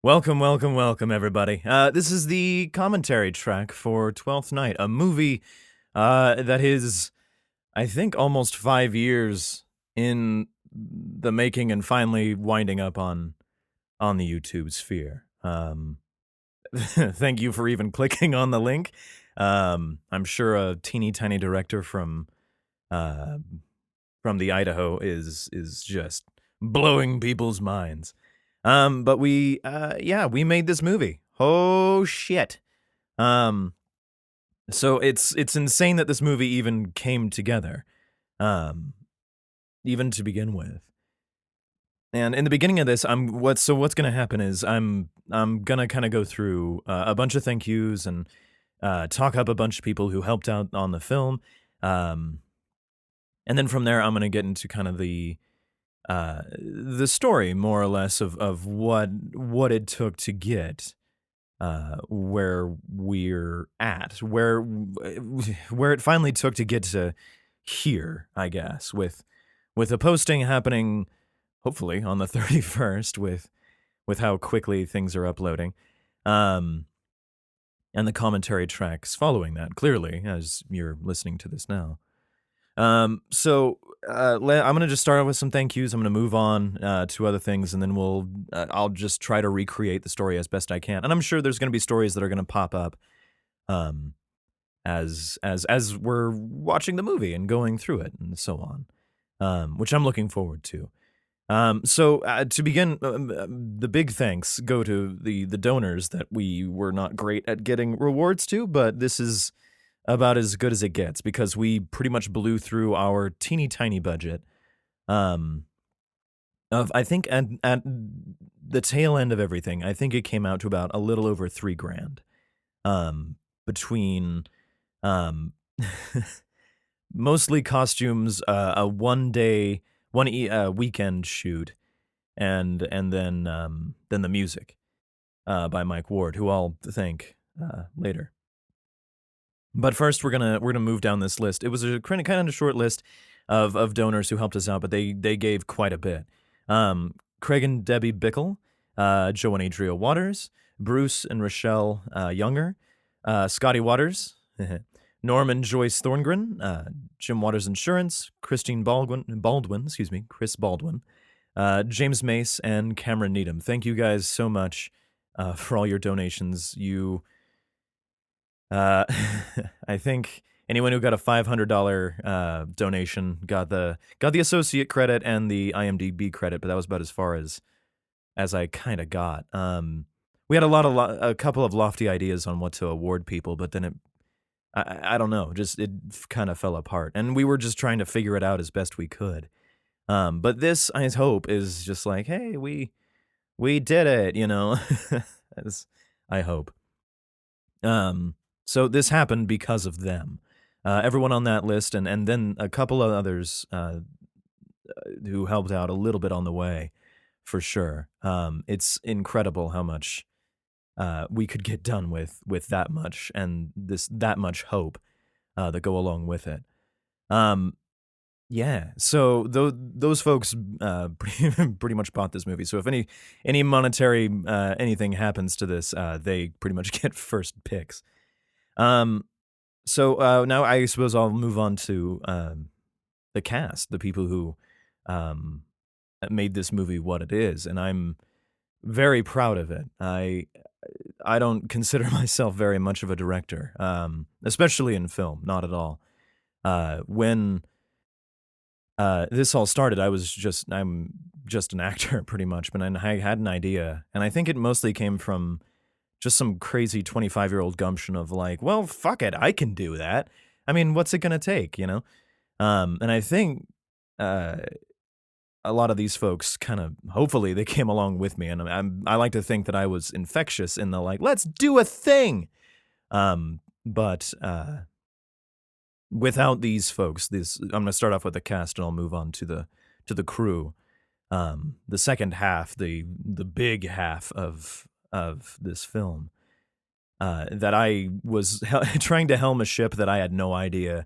Welcome, welcome, welcome, everybody. This is the commentary track for Twelfth Night, a movie that is, I think, almost 5 years in the making and finally winding up on the YouTube sphere. Thank you for even clicking on the link. I'm sure a teeny tiny director uh, from the Idaho is just blowing people's minds. But we made this movie. Oh shit. Um, so it's insane that this movie even came together, um, even to begin with. And in the beginning of this, what's gonna happen is I'm gonna kind of go through a bunch of thank yous and talk up a bunch of people who helped out on the film, um, and then from there I'm gonna get into kind of the story more or less of what it took to get where we're at, where it finally took to get to here, I guess, with a posting happening hopefully on the 31st with how quickly things are uploading. Um and the commentary tracks following that clearly as you're listening to this now. I'm gonna just start out with some thank yous. I'm gonna move on to other things, and then I'll just try to recreate the story as best I can. And I'm sure there's gonna be stories that are gonna pop up, um, as we're watching the movie and going through it and so on, which I'm looking forward to. To begin, the big thanks go to the donors that we were not great at getting rewards to, but this is about as good as it gets because we pretty much blew through our teeny tiny budget. Um, of I think at the tail end of everything, I think it came out to about a little over $3,000. Between um, mostly costumes, a weekend shoot, and then the music by Mike Ward, who I'll thank later. But first, we're gonna move down this list. It was a kind of short list of donors who helped us out, but they gave quite a bit. Craig and Debbie Bickle, Joe and Adria Waters, Bruce and Rochelle Younger, Scotty Waters, Norman Joyce Thorngren, Jim Waters Insurance, Chris Baldwin, James Mace, and Cameron Needham. Thank you guys so much for all your donations. Uh, I think anyone who got a $500 donation got the associate credit and the IMDb credit, but that was about as far as I kind of got. We had a couple of lofty ideas on what to award people, but then I don't know, just it kind of fell apart, and we were just trying to figure it out as best we could. But this, I hope, is just like, hey, we did it, as I hope. So this happened because of them. Everyone on that list, and then a couple of others who helped out a little bit on the way, for sure. It's incredible how much we could get done with that much and that much hope that go along with it. Yeah, so those folks pretty much bought this movie. So if any monetary anything happens to this, they pretty much get first picks. Now I suppose I'll move on to the cast, the people who made this movie what it is, and I'm very proud of it. I don't consider myself very much of a director, especially in film, not at all. When this all started, I'm just an actor pretty much, but I had an idea, and I think it mostly came from just some crazy 25-year-old gumption of like, well, fuck it, I can do that. I mean, what's it gonna take, And I think a lot of these folks kind of, hopefully, they came along with me, and I like to think that I was infectious in the like, let's do a thing. But without these folks, I'm gonna start off with the cast, and I'll move on to the crew. The second half, the big half of this film, that I was trying to helm a ship that I had no idea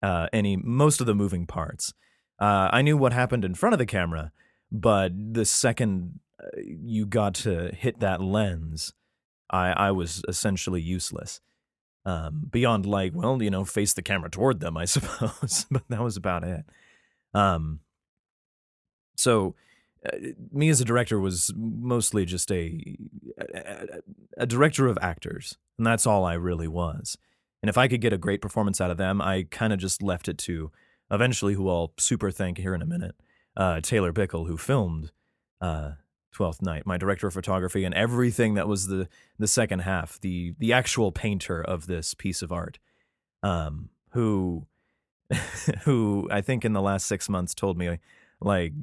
most of the moving parts. I knew what happened in front of the camera, but the second you got to hit that lens, I was essentially useless. Beyond like, well, face the camera toward them, I suppose, but that was about it. Um, so uh, me as a director was mostly just a, a director of actors, and that's all I really was. And if I could get a great performance out of them, I kind of just left it to eventually, who I'll super thank here in a minute, Taylor Bickle, who filmed uh, Twelfth Night, my director of photography, and everything that was the second half, the actual painter of this piece of art, who who I think in the last 6 months told me, like,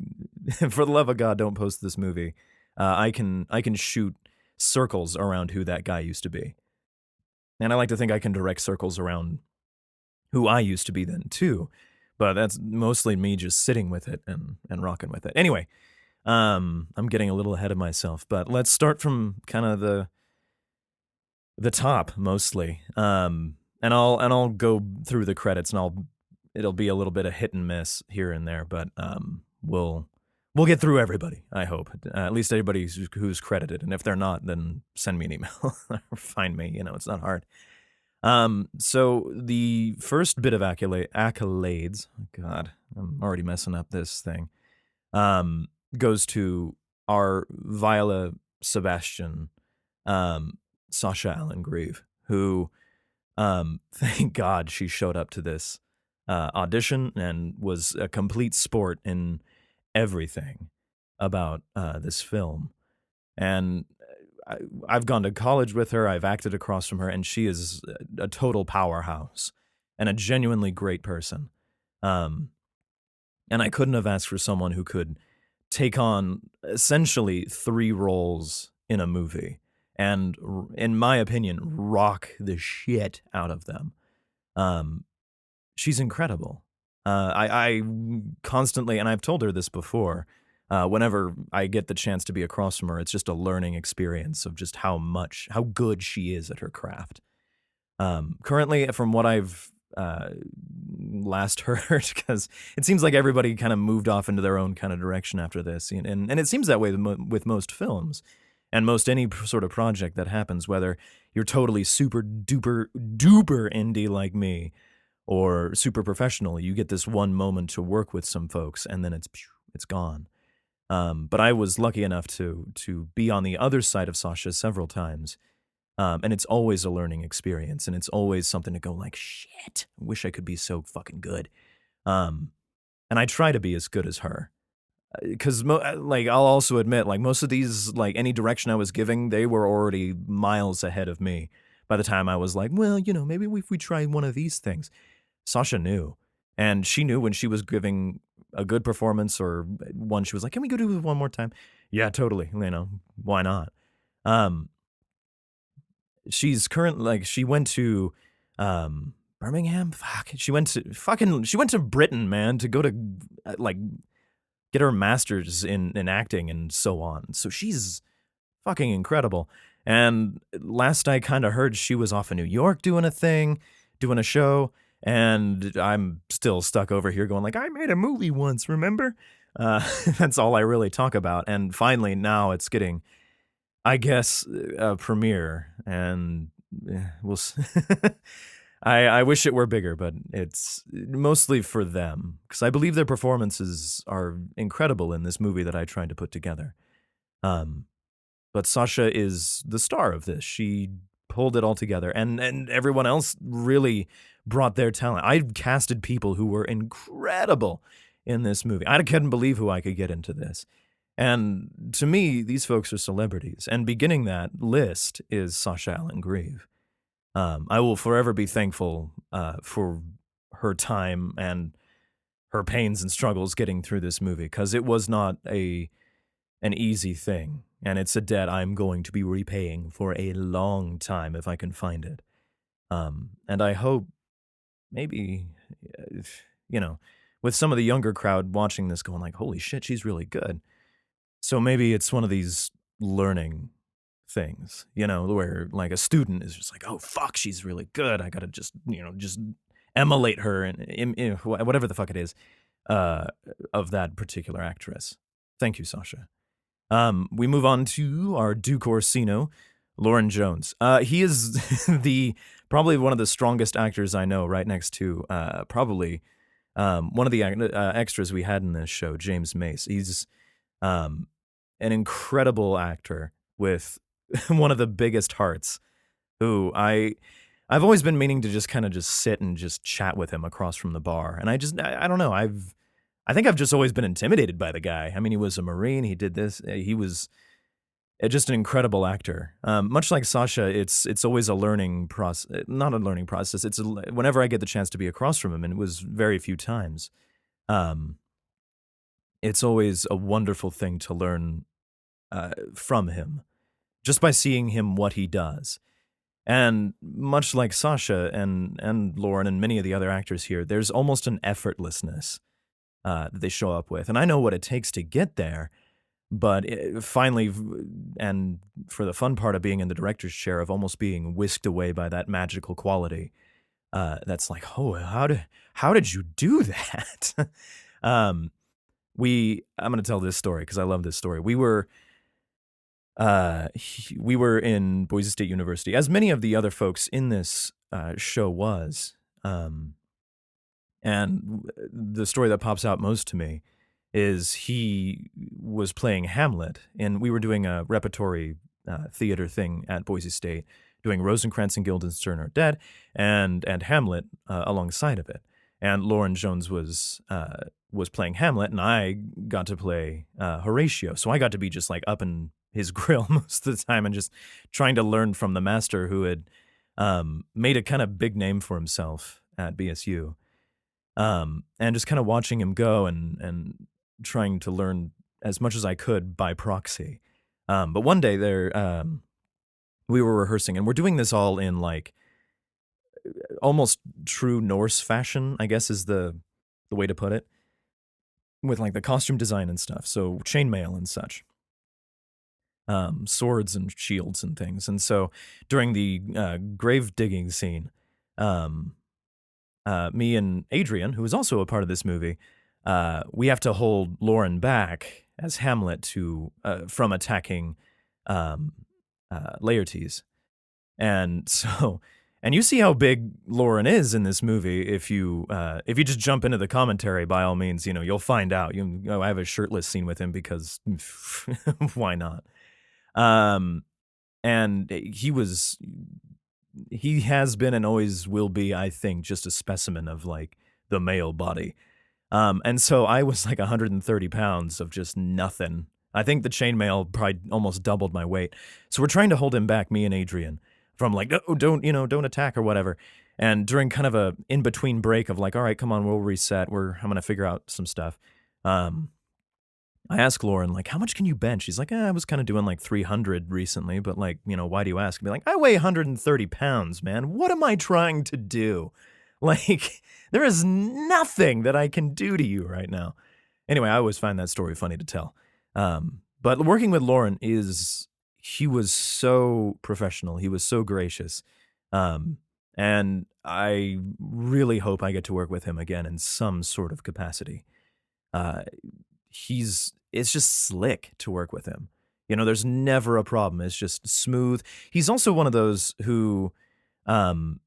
for the love of God, don't post this movie. I can shoot circles around who that guy used to be, and I like to think I can direct circles around who I used to be then too. But that's mostly me just sitting with it and rocking with it. Anyway, I'm getting a little ahead of myself, but let's start from kind of the top mostly. And I'll go through the credits, and it'll be a little bit of hit and miss here and there, but we'll get through everybody. I hope, at least everybody who's credited, and if they're not, then send me an email or find me. It's not hard. So the first bit of accolades. God, I'm already messing up this thing. Goes to our Viola Sebastian, Sasha Allen Grieve, who, thank God she showed up to this audition and was a complete sport in everything about this film. And I've gone to college with her, I've acted across from her, and she is a total powerhouse and a genuinely great person. Um, and I couldn't have asked for someone who could take on essentially three roles in a movie and, in my opinion, rock the shit out of them. Um, she's incredible. I constantly, and I've told her this before, whenever I get the chance to be across from her, it's just a learning experience of just how good she is at her craft. Currently, from what I've last heard, because it seems like everybody kind of moved off into their own kind of direction after this, and it seems that way with most films and most any sort of project that happens, whether you're totally super duper duper indie like me or super professional. You get this one moment to work with some folks, and then it's gone. But I was lucky enough to be on the other side of Sasha several times, and it's always a learning experience, and it's always something to go like, shit, I wish I could be so fucking good. Um, and I try to be as good as her, because like I'll also admit, like most of these, like any direction I was giving, they were already miles ahead of me by the time I was like, well, maybe if we try one of these things. Sasha knew, and she knew when she was giving a good performance or one she was like, can we go do it one more time? Yeah, totally. Why not? Um, she's like she went to Birmingham. Fuck, she went to Britain, man, to go to like get her master's in acting and so on. So she's fucking incredible. And last I kind of heard, she was off in New York doing a thing, doing a show, and I'm still stuck over here going like, I made a movie once, remember? That's all I really talk about. And finally, now it's getting, I guess, a premiere, and we'll. I wish it were bigger, but it's mostly for them, because I believe their performances are incredible in this movie that I tried to put together. But Sasha is the star of this. She pulled it all together, and everyone else really brought their talent. I casted people who were incredible in this movie. I couldn't believe who I could get into this. And to me, these folks are celebrities. And beginning that list is Sasha Allen Grieve. I will forever be thankful for her time and her pains and struggles getting through this movie, because it was not an easy thing, and it's a debt I'm going to be repaying for a long time if I can find it. And I hope maybe, uh, you know, with some of the younger crowd watching this going like, holy shit, she's really good. So maybe it's one of these learning things, where like a student is just like, oh fuck, she's really good. I gotta just emulate her and whatever the fuck it is, uh, of that particular actress. Thank you, Sasha. We move on to our Duke Orsino, Lauren Jones. He is the probably one of the strongest actors I know, right next to probably one of the extras we had in this show, James Mace. He's um, an incredible actor with one of the biggest hearts. Who I've always been meaning to just kind of just sit and just chat with him across from the bar, and I don't know I think I've just always been intimidated by the guy. I mean, he was a Marine. He did this. He was just an incredible actor. Much like Sasha, it's always a learning process, not a learning process. Whenever I get the chance to be across from him, and it was very few times. Um, it's always a wonderful thing to learn from him, just by seeing him what he does. And much like Sasha and Lauren and many of the other actors here, there's almost an effortlessness that they show up with. And I know what it takes to get there, but finally, and for the fun part of being in the director's chair, of almost being whisked away by that magical quality, that's like, oh, how did you do that? um, I'm going to tell this story because I love this story. We were in Boise State University, as many of the other folks in this show was. And the story that pops out most to me is he was playing Hamlet, and we were doing a repertory theater thing at Boise State, doing Rosencrantz and Guildenstern Are Dead, and Hamlet alongside of it. And Lauren Jones was playing Hamlet, and I got to play Horatio. So I got to be just like up in his grill most of the time and just trying to learn from the master who had made a kind of big name for himself at BSU. And just kind of watching him go and trying to learn as much as I could by proxy. But one day we were rehearsing, and we're doing this all in like almost true Norse fashion, I guess is the way to put it, with like the costume design and stuff. So chainmail and such. Swords and shields and things. And so during the grave digging scene, me and Adrian, who is also a part of this movie, we have to hold Lauren back as Hamlet from attacking Laertes. And so, and you see how big Lauren is in this movie. If you just jump into the commentary, by all means, you'll find out. I have a shirtless scene with him because why not? And he has been and always will be, I think, just a specimen of like the male body. And so I was like 130 pounds of just nothing. I think the chainmail probably almost doubled my weight. So we're trying to hold him back, me and Adrian, from like, oh, don't attack or whatever. And during kind of a in-between break of like, all right, come on, we'll reset. I'm going to figure out some stuff. I asked Lauren, like, how much can you bench? She's like, I was kind of doing like 300 recently, but like, why do you ask? I'd be like, I weigh 130 pounds, man. What am I trying to do? Like, there is nothing that I can do to you right now. Anyway, I always find that story funny to tell. But working with Lauren he was so professional. He was so gracious. And I really hope I get to work with him again in some sort of capacity. It's just slick to work with him. There's never a problem. It's just smooth. He's also one of those who can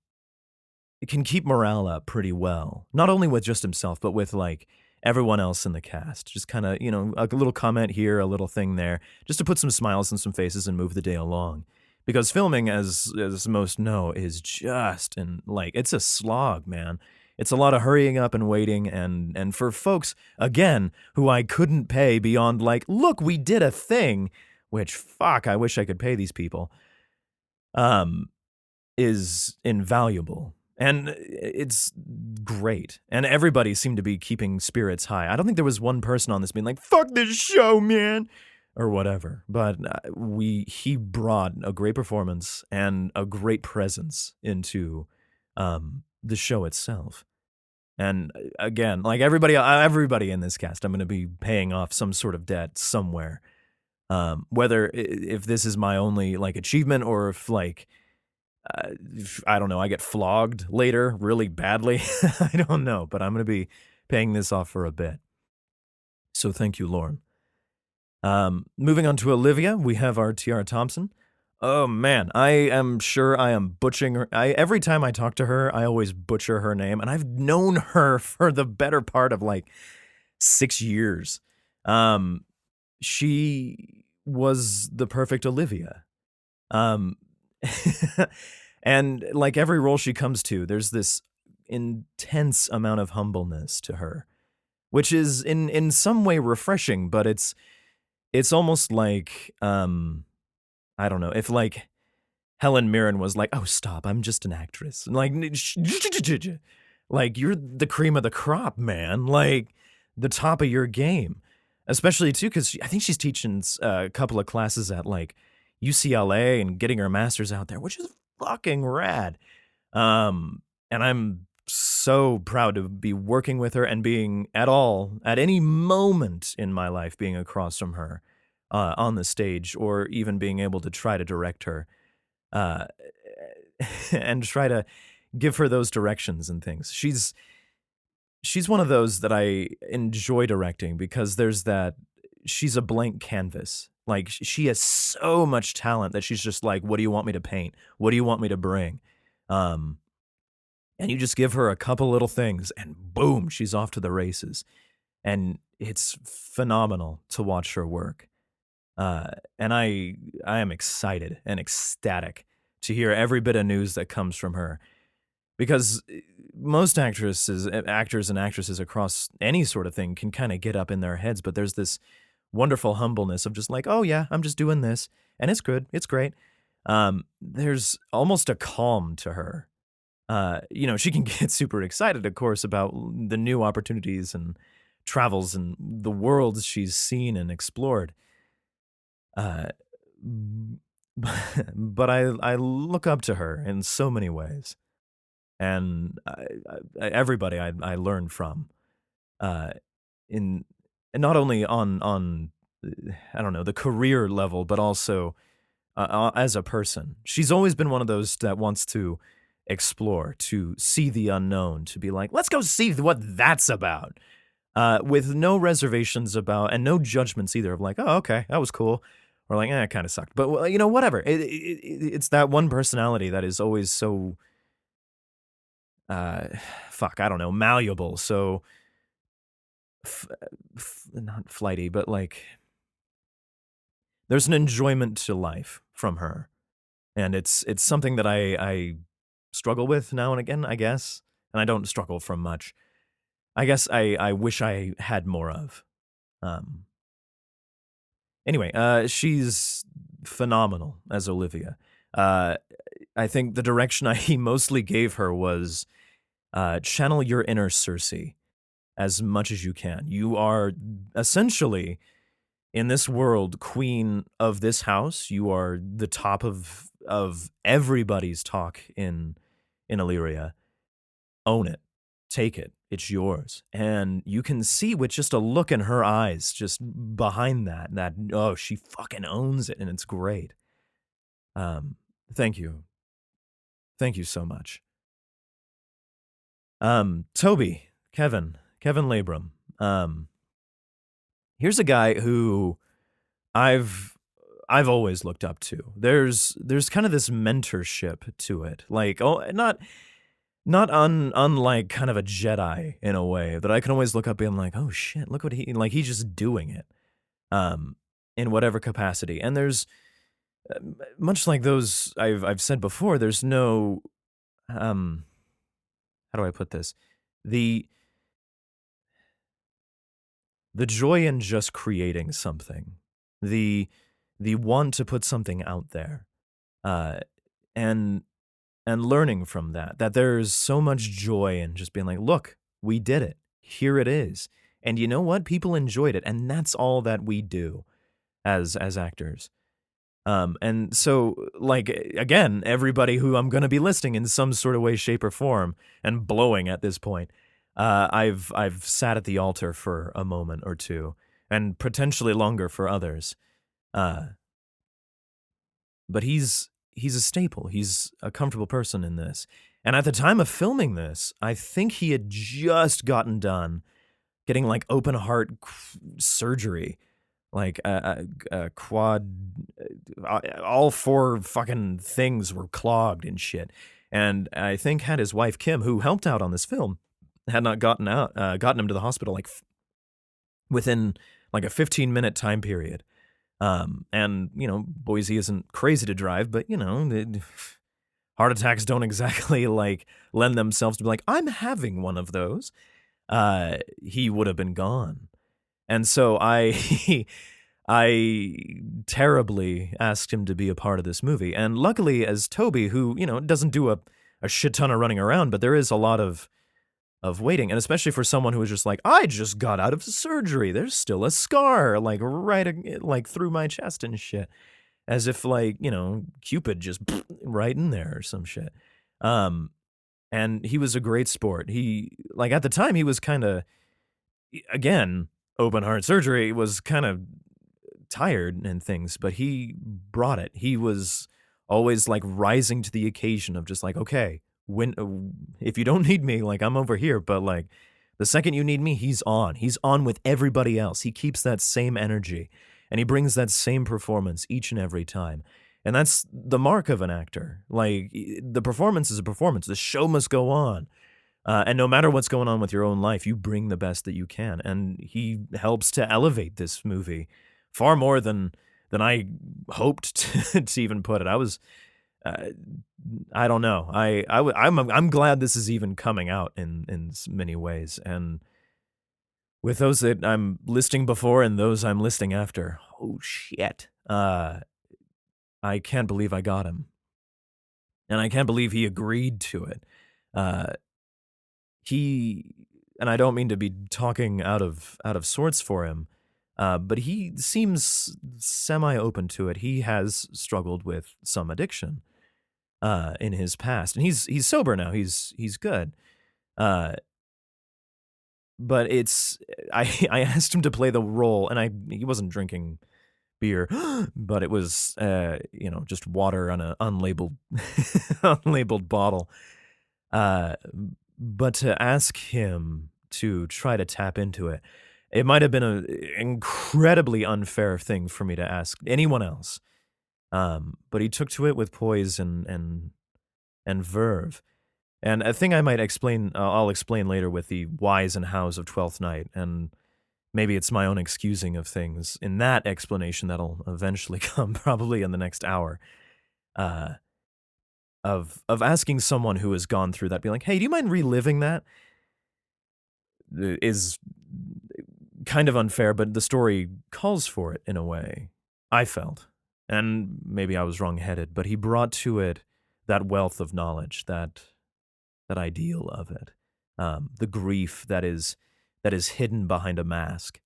keep morale up pretty well, not only with just himself, but with like everyone else in the cast. Just kind of, a little comment here, a little thing there, just to put some smiles on some faces and move the day along. Because filming, as most know, is just, and like, it's a slog, man. It's a lot of hurrying up and waiting, and for folks, again, who I couldn't pay beyond like, look, we did a thing, which, fuck, I wish I could pay these people, is invaluable. And it's great. And everybody seemed to be keeping spirits high. I don't think there was one person on this being like, fuck this show, man, or whatever. But he brought a great performance and a great presence into the show itself. And again, like everybody in this cast, I'm going to be paying off some sort of debt somewhere. Whether if this is my only like achievement or if like, I don't know, I get flogged later really badly. I don't know, but I'm going to be paying this off for a bit. So thank you, Lauren. Moving on to Olivia, we have our Tiara Thompson. Oh man, I am sure I am butchering her. Every time I talk to her, I always butcher her name, and I've known her for the better part of like 6 years. Um, she was the perfect Olivia. Um, and like every role she comes to, there's this intense amount of humbleness to her, which is in some way refreshing, but it's almost like I don't know, if like Helen Mirren was like, "Oh, stop! I'm just an actress." Like, like you're the cream of the crop, man. Like the top of your game, especially too, because I think she's teaching a couple of classes at like UCLA and getting her master's out there, which is fucking rad. And I'm so proud to be working with her and being at any moment in my life, being across from her on the stage, or even being able to try to direct her uh, and try to give her those directions and things. She's one of those that I enjoy directing because there's that she's a blank canvas. Like she has so much talent that she's just like, what do you want me to paint? What do you want me to bring? Um, and you just give her a couple little things and boom, she's off to the races. And it's phenomenal to watch her work. And I am excited and ecstatic to hear every bit of news that comes from her because most actors and actresses across any sort of thing can kind of get up in their heads, but there's this wonderful humbleness of just like, oh yeah, I'm just doing this and it's good, it's great. There's almost a calm to her. She can get super excited, of course, about the new opportunities and travels and the worlds she's seen and explored. Uh, but I look up to her in so many ways, and everybody I learn from, uh, in and not only on I don't know, the career level, but also as a person. She's always been one of those that wants to explore, to see the unknown, to be like, let's go see what that's about. With no reservations about and no judgments either of like, oh, okay, that was cool, or like, it kind of sucked, but well, whatever. It's that one personality that is always so, uh, fuck, I don't know, malleable, so not flighty, but like there's an enjoyment to life from her, and it's something that I struggle with now and again, I guess, and I don't struggle from much. I guess I wish I had more of. Um, Anyway, she's phenomenal as Olivia. Uh, I think the direction I mostly gave her was channel your inner Cersei as much as you can. You are essentially in this world queen of this house. You are the top of everybody's talk in Illyria. Own it, take it, it's yours. And you can see with just a look in her eyes, just behind that, oh, she fucking owns it, and it's great. Um, thank you. Thank you so much. Toby, Kevin Labrum. Um, Here's a guy who I've I've always looked up to. There's kind of this mentorship to it. Like, oh, not unlike kind of a Jedi in a way that I can always look up being like, oh shit, look what he's just doing it. Um, in whatever capacity. And there's much like those I've said before, there's no um how do I put this? The the joy in just creating something. The the want to put something out there. Uh and and learning from that there's so much joy in just being like, look, we did it. Here it is. And you know what? People enjoyed it, and that's all that we do as actors. And so, like, again, everybody who I'm going to be listing in some sort of way, shape, or form, and blowing at this point, I've sat at the altar for a moment or two, and potentially longer for others. Uh, but he's a staple. He's a comfortable person in this. And at the time of filming this, I think he had just gotten done getting like open heart surgery like a quad, all four fucking things were clogged and shit. And I think had his wife Kim, who helped out on this film, had not gotten him to the hospital like within like a 15-minute time period. And Boise isn't crazy to drive, but heart attacks don't exactly like lend themselves to be like, I'm having one of those. He would have been gone. And so I I terribly asked him to be a part of this movie. And luckily, as Toby, who, doesn't do a shit ton of running around, but there is a lot of waiting. And especially for someone who is just like, I just got out of surgery. There's still a scar, like right like through my chest and shit. As if like, Cupid just right in there or some shit. And he was a great sport. He like at the time he was kind of, again, open heart surgery, was kind of tired and things, but he brought it. He was always like rising to the occasion of just like, okay, when if you don't need me, like I'm over here, but like the second you need me, he's on. He's on with everybody else. He keeps that same energy and he brings that same performance each and every time. And that's the mark of an actor. Like the performance is a performance. The show must go on. And no matter what's going on with your own life, you bring the best that you can. And he helps to elevate this movie far more than I hoped to even put it. I was, I don't know. I'm glad this is even coming out in many ways. And with those that I'm listing before and those I'm listing after, oh shit. I can't believe I got him. And I can't believe he agreed to it. He and I don't mean to be talking out of sorts for him, but he seems semi open to it. He has struggled with some addiction in his past, and he's sober now. He's good. Uh, but it's I asked him to play the role, and he wasn't drinking beer, but it was just water on an unlabeled unlabeled bottle. Uh, but to ask him to try to tap into it, it might have been an incredibly unfair thing for me to ask anyone else. But he took to it with poise and verve. And a thing I might explain, I'll explain later with the whys and hows of Twelfth Night, and maybe it's my own excusing of things in that explanation that'll eventually come, probably in the next hour. Of asking someone who has gone through that, be like, hey, do you mind reliving that? Is kind of unfair, but the story calls for it in a way, I felt. And maybe I was wrong-headed, but he brought to it that wealth of knowledge, that ideal of it, the grief that is hidden behind a mask,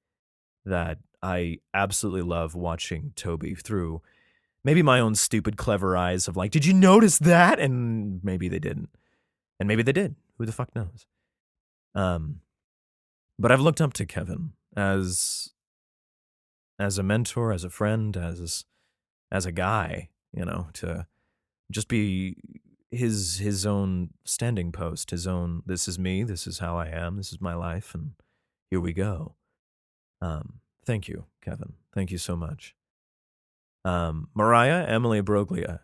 that I absolutely love watching Toby through maybe my own stupid, clever eyes of like, did you notice that? And maybe they didn't. And maybe they did. Who the fuck knows? But I've looked up to Kevin as a mentor, as a friend, as a guy, to just be his own standing post, his own, this is me, this is how I am, this is my life, and here we go. Thank you, Kevin. Thank you so much. Mariah, Emily Broglia,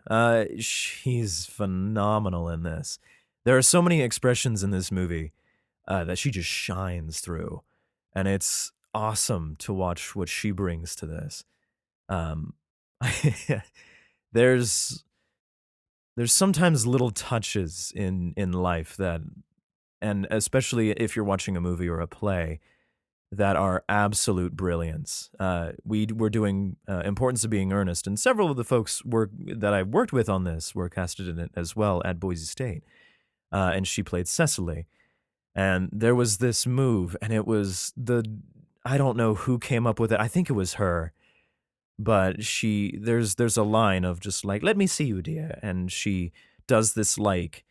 she's phenomenal in this. There are so many expressions in this movie that she just shines through, and it's awesome to watch what she brings to this. There's sometimes little touches in life that, and especially if you're watching a movie or a play, that are absolute brilliance. We were doing Importance of Being Earnest, and several of the folks that I've worked with on this were casted in it as well at Boise State, and she played Cecily. And there was this move, and it was I don't know who came up with it. I think it was her, but there's a line of just like, let me see you, dear, and she does this like,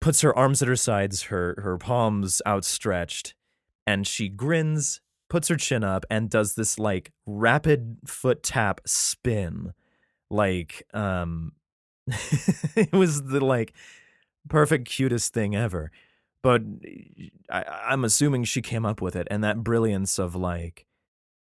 puts her arms at her sides, her palms outstretched, and she grins, puts her chin up, and does this like rapid foot tap spin. Like, it was the like perfect, cutest thing ever. But I'm assuming she came up with it, and that brilliance of like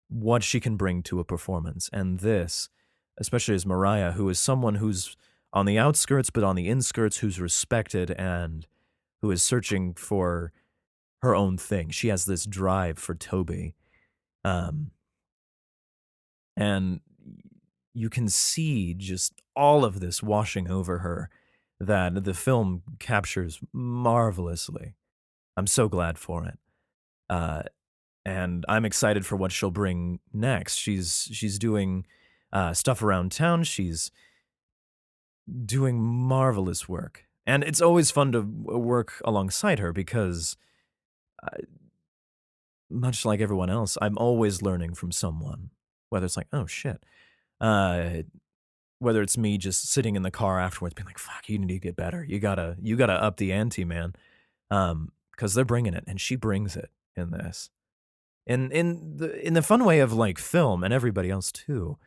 what she can bring to a performance. And this, especially as Mariah, who is someone who's on the outskirts but on the inskirts, who's respected and who is searching for her own thing. She has this drive for Toby. Um, and you can see just all of this washing over her that the film captures marvelously. I'm so glad for it. Uh, and I'm excited for what she'll bring next. She's doing stuff around town. She's doing marvelous work, and it's always fun to work alongside her because, uh, much like everyone else, I'm always learning from someone. Whether it's like, oh shit, uh, whether it's me just sitting in the car afterwards, being like, fuck, you need to get better. You gotta up the ante, man. Because they're bringing it, and she brings it in this. And in the fun way of like film and everybody else too,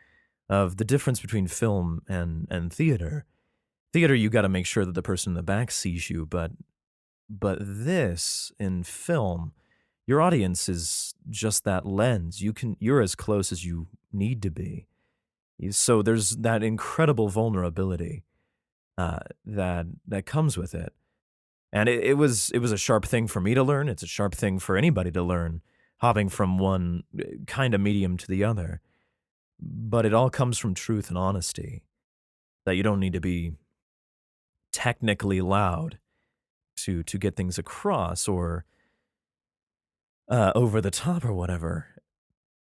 of the difference between film and theater. Theater, you got to make sure that the person in the back sees you, but this in film, your audience is just that lens. You're as close as you need to be. So there's that incredible vulnerability that comes with it. And it was a sharp thing for me to learn. It's a sharp thing for anybody to learn, hopping from one kind of medium to the other. But it all comes from truth and honesty. That you don't need to be technically loud to get things across or over the top or whatever.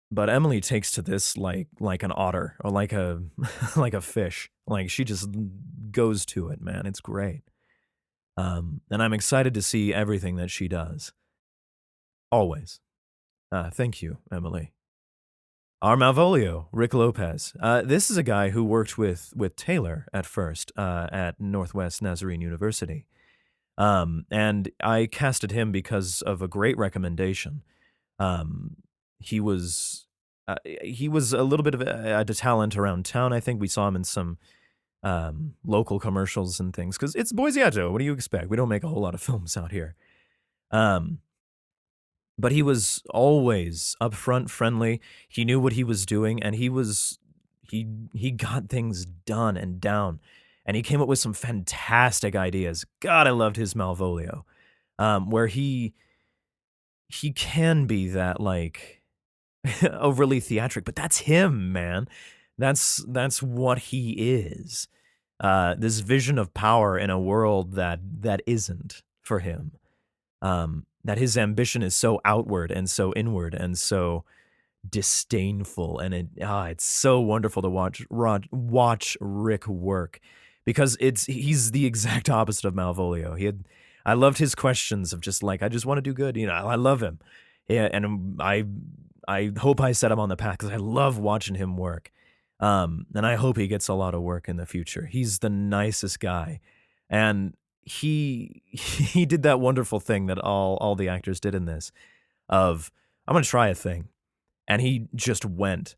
But Emily takes to this like an otter or like a like a fish. Like she just goes to it, man. It's great. And I'm excited to see everything that she does. Always. Thank you, Emily. Our Malvolio, Rick Lopez. This is a guy who worked with Taylor at first at Northwest Nazarene University. And I casted him because of a great recommendation. Um, he was he was a little bit of a talent around town. I think we saw him in some local commercials and things because it's Boise, Idaho. What do you expect? We don't make a whole lot of films out here. Um, but he was always upfront, friendly. He knew what he was doing, and he got things done and down. And he came up with some fantastic ideas. God, I loved his Malvolio, where he can be that like overly theatric, but that's him, man. That's what he is. This vision of power in a world that isn't for him. That his ambition is so outward and so inward and so disdainful, and it's so wonderful to watch Rick work because he's the exact opposite of Malvolio. I loved his questions of just like I just want to do good, I love him, yeah, and I hope I set him on the path because I love watching him work, and I hope he gets a lot of work in the future. He's the nicest guy, and he did that wonderful thing that all the actors did in this of I'm gonna try a thing, and he just went.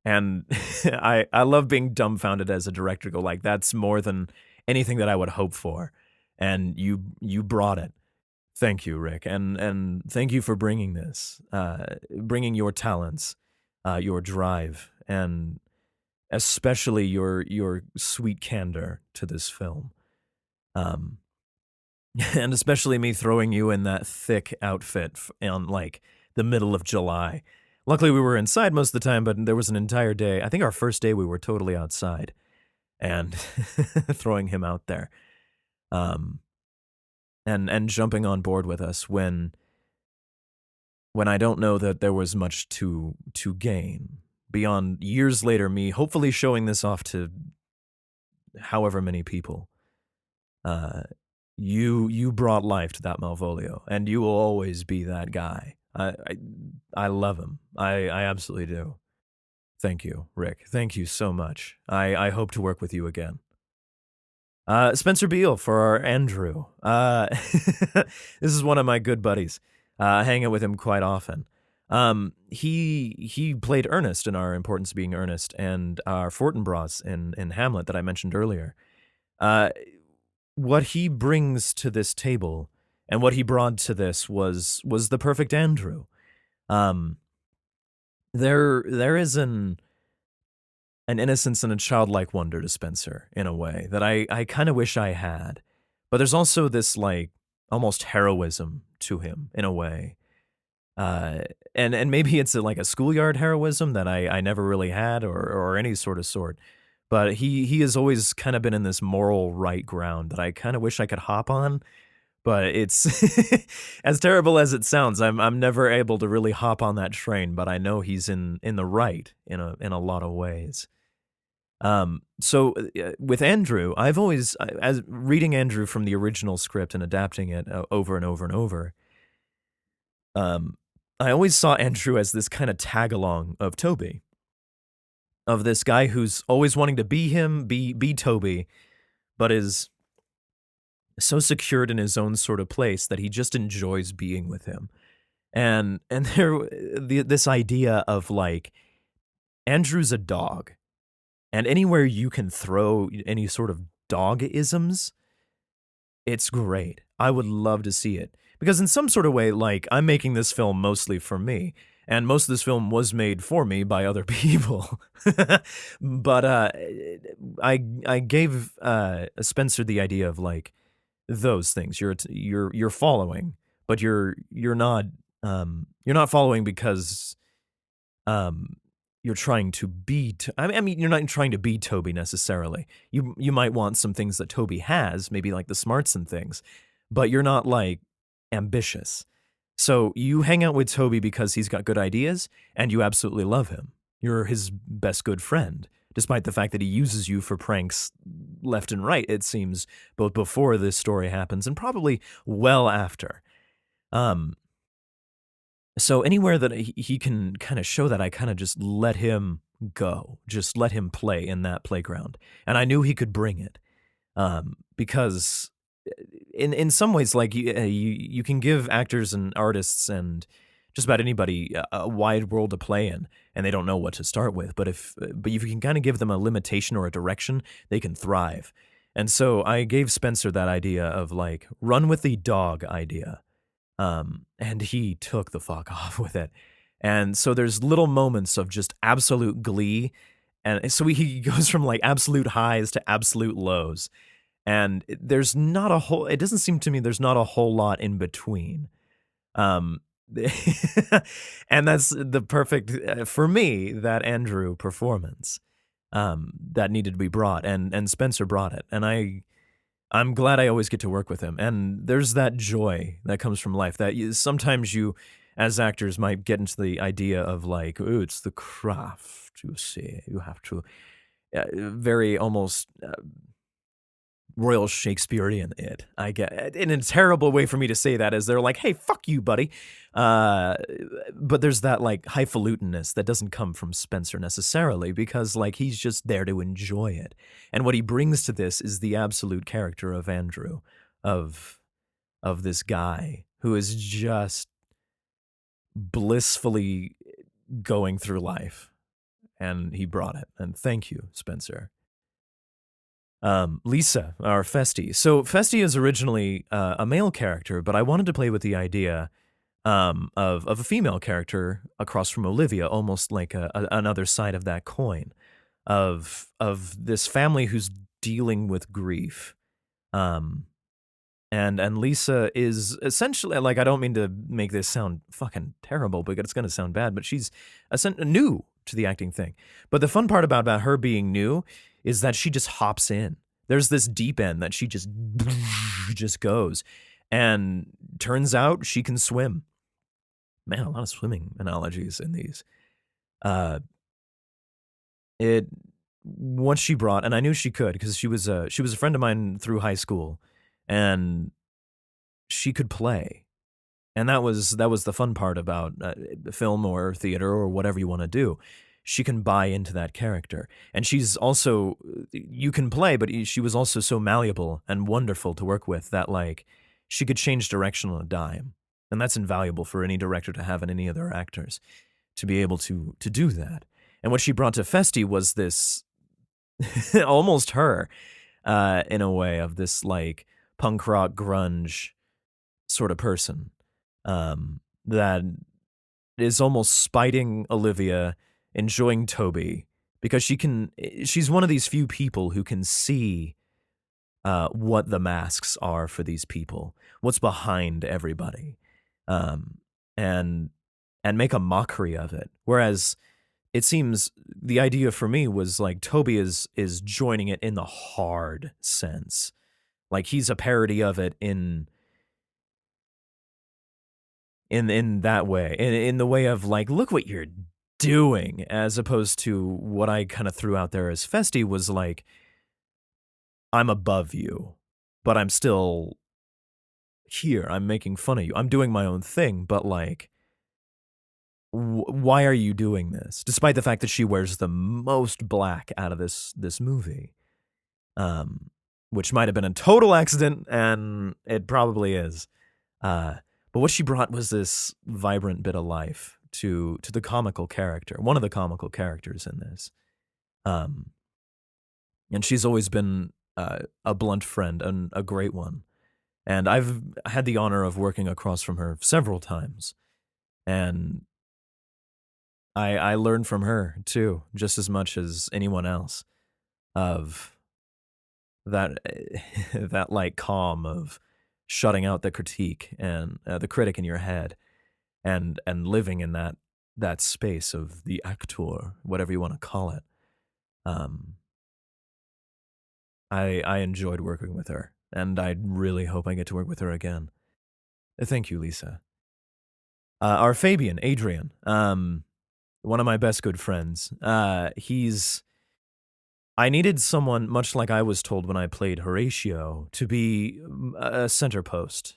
And I love being dumbfounded as a director. Go like that's more than anything that I would hope for, and you brought it. Thank you, Rick, and thank you for bringing this, bringing your talents, your drive, and especially your sweet candor to this film. Um, and especially me throwing you in that thick outfit on like the middle of July. Luckily, we were inside most of the time, but there was an entire day. I think our first day we were totally outside, and throwing him out there, um, and jumping on board with us when I don't know that there was much to gain beyond years later. Me hopefully showing this off to however many people. Uh, you brought life to that Malvolio, and you will always be that guy. I love him. I absolutely do. Thank you, Rick. Thank you so much. I hope to work with you again. Spencer Beale for our Andrew. This is one of my good buddies. I hang out with him quite often. He played Ernest in our Importance of Being Earnest and our Fortinbras in Hamlet that I mentioned earlier. What he brings to this table and what he brought to this was the perfect Andrew. Um, there is an innocence and a childlike wonder to Spencer in a way that I kind of wish I had. But there's also this like almost heroism to him in a way. Uh, and maybe it's like a schoolyard heroism that I never really had or any sort of sort. But he has always kind of been in this moral right ground that I kind of wish I could hop on. But it's as terrible as it sounds. I'm never able to really hop on that train. But I know he's in the right in a lot of ways. With Andrew, I've always, as reading Andrew from the original script and adapting it over and over and over, um, I always saw Andrew as this kind of tag along of Toby, of this guy who's always wanting to be him, be Toby, but is so secured in his own sort of place that he just enjoys being with him. And this idea of like Andrew's a dog, and anywhere you can throw any sort of dog isms, it's great. I would love to see it. Because in some sort of way, like, I'm making this film mostly for me, and most of this film was made for me by other people. But I gave Spencer the idea of like those things. You're following, but you're not following because um you're trying to be I mean you're not trying to be Toby necessarily. You might want some things that Toby has, maybe like the smarts and things, but you're not like ambitious. So you hang out with Toby because he's got good ideas and you absolutely love him. You're his best good friend, despite the fact that he uses you for pranks left and right, it seems, both before this story happens and probably well after. Um so anywhere that he can kind of show that, I kind of just let him go, just let him play in that playground, and I knew he could bring it, because in some ways, like you can give actors and artists and just about anybody a wide world to play in, and they don't know what to start with. But if you can kind of give them a limitation or a direction, they can thrive. And so I gave Spencer that idea of like run with the dog idea, and he took the fuck off with it. And so there's little moments of just absolute glee. And so he goes from like absolute highs to absolute lows. And there's not a whole, it doesn't seem to me there's not a whole lot in between. Um, and that's the perfect, for me, that Andrew performance, that needed to be brought. And Spencer brought it. And I'm glad I always get to work with him. And there's that joy that comes from life that sometimes you, as actors, might get into the idea of like, oh, it's the craft, you see. You have to, very almost Royal Shakespearean it. I get in a terrible way for me to say that, as they're like, hey, fuck you, buddy. But there's that like highfalutenness that doesn't come from Spencer necessarily, because like he's just there to enjoy it. And what he brings to this is the absolute character of Andrew, of this guy who is just blissfully going through life. And he brought it. And thank you, Spencer. Lisa, our Festi. So Festi is originally a male character, but I wanted to play with the idea of a female character across from Olivia, almost like another side of that coin, of this family who's dealing with grief. And Lisa is essentially, like, I don't mean to make this sound fucking terrible, but it's going to sound bad, but she's new to the acting thing. But the fun part about her being new is that she just hops in. There's this deep end that she just goes. And turns out she can swim. Man, a lot of swimming analogies in these. It Once she brought, and I knew she could because she was a friend of mine through high school, and she could play. And that was the fun part about film or theater or whatever you want to do. She can buy into that character. And she's also, you can play, but she was also so malleable and wonderful to work with that, like, she could change direction on a dime. And that's invaluable for any director to have in any of their actors, to be able to do that. And what she brought to Festi was this, almost her, in a way, of this, like, punk rock grunge sort of person, that is almost spiting Olivia, enjoying Toby, because she's one of these few people who can see what the masks are for these people, what's behind everybody, um, and and make a mockery of it. Whereas it seems the idea for me was like Toby is joining it in the hard sense, like he's a parody of it in that way, in the way of like, look what you're doing, as opposed to what I kind of threw out there as Festi was like, I'm above you, but I'm still here. I'm making fun of you. I'm doing my own thing, but like, why are you doing this? Despite the fact that she wears the most black out of this movie, um, which might have been a total accident, and it probably is. Uh, but what she brought was this vibrant bit of life to the comical character, one of the comical characters in this. Um, and she's always been a blunt friend and a great one. And I've had the honor of working across from her several times, and I learned from her too, just as much as anyone else, of that that like calm of shutting out the critique and the critic in your head, and living in that space of the actor, whatever you want to call it. Um, I enjoyed working with her, and I really hope I get to work with her again. Thank you, Lisa. Our Fabian, Adrian, one of my best good friends. I needed someone, much like I was told when I played Horatio, to be a center post.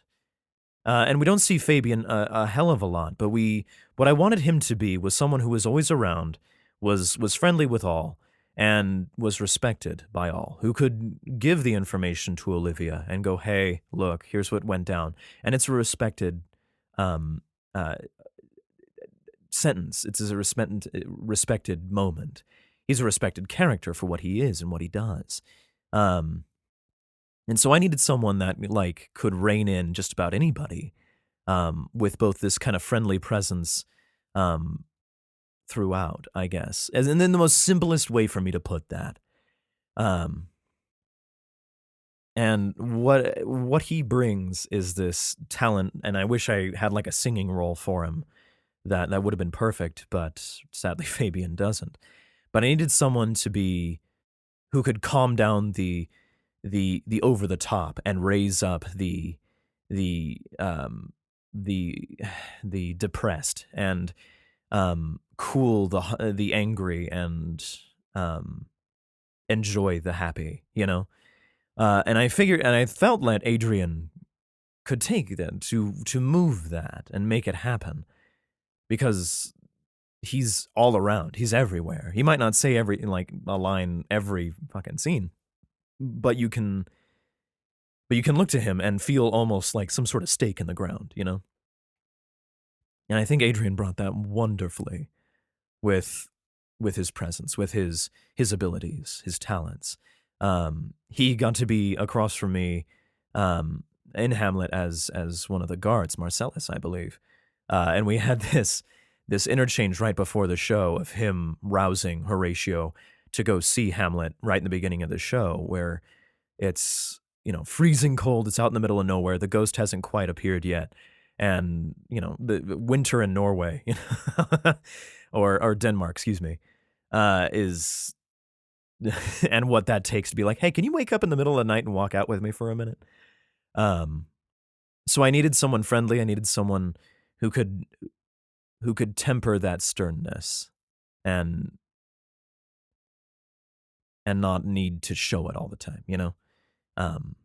And we don't see Fabian a hell of a lot, but what I wanted him to be was someone who was always around, was friendly with all, and was respected by all, who could give the information to Olivia and go, "Hey, look, here's what went down," and it's a respected um, uh, sentence. It's a respected moment. He's a respected character for what he is and what he does. Um, and so I needed someone that like could rein in just about anybody, with both this kind of friendly presence um, throughout, I guess. And then the most simplest way for me to put that. Um, and what he brings is this talent, and I wish I had like a singing role for him. That would have been perfect, but sadly Fabian doesn't. But I needed someone to be who could calm down the over the top and raise up the the the depressed, and cool the angry, and um enjoy the happy, and I figured, and I felt that Adrian could take that to move that and make it happen, because he's all around. He's everywhere. He might not say every like a line every fucking scene, but you can look to him and feel almost like some sort of stake in the ground. And I think Adrian brought that wonderfully with his presence, with his abilities, his talents. He got to be across from me in Hamlet as one of the guards, Marcellus, I believe, and we had this interchange right before the show of him rousing Horatio to go see Hamlet right in the beginning of the show, where it's freezing cold, it's out in the middle of nowhere, the ghost hasn't quite appeared yet, and the winter in Norway, or Denmark, excuse me, is and what that takes to be like, hey, can you wake up in the middle of the night and walk out with me for a minute? Um, so I needed someone friendly. I needed someone who could temper that sternness, and not need to show it all the time. Um,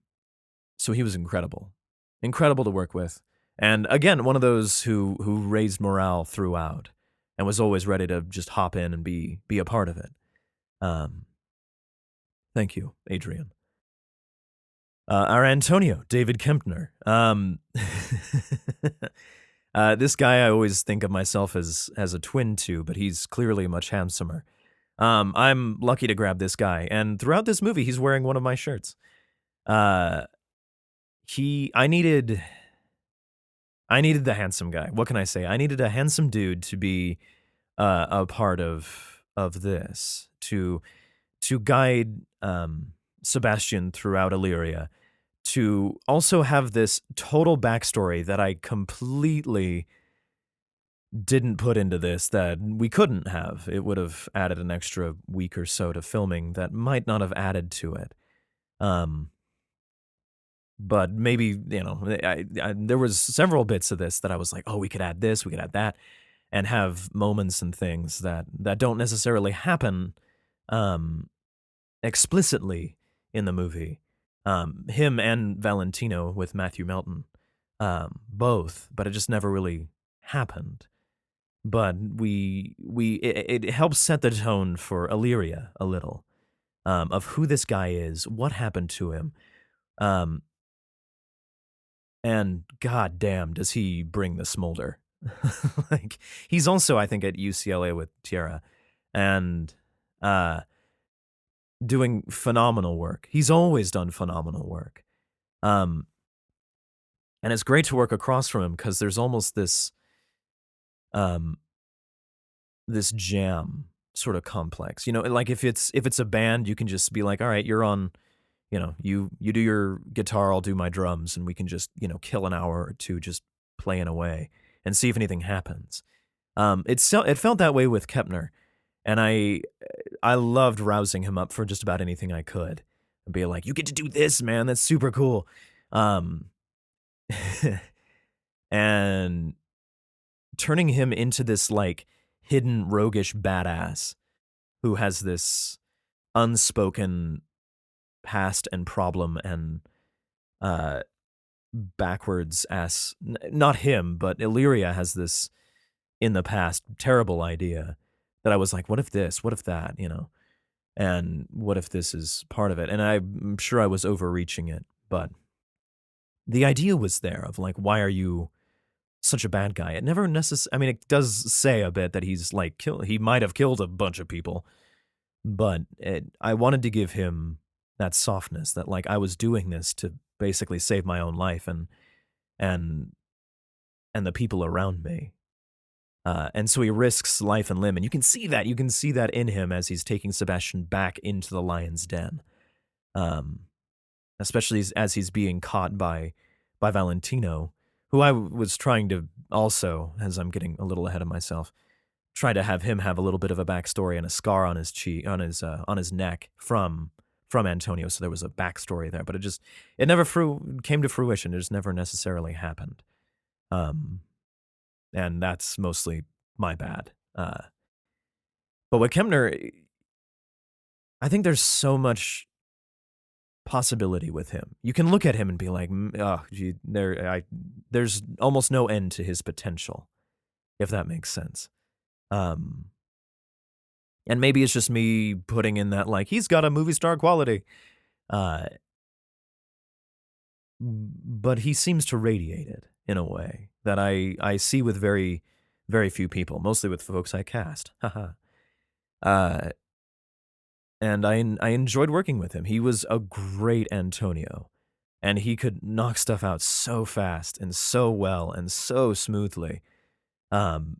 so he was incredible to work with, and again, one of those who raised morale throughout, and was always ready to just hop in and be a part of it. Um, thank you, Adrian. Our Antonio, David Kempner. This guy I always think of myself as a twin to, but he's clearly much handsomer. I'm lucky to grab this guy, and throughout this movie, he's wearing one of my shirts. Uh, he, I needed I needed the handsome guy. What can I say? I needed a handsome dude to be a part of this, to guide Sebastian throughout Illyria, to also have this total backstory that I completely didn't put into this, that we couldn't have. It would have added an extra week or so to filming that might not have added to it. But maybe, there was several bits of this that I was like, oh, we could add this, we could add that, and have moments and things that don't necessarily happen explicitly in the movie. Him and Valentino with Matthew Melton, both, but it just never really happened. But it helps set the tone for Illyria a little, of who this guy is, what happened to him, and god damn, does he bring the smolder. Like, he's also, I think, at UCLA with Tierra, and doing phenomenal work. He's always done phenomenal work. And it's great to work across from him because there's almost this this jam sort of complex. Like if it's a band, you can just be like, all right, you're on, you do your guitar, I'll do my drums, and we can just, kill an hour or two just playing away and see if anything happens. It felt that way with Kepner, and I loved rousing him up for just about anything I could and be like, you get to do this, man, that's super cool. And turning him into this like hidden roguish badass who has this unspoken past and problem and backwards ass, not him, but Illyria has this in the past terrible idea that I was like, what if this, what if that, and what if this is part of it? And I'm sure I was overreaching it, but the idea was there of like, why are you such a bad guy? It never necessarily, I mean, it does say a bit that he's like, he might have killed a bunch of people, but I wanted to give him that softness, that like I was doing this to basically save my own life and the people around me. And so he risks life and limb, and you can see that in him as he's taking Sebastian back into the lion's den. Especially as he's being caught by Valentino, who I was trying to also, as I'm getting a little ahead of myself, try to have him have a little bit of a backstory and a scar on his cheek, on his neck from Antonio. So there was a backstory there, but it never came to fruition. It just never necessarily happened. And that's mostly my bad. But with Kemner, I think there's so much possibility with him. You can look at him and be like, oh, gee, there's almost no end to his potential, if that makes sense. And maybe it's just me putting in that, like, he's got a movie star quality. But he seems to radiate it in a way that I see with very, very few people, mostly with folks I cast. And I enjoyed working with him. He was a great Antonio, and he could knock stuff out so fast and so well and so smoothly, that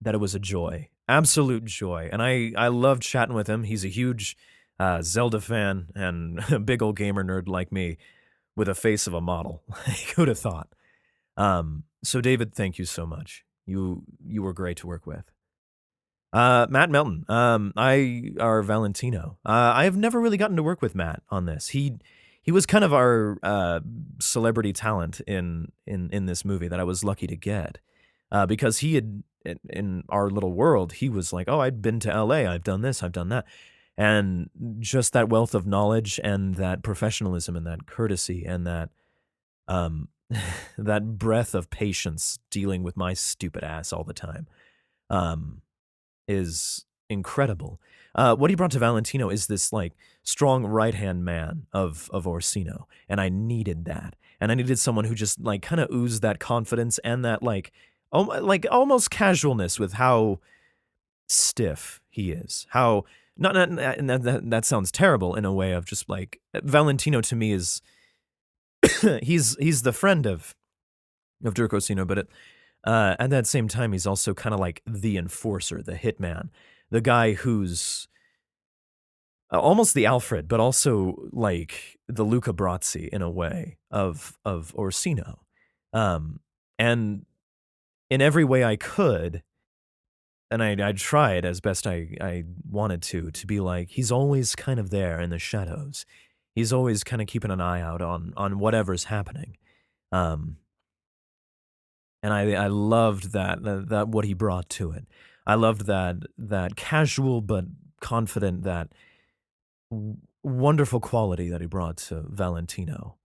it was a joy, absolute joy. And I loved chatting with him. He's a huge Zelda fan and a big old gamer nerd like me, with a face of a model. Who'd have thought? So David, thank you so much. You were great to work with. Matt Melton, our Valentino. I have never really gotten to work with Matt on this. He was kind of our celebrity talent in this movie that I was lucky to get, because he had, in our little world, he was like, oh, I'd been to LA, I've done this, I've done that. And just that wealth of knowledge and that professionalism and that courtesy and that that breadth of patience dealing with my stupid ass all the time is incredible. What he brought to Valentino is this like strong right-hand man of Orsino, and I needed that. And I needed someone who just like kind of oozed that confidence and that like almost casualness with how stiff he is. How not that sounds terrible in a way of just like Valentino to me is he's the friend of of Dirk Orsino, but at that same time, he's also kind of like the enforcer, the hitman, the guy who's almost the Alfred, but also like the Luca Brasi in a way of Orsino. And in every way I could, and I tried as best I wanted to be like, he's always kind of there in the shadows. He's always kind of keeping an eye out on whatever's happening. Um, and I loved that what he brought to it. I loved that casual but confident, that wonderful quality that he brought to Valentino.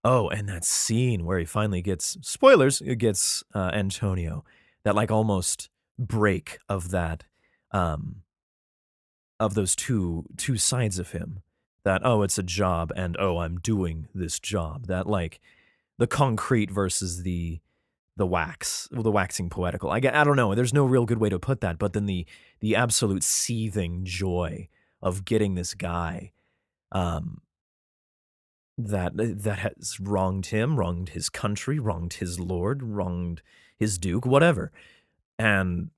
Oh, and that scene where he finally gets, spoilers, it gets Antonio, that like almost break of that, um, of those two sides of him. That, oh, it's a job, and oh, I'm doing this job. That like the concrete versus the wax, well, the waxing poetical. I don't know. There's no real good way to put that. But then the absolute seething joy of getting this guy, um, that has wronged him, wronged his country, wronged his lord, wronged his duke, whatever. And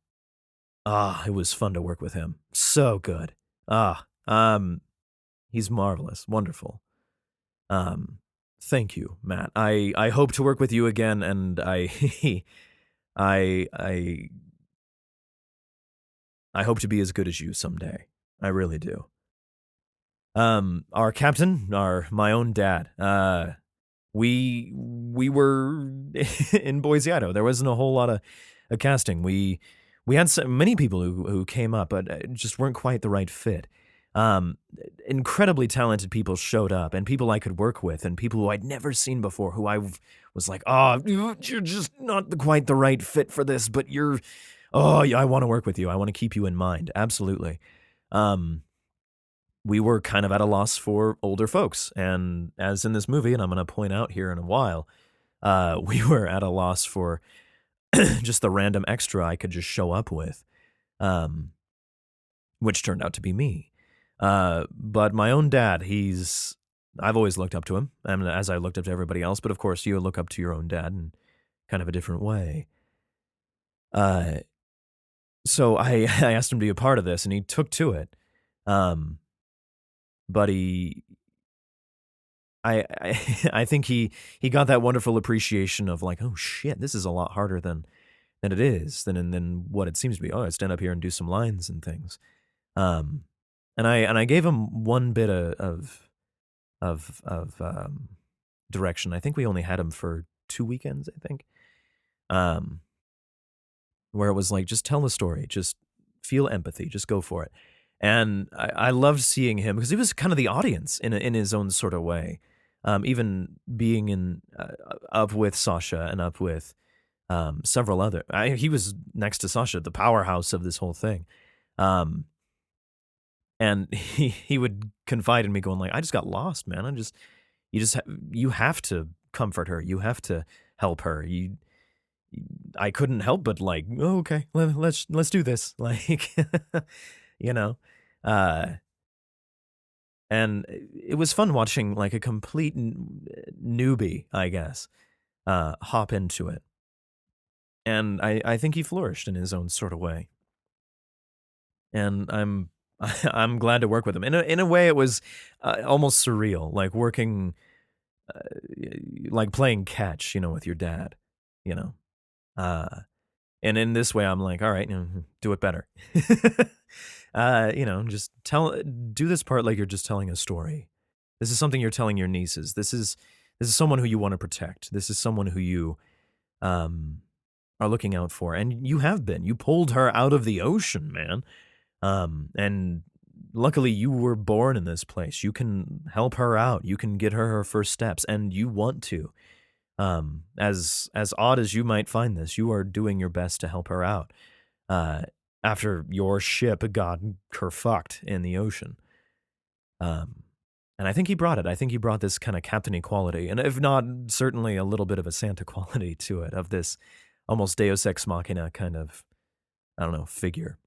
it was fun to work with him. So good. He's marvelous, wonderful. Um, Thank you, Matt. I hope to work with you again, and I I I hope to be as good as you someday. I really do. Our captain, my own dad. We were in Boise, Idaho. There wasn't a whole lot of casting. We had so many people who came up, but just weren't quite the right fit. Um, Incredibly talented people showed up, and people I could work with, and people who I'd never seen before, who was like, "Oh, you're just not quite the right fit for this, but you're, oh, yeah, I want to work with you. I want to keep you in mind." Absolutely. Um, we were kind of at a loss for older folks, and as in this movie, and I'm going to point out here in a while, we were at a loss for just the random extra I could just show up with. Um, which turned out to be me. But my own dad, I've always looked up to him, and as I looked up to everybody else, but of course you look up to your own dad in kind of a different way. Uh, so I asked him to be a part of this, and he took to it. Um, but I think he got that wonderful appreciation of like, oh shit, this is a lot harder than it is, than what it seems to be. Oh, I stand up here and do some lines and things. Um, and I gave him one bit of direction. I think we only had him for 2 weekends, I think. Um, where it was like, just tell the story, just feel empathy, just go for it. And I loved seeing him because he was kind of the audience in his own sort of way. Even being in up with Sasha and up with several other, he was next to Sasha, the powerhouse of this whole thing. And he would confide in me, going like, "I just got lost, man. You have to comfort her. You have to help her. I couldn't help but like, oh, okay, let's do this." Like, you know, uh, and it was fun watching like a complete newbie, I guess, hop into it. And I think he flourished in his own sort of way. And I'm glad to work with him. In a way, it was almost surreal, like working, uh, like playing catch, with your dad, you know. Uh, and in this way, I'm like, all right, do it better. Just do this part like you're just telling a story. This is something you're telling your nieces. This is someone who you want to protect. This is someone who you um are looking out for, and you have been. You pulled her out of the ocean, man. And luckily you were born in this place. You can help her out. You can get her first steps, and you want to. As odd as you might find this, you are doing your best to help her out. Uh, After your ship got kerfucked in the ocean. Um, and I think he brought it. I think he brought this kind of captainy quality, and if not, certainly a little bit of a Santa quality to it, of this almost Deus Ex Machina kind of, I don't know, figure.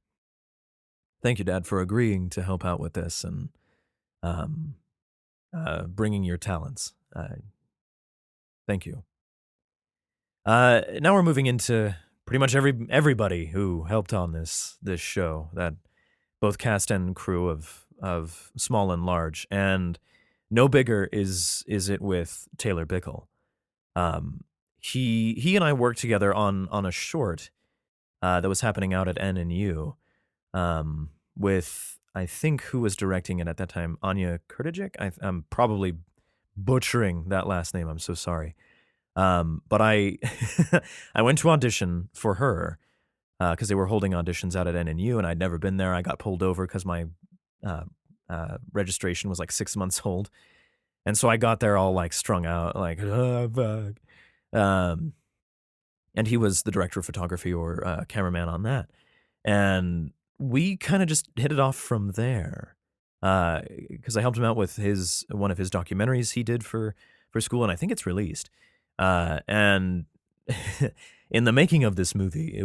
Thank you, Dad, for agreeing to help out with this and um, bringing your talents. Thank you. Now we're moving into pretty much everybody who helped on this show, that both cast and crew of small and large, and no bigger is it with Taylor Bickle. Um, he and I worked together on a short that was happening out at NNU, with, I think, who was directing it at that time, Anya Kurdijic. I'm probably butchering that last name. I'm so sorry. But I I went to audition for her because they were holding auditions out at NNU, and I'd never been there. I got pulled over because my uh, registration was like 6 months old, and so I got there all like strung out, like fuck. Um, and he was the director of photography or cameraman on that, and we kind of just hit it off from there. Because I helped him out with his one of his documentaries he did for school, and I think it's released. And in the making of this movie,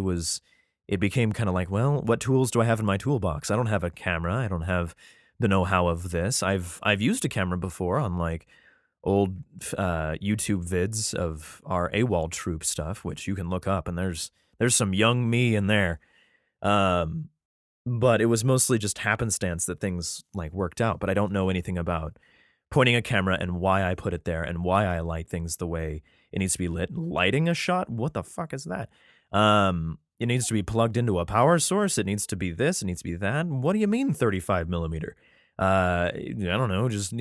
it became kind of like, well, what tools do I have in my toolbox? I don't have a camera. I don't have the know-how of this. I've used a camera before on like old YouTube vids of our AWOL troop stuff, which you can look up, and there's some young me in there. Um, but it was mostly just happenstance that things like worked out. But I don't know anything about pointing a camera and why I put it there and why I light things the way it needs to be lit. Lighting a shot? What the fuck is that? It needs to be plugged into a power source. It needs to be this. It needs to be that. What do you mean 35 millimeter? I don't know, just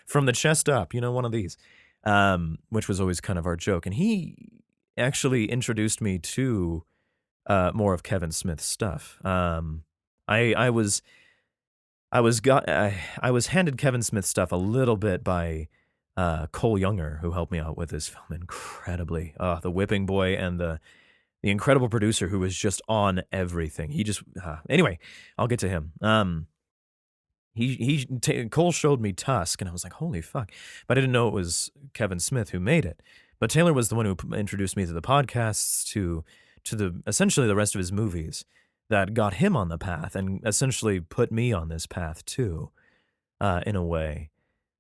from the chest up, one of these, which was always kind of our joke. And he actually introduced me to more of Kevin Smith's stuff. I was I was handed Kevin Smith stuff a little bit by Cole Younger, who helped me out with this film incredibly. The Whipping Boy and the incredible producer who was just on everything. He just anyway, I'll get to him. Cole showed me Tusk, and I was like, holy fuck! But I didn't know it was Kevin Smith who made it. But Taylor was the one who introduced me to the podcasts, to the essentially the rest of his movies that got him on the path and essentially put me on this path too, in a way.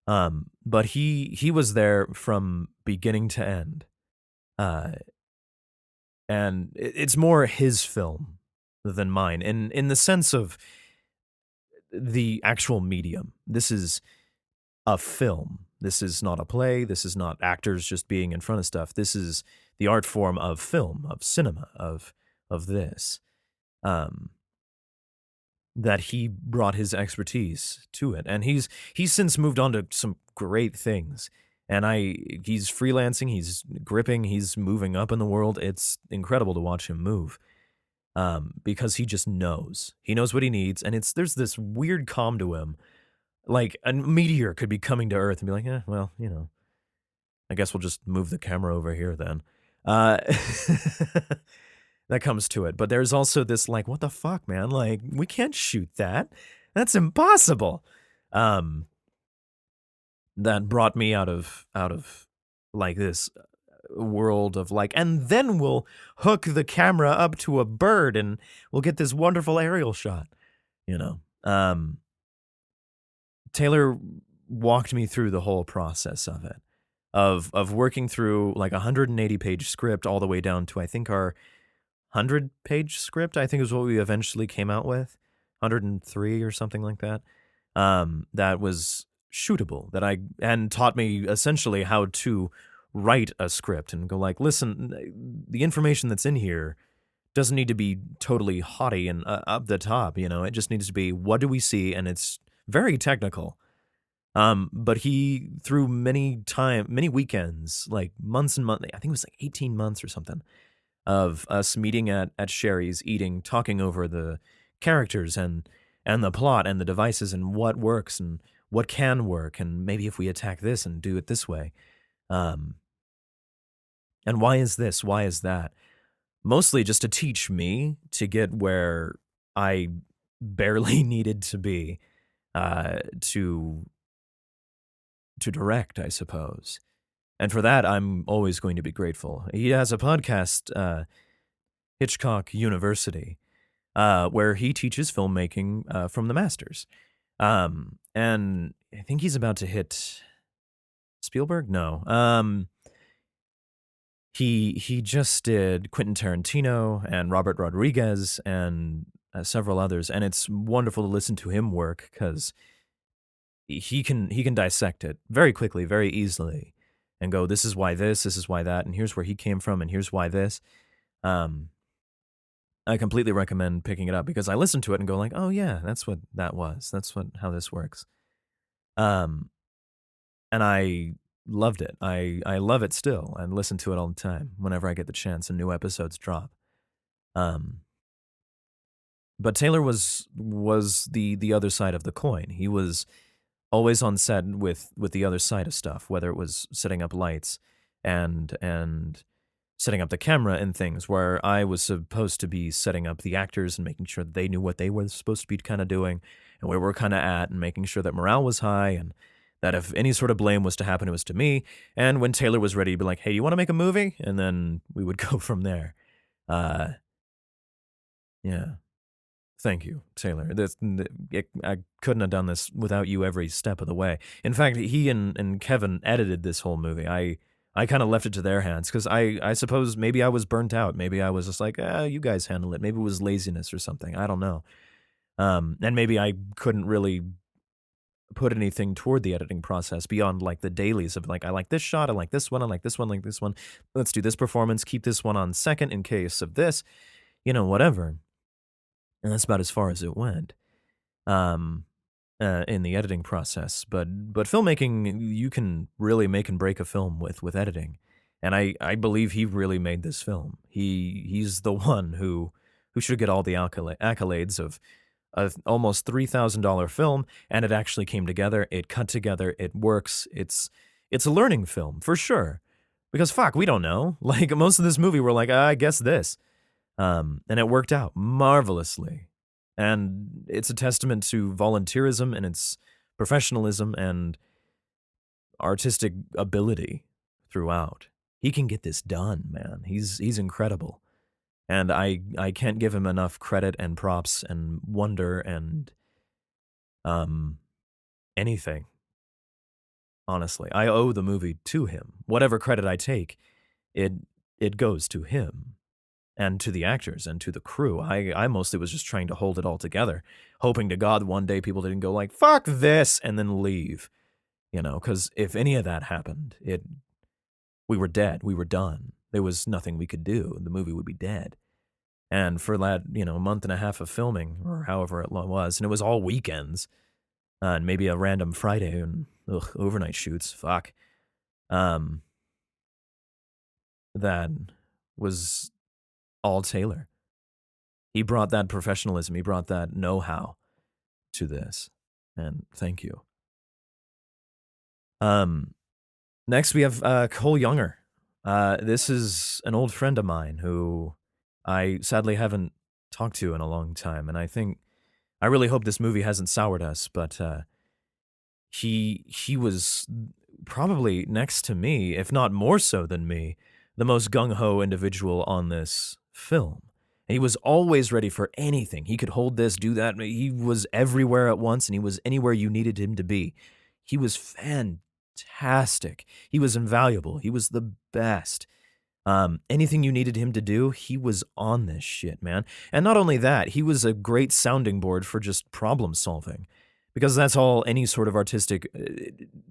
But he was there from beginning to end, uh, and it's more his film than mine, in the sense of the actual medium. This is a film. This is not a play. This is not actors just being in front of stuff. This is the art form of film, of cinema, of this. Um, that he brought his expertise to it, and he's since moved on to some great things. And he's freelancing, he's gripping, he's moving up in the world. It's incredible to watch him move, because he just knows. He knows what he needs, and there's this weird calm to him. Like a meteor could be coming to Earth and be like, well, I guess we'll just move the camera over here then. Uh, that comes to it. But there's also this like, what the fuck, man? Like, we can't shoot that. That's impossible. That brought me out of like this world of like, and then we'll hook the camera up to a bird and we'll get this wonderful aerial shot, you know. Taylor walked me through the whole process of it, of working through like 180-page script all the way down to I think our 100-page script, I think is what we eventually came out with, 103 or something like that. That was shootable, and taught me essentially how to write a script and go like, listen, the information that's in here doesn't need to be totally haughty and up the top, it just needs to be, what do we see? And it's very technical. But he, through many weekends, like months and months, I think it was like 18 months or something, of us meeting at Sherry's, eating, talking over the characters and the plot and the devices and what works and what can work, and maybe if we attack this and do it this way. And why is this? Why is that? Mostly just to teach me to get where I barely needed to be, to direct, I suppose. And for that, I'm always going to be grateful. He has a podcast, Hitchcock University, where he teaches filmmaking from the masters. And I think he's about to hit Spielberg? No. he just did Quentin Tarantino and Robert Rodriguez and several others, and it's wonderful to listen to him work because he can dissect it very quickly, very easily, and go, this is why this is why that, and here's where he came from, and here's why this. Um, I completely recommend picking it up because I listen to it and go like, oh yeah, that's what that was. That's what how this works. Um, and I loved it. I love it still. I listen to it all the time whenever I get the chance and new episodes drop. Um, but Taylor was the other side of the coin. He was always on set with the other side of stuff, whether it was setting up lights and setting up the camera and things, where I was supposed to be setting up the actors and making sure that they knew what they were supposed to be kind of doing and where we're kind of at, and making sure that morale was high, and that if any sort of blame was to happen, it was to me. And when Taylor was ready, to be like, hey, you want to make a movie? And then we would go from there. Uh, yeah. Thank you, Taylor. I couldn't have done this without you every step of the way. In fact, he and Kevin edited this whole movie. I kind of left it to their hands because I suppose maybe I was burnt out. Maybe I was just like, you guys handle it. Maybe it was laziness or something. I don't know. And maybe I couldn't really put anything toward the editing process beyond like the dailies of like, I like this shot, I like this one, I like this one, I like this one. Let's do this performance, keep this one on second in case of this, whatever. And that's about as far as it went. Um, in the editing process. But filmmaking, you can really make and break a film with editing, and I believe he really made this film. He's the one who should get all the accolades of a almost $3,000 film, and it actually came together. It cut together. It works. It's a learning film for sure. Because fuck, we don't know. Like most of this movie, we're like, I guess this. And it worked out marvelously. And it's a testament to volunteerism and its professionalism and artistic ability throughout. He can get this done, man. He's incredible. And I can't give him enough credit and props and wonder and um anything. Honestly, I owe the movie to him. Whatever credit I take, it it goes to him and to the actors and to the crew. I mostly was just trying to hold it all together, hoping to God one day people didn't go like, fuck this, and then leave, because if any of that happened, we were dead. We were done. There was nothing we could do. The movie would be dead. And for that, month and a half of filming or however it was, and it was all weekends, and maybe a random Friday and overnight shoots, fuck. Um, that was all Taylor. He brought that professionalism, he brought that know-how to this, and thank you. Um, Next we have Cole Younger. This is an old friend of mine who I sadly haven't talked to in a long time, and I really hope this movie hasn't soured us, but he was probably next to me, if not more so than me, the most gung ho individual on this film. And he was always ready for anything. He could hold this, do that. He was everywhere at once, and he was anywhere you needed him to be. He was fantastic. He was invaluable. He was the best. Anything you needed him to do, he was on this shit, man. And not only that, he was a great sounding board for just problem solving, because that's all any sort of artistic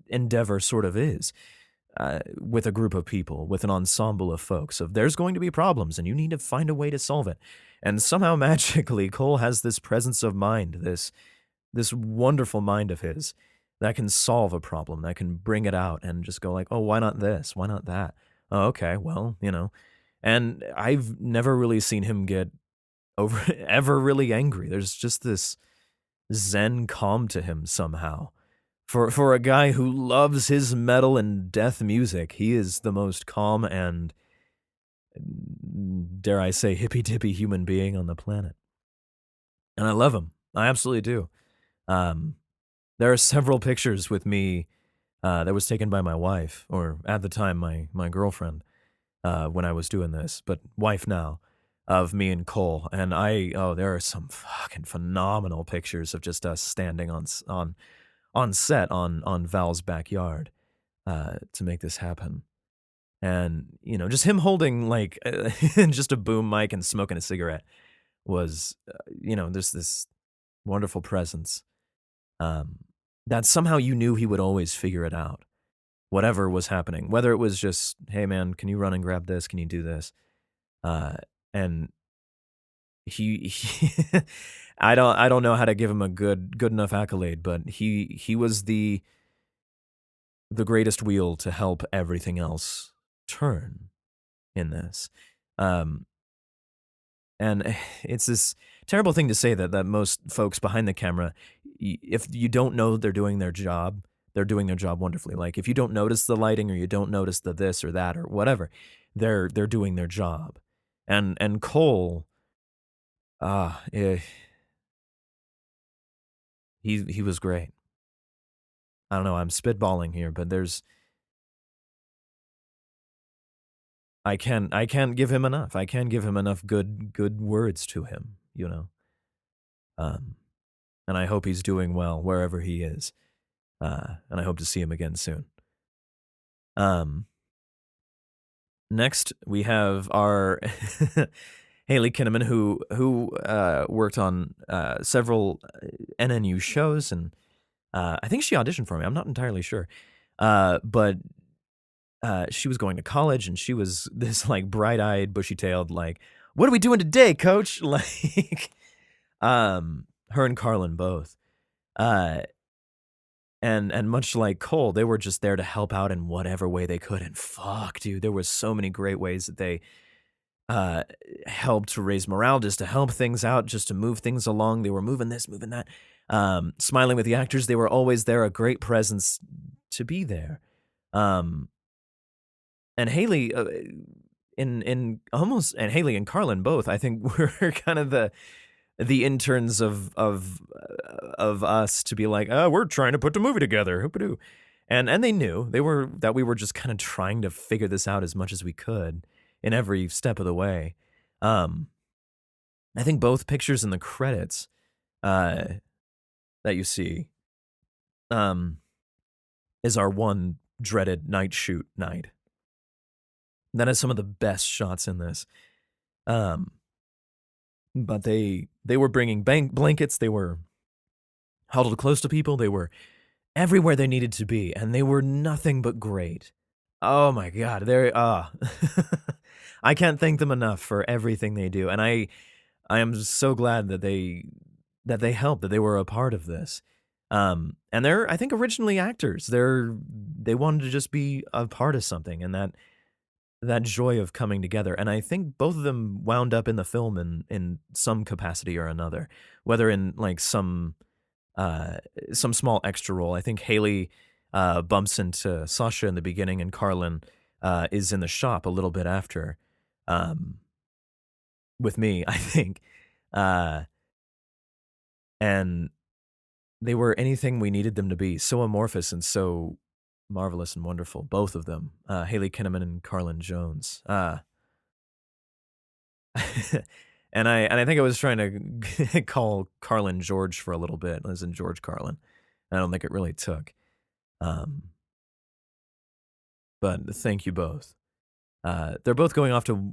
endeavor sort of is. With a group of people, with an ensemble of folks, of there's going to be problems and you need to find a way to solve it. And somehow magically, Cole has this presence of mind, this wonderful mind of his that can solve a problem, that can bring it out and just go like, oh, why not this? Why not that? Oh, okay, well, And I've never really seen him get ever really angry. There's just this zen calm to him somehow. For a guy who loves his metal and death music, he is the most calm and, dare I say, hippy-dippy human being on the planet. And I love him. I absolutely do. There are several pictures with me that was taken by my wife, or at the time my girlfriend, when I was doing this, but wife now, of me and Cole. And there are some fucking phenomenal pictures of just us standing on set on Val's backyard to make this happen. And, just him holding, like, just a boom mic and smoking a cigarette was, there's this wonderful presence, um, that somehow you knew he would always figure it out, whatever was happening. Whether it was just, "Hey, man, can you run and grab this? Can you do this?" Uh, and he I don't know how to give him a good enough accolade, but he was the greatest wheel to help everything else turn in this. Um, and it's this terrible thing to say that most folks behind the camera, if you don't know they're doing their job wonderfully. Like if you don't notice the lighting or you don't notice the this or that or whatever, they're doing their job. And Cole, eh, he was great. I don't know. I'm spitballing here, but I can't give him enough. I can't give him enough good words to him. Um, and I hope he's doing well wherever he is. And I hope to see him again soon. Um, Next we have our Haley Kinnaman, who worked on several NNU shows, and I think she auditioned for me. I'm not entirely sure, but she was going to college, and she was this like bright-eyed, bushy-tailed, like, "What are we doing today, Coach?" Like, her and Carlin both. Uh, and much like Cole, they were just there to help out in whatever way they could. And fuck, dude, there was so many great ways that they uh helped to raise morale, just to help things out, just to move things along. They were moving this, moving that, smiling with the actors. They were always there, a great presence to be there. Um, and Haley, in almost, and Haley and Carlin both, I think were kind of the interns of us to be like, "Oh, we're trying to put the movie together, hoop-a-doo." And they knew that we were just kind of trying to figure this out as much as we could in every step of the way. Um, I think both pictures in the credits uh, that you see um, is our one dreaded night shoot night. That is some of the best shots in this. Um, but they were bringing blankets. They were huddled close to people. They were everywhere they needed to be, and they were nothing but great. Oh my god, they're I can't thank them enough for everything they do, and I am so glad that they helped, that they were a part of this. And they're, I think, originally actors. They wanted to just be a part of something, and that joy of coming together. And I think both of them wound up in the film in some capacity or another, whether in like uh, some small extra role. I think Haley bumps into Sasha in the beginning, and Carlin is in the shop a little bit after, um, with me, I think. Uh, and they were anything we needed them to be, so amorphous and so marvelous and wonderful, both of them, Haley Kinnaman and Carlin Jones. And I think I was trying to call Carlin George for a little bit, as in George Carlin. I don't think it really took. Um, but thank you both. They're both going off to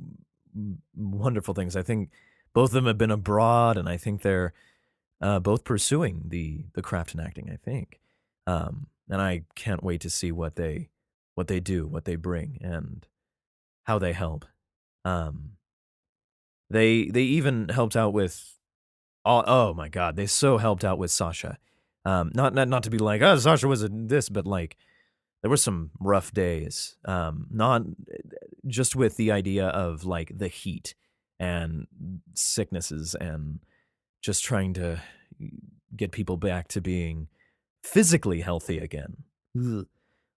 wonderful things. I think both of them have been abroad, and I think they're both pursuing the craft in acting. I think, and I can't wait to see what they do, what they bring, and how they help. Um, they even helped out with. Oh my god, they so helped out with Sasha. Not to be like, oh, Sasha was in this, but like there were some rough days. Not just with the idea of like the heat and sicknesses and just trying to get people back to being physically healthy again. Ugh.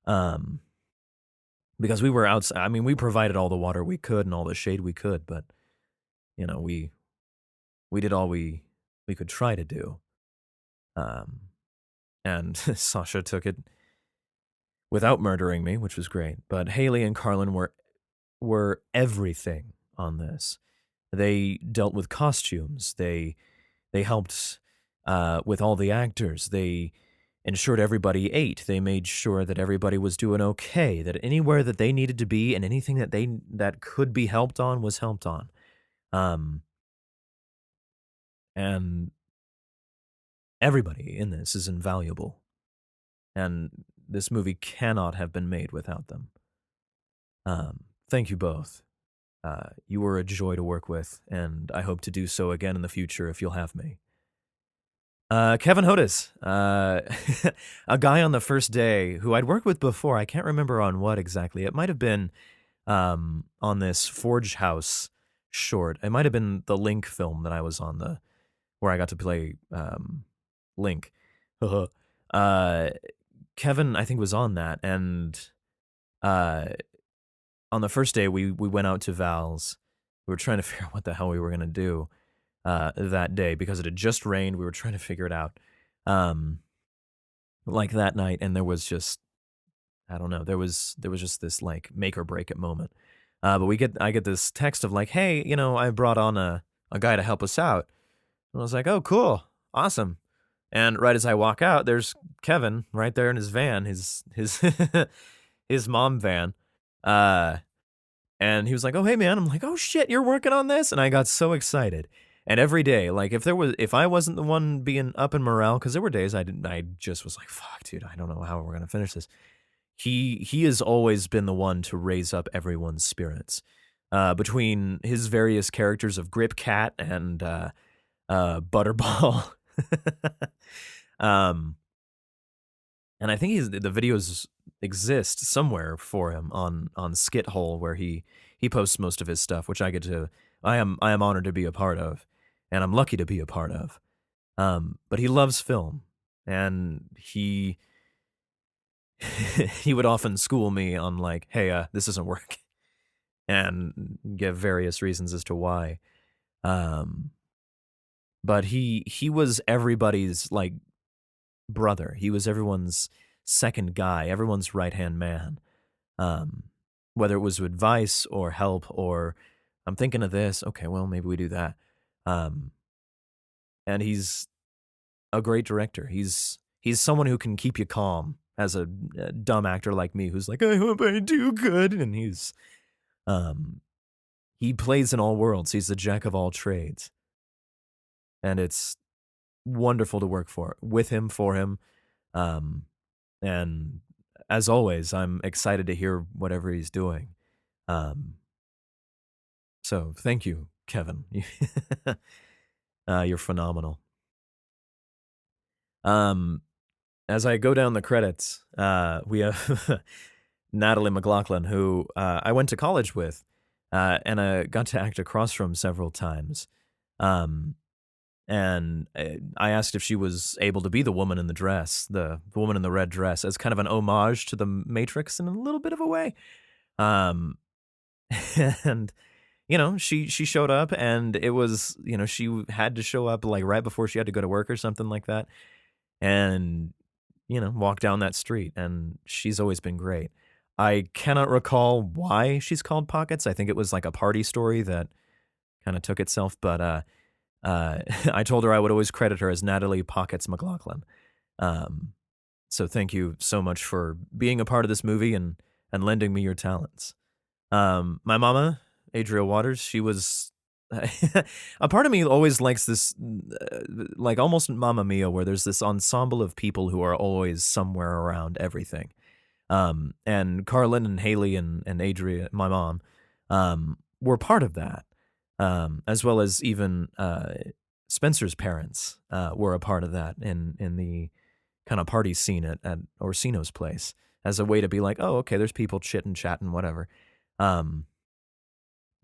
Um, because we were outside. I mean, we provided all the water we could and all the shade we could, but we did all we could try to do. Um, and Sasha took it without murdering me, which was great. But Haley and Carlin were everything on this. They dealt with costumes. They helped with all the actors. They ensured everybody ate. They made sure that everybody was doing okay, that anywhere that they needed to be and anything that could be helped on was helped on. Um, and everybody in this is invaluable, and this movie cannot have been made without them. Thank you both. You were a joy to work with, and I hope to do so again in the future if you'll have me. Kevin Hodes, a guy on the first day who I'd worked with before. I can't remember on what exactly. It might have been on this Forge House short. It might have been the Link film that I was on, the where I got to play Link. uh, Kevin, I think, was on that, and uh, on the first day we went out to Val's. We were trying to figure out what the hell we were gonna do that day because it had just rained. We were trying to figure it out, um, like that night, and there was just I don't know. There was just this like make or break it moment. But I get this text of like, hey, I brought on a guy to help us out. And I was like, oh, cool, awesome. And right as I walk out, there's Kevin right there in his van, his his mom van. Uh, and he was like, "Oh, hey man." I'm like, "Oh shit, you're working on this?" And I got so excited. And every day, like if I wasn't the one being up in morale, because there were days I just was like, "Fuck, dude, I don't know how we're gonna finish this." He has always been the one to raise up everyone's spirits. Between his various characters of Grip Cat and Butterball, um, and I think the videos exist somewhere for him on Skithole, where he posts most of his stuff, which I am honored to be a part of, and I'm lucky to be a part of. But he loves film, and he would often school me on like, hey, this isn't working, and give various reasons as to why. Um, but he was everybody's like brother. He was everyone's second guy, everyone's right hand man. Um, whether it was advice or help or I'm thinking of this, okay, well maybe we do that. Um, and he's a great director. He's someone who can keep you calm as a dumb actor like me who's like, I hope I do good, and um he plays in all worlds. He's the jack of all trades, and it's wonderful to work with him, for him. Um, and as always, I'm excited to hear whatever he's doing. Um, so thank you, Kevin. You're phenomenal. Um, as I go down the credits, we have Natalie McLaughlin, who I went to college with, and I got to act across from several times. Um, and I asked if she was able to be the woman in the dress, the woman in the red dress, as kind of an homage to the Matrix in a little bit of a way. Um, and she showed up, and it was she had to show up like right before she had to go to work or something like that, and walk down that street, and she's always been great. I cannot recall why she's called Pockets. I think it was like a party story that kind of took itself, but I told her I would always credit her as Natalie Pockets McLaughlin. Um, so thank you so much for being a part of this movie and lending me your talents. My mama, Adria Waters, she was a part of me always likes this, like almost Mamma Mia, where there's this ensemble of people who are always somewhere around everything. And Carlin and Haley and Adria, my mom, were part of that, as well as even Spencer's parents were a part of that in the kind of party scene at Orsino's place, as a way to be like, oh, okay, there's people chitting, chatting, whatever. Um,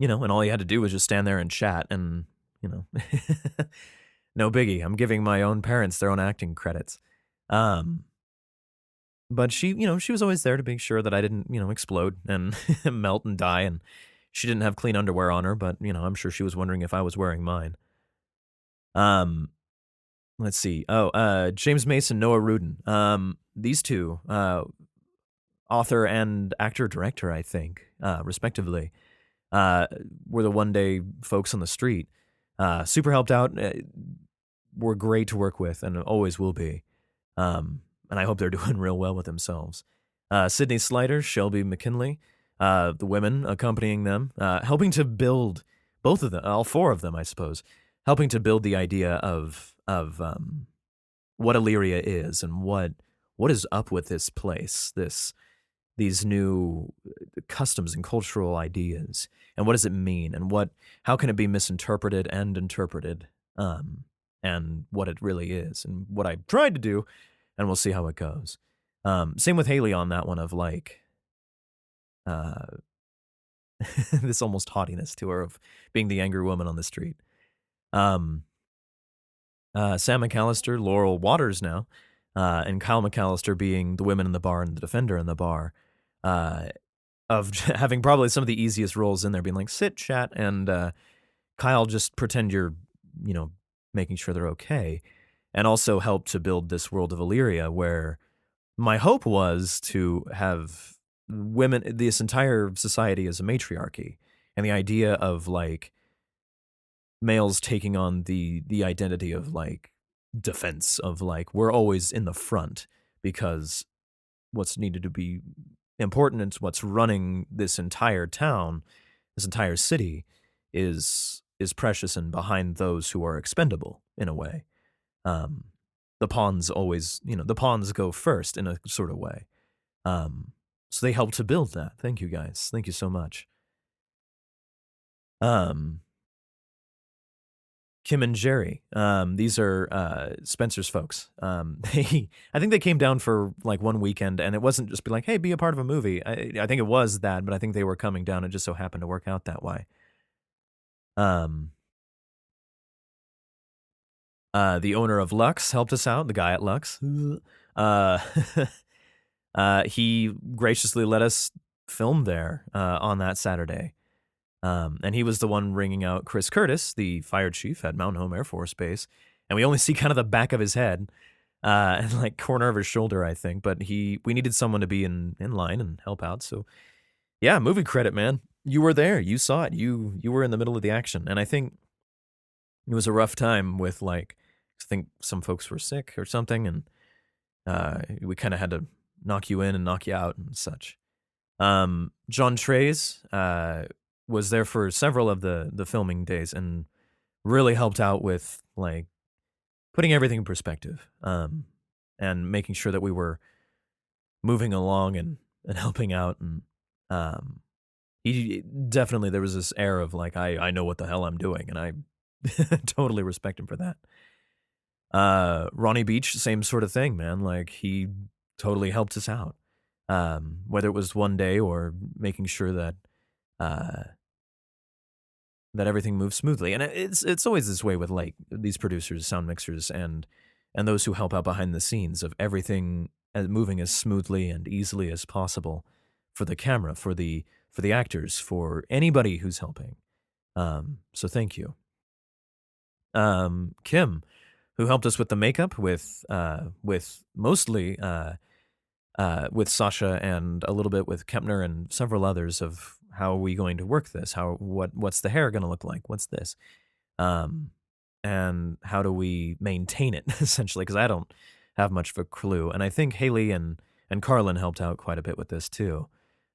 and all you had to do was just stand there and chat, and no biggie. I'm giving my own parents their own acting credits. Um, but she was always there to make sure that I didn't, explode and melt and die, and she didn't have clean underwear on her, but I'm sure she was wondering if I was wearing mine. Um, let's see. Oh, James Mason, Noah Rudin. These two, author and actor director, I think, respectively, were the one day folks on the street. Super helped out. Were great to work with and always will be. and I hope they're doing real well with themselves. Sydney Slider, Shelby McKinley, the women accompanying them, helping to build both of them, all four of them, I suppose, helping to build the idea of what Illyria is and what is up with this place, these new customs and cultural ideas, and what does it mean, and how can it be misinterpreted and interpreted, and what it really is, and what I tried to do, and we'll see how it goes. Same with Haley on that one of like uh, this almost haughtiness to her of being the angry woman on the street. Um, Sam McAllister, Laurel Waters now, and Kyle McAllister being the women in the bar and the defender in the bar, uh, of having probably some of the easiest roles in there, being like sit, chat, and Kyle just pretend you're, you know, making sure they're okay, and also help to build this world of Illyria where my hope was to have women, this entire society as a matriarchy, and the idea of like males taking on the identity of like defense of like we're always in the front because what's needed to be important and what's running this entire town, this entire city is precious and behind those who are expendable in a way. Um, the pawns always, the pawns go first in a sort of way. So they help to build that. Thank you guys. Thank you so much. Um, Kim and Jerry. These are Spencer's folks. I think they came down for like one weekend, and it wasn't just be like, "Hey, be a part of a movie." I think it was that, but I think they were coming down. It just so happened to work out that way. Um, the owner of Lux helped us out. The guy at Lux. Uh, he graciously let us film there on that Saturday. And he was the one ringing out Chris Curtis, the fire chief at Mount Home Air Force Base. And we only see kind of the back of his head and like corner of his shoulder, I think. But we needed someone to be in line and help out. So yeah, movie credit, man. You were there. You saw it. You were in the middle of the action. And I think it was a rough time with like, I think some folks were sick or something. And we kind of had to knock you in and knock you out and such. John Trays was there for several of the filming days and really helped out with like putting everything in perspective, and making sure that we were moving along and helping out. And he definitely, there was this air of like I know what the hell I'm doing, and I totally respect him for that. Ronnie Beach, same sort of thing, man. Like he totally helped us out. Whether it was one day or making sure that that everything moves smoothly. And it's always this way with like these producers, sound mixers, and those who help out behind the scenes of everything moving as smoothly and easily as possible for the camera, for the actors, for anybody who's helping. So thank you. Kim, who helped us with the makeup, with mostly with Sasha and a little bit with Kempner and several others of how are we going to work this? What's the hair going to look like? What's this? And how do we maintain it essentially? Because I don't have much of a clue. And I think Haley and Carlin helped out quite a bit with this too.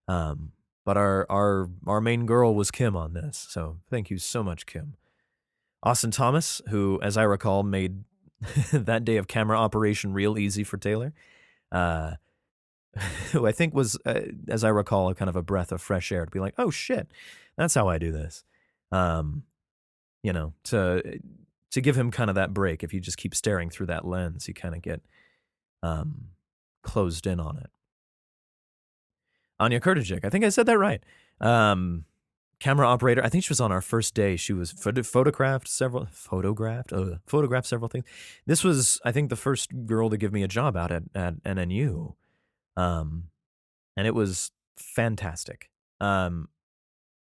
But our main girl was Kim on this. So thank you so much, Kim. Austin Thomas, who, as I recall, made that day of camera operation real easy for Taylor. Who I think was, as I recall, a kind of a breath of fresh air to be like, oh shit, that's how I do this. To give him kind of that break. If you just keep staring through that lens, you kind of get closed in on it. Anya Kurtajik, I think I said that right. Camera operator. I think she was on our first day. She was photographed several things. This was, I think, the first girl to give me a job out at NNU. And it was fantastic.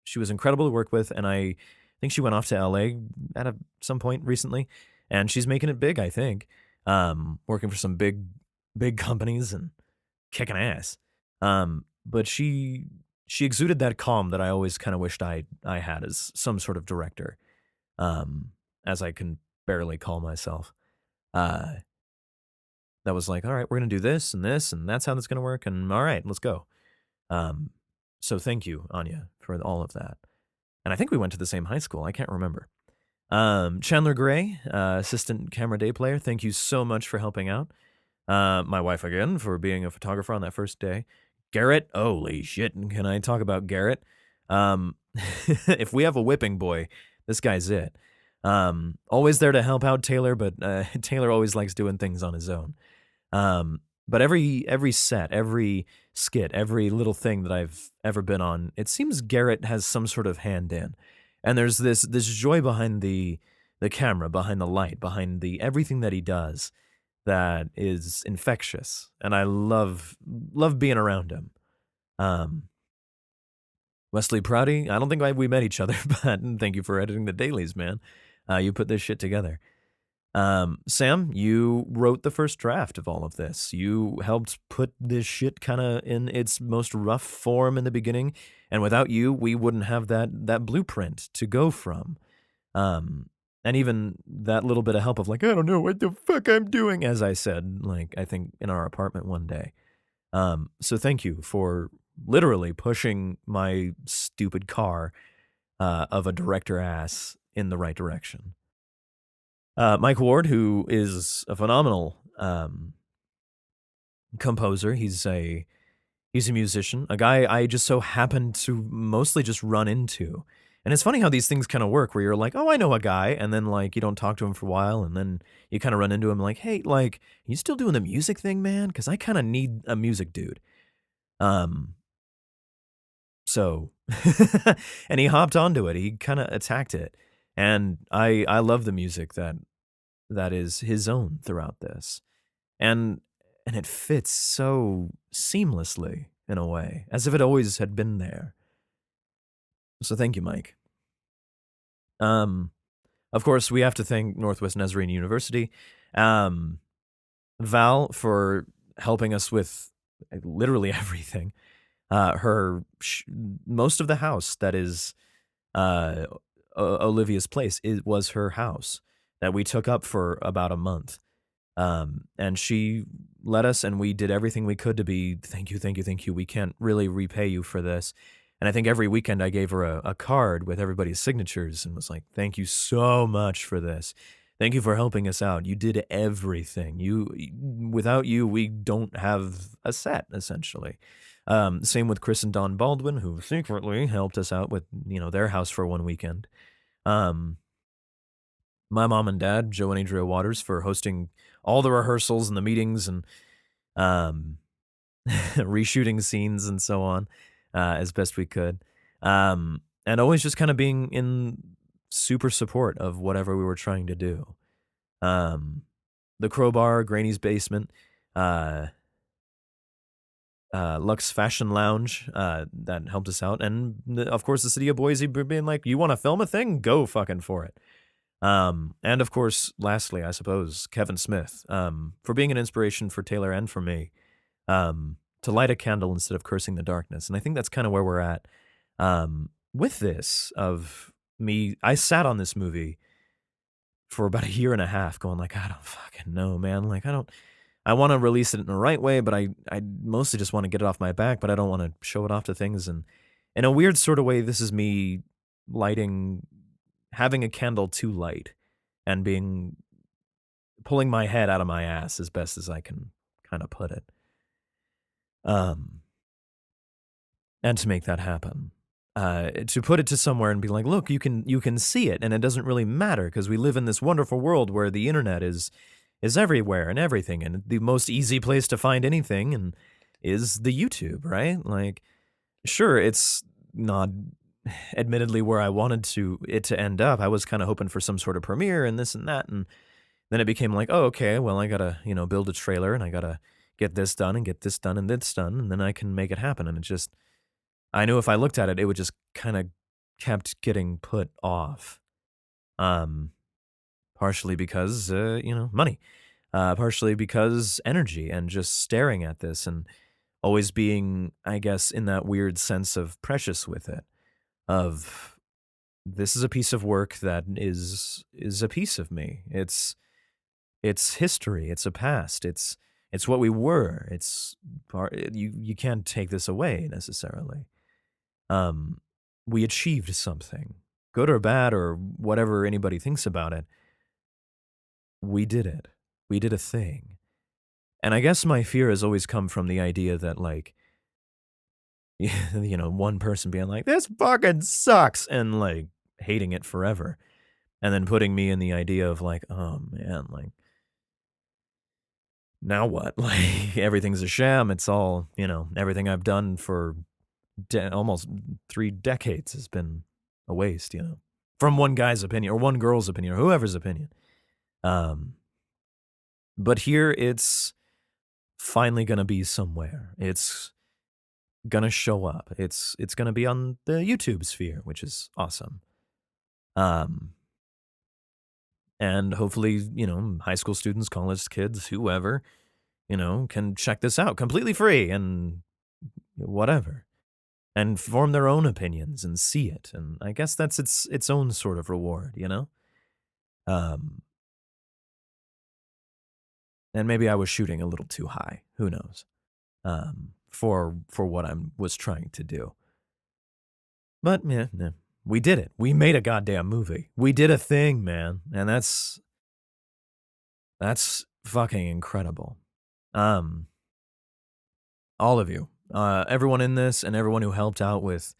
She was incredible to work with, and I think she went off to LA at some point recently, and she's making it big, I think. Working for some big companies and kicking ass. But she exuded that calm that I always kind of wished I had as some sort of director, as I can barely call myself. that was like, all right, we're gonna do this, and that's how that's gonna work, and all right, let's go. Um, so thank you, Anya, for all of that. And I think we went to the same high school. I can't remember. Chandler Gray, assistant camera day player, thank you so much for helping out. My wife again for being a photographer on that first day. Garrett, holy shit, can I talk about Garrett? Um, if we have a whipping boy, this guy's it. Always there to help out Taylor, but Taylor always likes doing things on his own. But every set, every skit, every little thing that I've ever been on, it seems Garrett has some sort of hand in. And there's this joy behind the camera, behind the light, behind the everything that he does that is infectious. And I love being around him. Um Wesley Prouty, I don't think we met each other, but thank you for editing the dailies, man. You put this shit together. Sam, you wrote the first draft of all of this. You helped put this shit kind of in its most rough form in the beginning, and without you, we wouldn't have that blueprint to go from. Um, and even that little bit of help of like, I don't know what the fuck I'm doing, as I said, like I think in our apartment one day. So thank you for literally pushing my stupid car of a director ass in the right direction. Mike Ward, who is a phenomenal composer. He's a musician, a guy I just so happened to mostly just run into. And it's funny how these things kind of work where you're like, oh, I know a guy. And then like you don't talk to him for a while. And then you kind of run into him like, hey, like, you still doing the music thing, man? Because I kind of need a music dude. Um, so, and he hopped onto it. He kind of attacked it. And I love the music that is his own throughout this. And it fits so seamlessly in a way, as if it always had been there. So thank you, Mike. Um, of course, we have to thank Northwest Nazarene University, um, Val for helping us with literally everything. Most of the house that is uh, Olivia's place was her house that we took up for about a month. And she let us, and we did everything we could to be, thank you, thank you, thank you. We can't really repay you for this. And I think every weekend I gave her a card with everybody's signatures and was like, thank you so much for this. Thank you for helping us out. You did everything. Without you, we don't have a set, essentially. Same with Chris and Don Baldwin, who secretly helped us out with, their house for one weekend. Um, my mom and dad, Joe and Adria Waters, for hosting all the rehearsals and the meetings and um, reshooting scenes and so on as best we could. And always just kind of being in super support of whatever we were trying to do. The Crowbar, Granny's Basement, Lux Fashion Lounge that helped us out. And of course, the City of Boise being like, you want to film a thing? Go fucking for it. And of course, lastly, I suppose, Kevin Smith, for being an inspiration for Taylor and for me, to light a candle instead of cursing the darkness. And I think that's kind of where we're at, with this of me. I sat on this movie for about a year and a half going like, I don't fucking know, man. Like, I want to release it in the right way, but I mostly just want to get it off my back, but I don't want to show it off to things. And in a weird sort of way, this is me having a candle too light and pulling my head out of my ass as best as I can kind of put it. And to make that happen, to put it to somewhere and be like, look, you can see it, and it doesn't really matter because we live in this wonderful world where the internet is everywhere and everything, and the most easy place to find anything and is the YouTube, right? Like, sure, it's not admittedly where I wanted it to end up. I was kind of hoping for some sort of premiere and this and that, and then it became like, oh, okay, well, I gotta build a trailer and I gotta get this done and get this done and this done, and then I can make it happen. And it just, I knew if I looked at it, it would just kind of kept getting put off. Partially because money, partially because energy and just staring at this and always being, I guess, in that weird sense of precious with it. Of this is a piece of work that is a piece of me. It's history. It's a past. It's It's what we were. It's you can't take this away necessarily. Um, we achieved something, good or bad or whatever anybody thinks about it. We did it. We did a thing. And I guess my fear has always come from the idea that, like, one person being like, this fucking sucks, and like hating it forever. And then putting me in the idea of like, oh man, like, now what? Like, everything's a sham. It's all, everything I've done for almost 3 decades has been a waste, from one guy's opinion or one girl's opinion or whoever's opinion. But here it's finally going to be somewhere. It's going to show up. It's going to be on the YouTube sphere, which is awesome. And hopefully, high school students, college kids, whoever, can check this out completely free and whatever, and form their own opinions and see it. And I guess that's its own sort of reward, Um, and maybe I was shooting a little too high. Who knows? For what I was trying to do. But yeah, we did it. We made a goddamn movie. We did a thing, man, and that's fucking incredible. All of you, everyone in this, and everyone who helped out with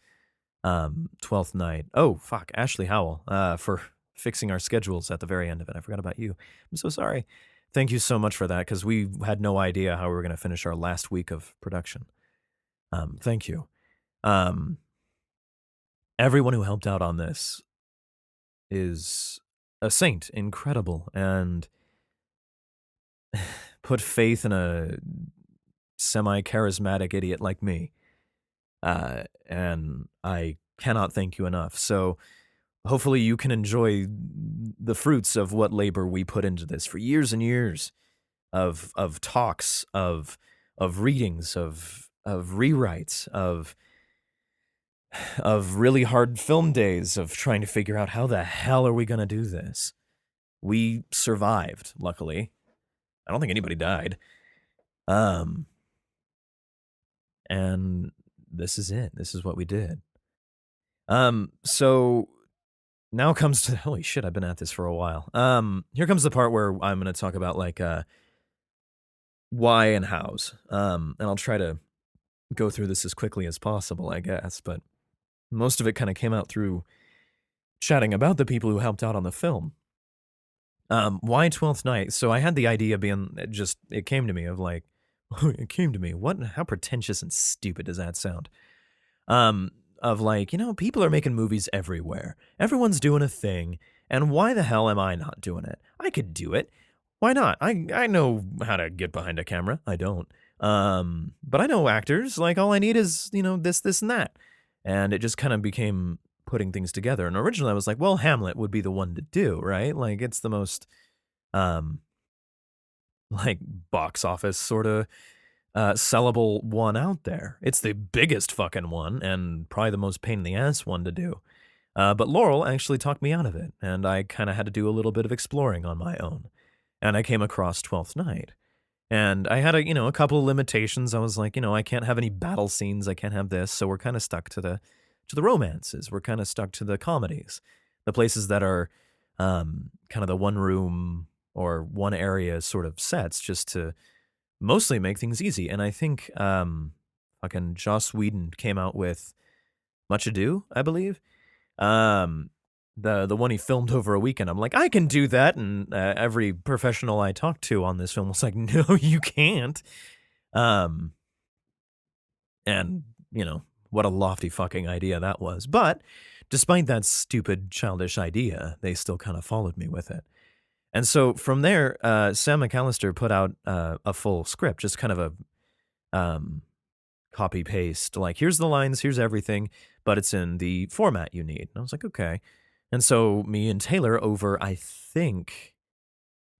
12th Night. Oh fuck, Ashley Howell, for fixing our schedules at the very end of it. I forgot about you. I'm so sorry. Thank you so much for that, because we had no idea how we were going to finish our last week of production. Thank you. Everyone who helped out on this is a saint, incredible, and put faith in a semi-charismatic idiot like me. And I cannot thank you enough. So hopefully you can enjoy the fruits of what labor we put into this for years and years of talks, of readings, of rewrites, of really hard film days, of trying to figure out how the hell are we going to do this. We survived, luckily. I don't think anybody died. And this is it. This is what we did. So now comes to, holy shit, I've been at this for a while. Here comes the part where I'm going to talk about like why and hows. And I'll try to go through this as quickly as possible, I guess, but most of it kind of came out through chatting about the people who helped out on the film. Why 12th Night? So I had the idea being it came to me of like, it came to me. How pretentious and stupid does that sound? Of like, people are making movies everywhere. Everyone's doing a thing. And why the hell am I not doing it? I could do it. Why not? I know how to get behind a camera. I don't. But I know actors. Like, all I need is, this, and that. And it just kind of became putting things together. And originally I was like, well, Hamlet would be the one to do, right? Like, it's the most, like, box office sort of sellable one out there. It's the biggest fucking one and probably the most pain in the ass one to do. But Laurel actually talked me out of it, and I kind of had to do a little bit of exploring on my own. And I came across 12th Night. And I had a couple of limitations. I was like, I can't have any battle scenes. I can't have this. So we're kind of stuck to the romances. We're kind of stuck to the comedies, the places that are kind of the one room or one area sort of sets, just to mostly make things easy. And I think fucking Joss Whedon came out with Much Ado, I believe. The one he filmed over a weekend. I'm like, I can do that. And every professional I talked to on this film was like, no, you can't. And, what a lofty fucking idea that was. But despite that stupid, childish idea, they still kind of followed me with it. And so from there, Sam McAllister put out a full script, just kind of a copy paste. Like, here's the lines, here's everything, but it's in the format you need. And I was like, okay. And so me and Taylor, over, I think,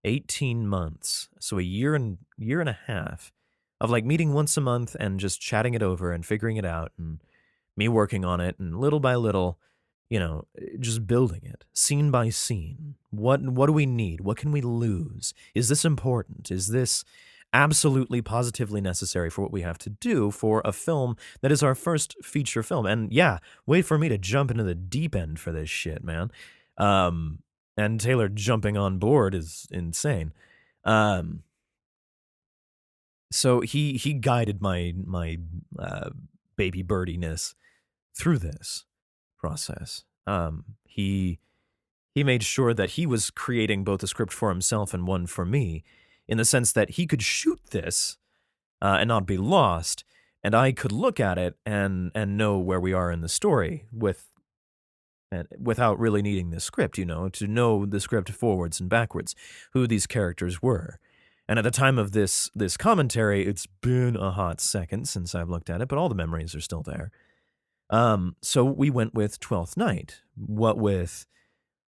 18 months, so a year and a half of like meeting once a month and just chatting it over and figuring it out, and me working on it, and little by little, just building it scene by scene. What do we need? What can we lose? Is this important? Is this absolutely positively necessary for what we have to do for a film that is our first feature film. And yeah, wait for me to jump into the deep end for this shit, man. Um, and Taylor jumping on board is insane. Um, so he guided my baby birdiness through this process. He made sure that he was creating both a script for himself and one for me, in the sense that he could shoot this and not be lost, and I could look at it and know where we are in the story without really needing the script, to know the script forwards and backwards, who these characters were. And at the time of this commentary, it's been a hot second since I've looked at it, but all the memories are still there. So we went with Twelfth Night. What with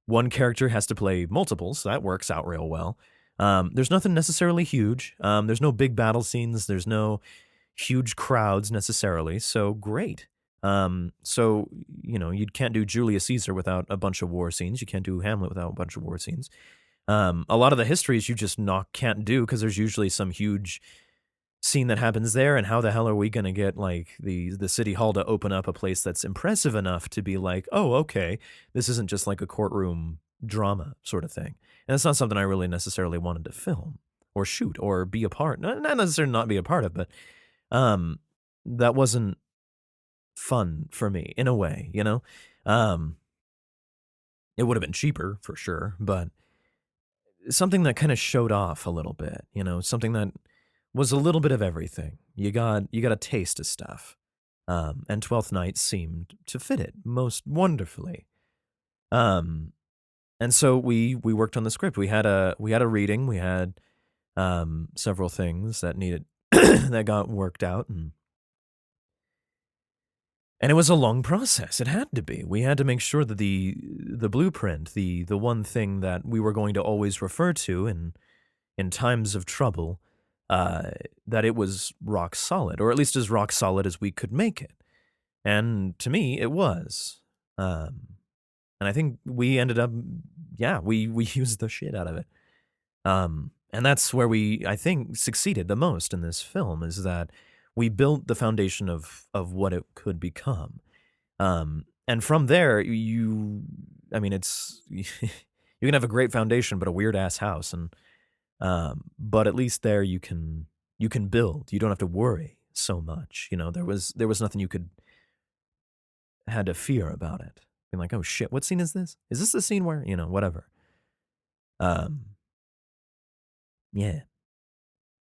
one character has to play multiples, so that works out real well. There's nothing necessarily huge. There's no big battle scenes. There's no huge crowds necessarily. So great. So you can't do Julius Caesar without a bunch of war scenes. You can't do Hamlet without a bunch of war scenes. A lot of the histories you just can't do because there's usually some huge scene that happens there, and how the hell are we going to get like the city hall to open up a place that's impressive enough to be like, oh, okay, this isn't just like a courtroom drama sort of thing. And it's not something I really necessarily wanted to film or shoot or be a part, not necessarily not be a part of, but that wasn't fun for me in a way. um it would have been cheaper for sure, but something that kind of showed off a little bit, something that was a little bit of everything. You got a taste of stuff. And Twelfth Night seemed to fit it most wonderfully. Um, and so we worked on the script. We had a reading. We had several things that needed that got worked out, and it was a long process. It had to be. We had to make sure that the blueprint, the one thing that we were going to always refer to in times of trouble, that it was rock solid, or at least as rock solid as we could make it. And to me, it was. And I think we ended up, yeah, we used the shit out of it. And that's where we, I think, succeeded the most in this film, is that we built the foundation of what it could become. And from there, I mean, it's, you can have a great foundation, but a weird ass house. But at least there you can build. You don't have to worry so much. There was nothing you could had to fear about it. Being like, oh shit, what scene is this? Is this the scene where whatever? Um, yeah.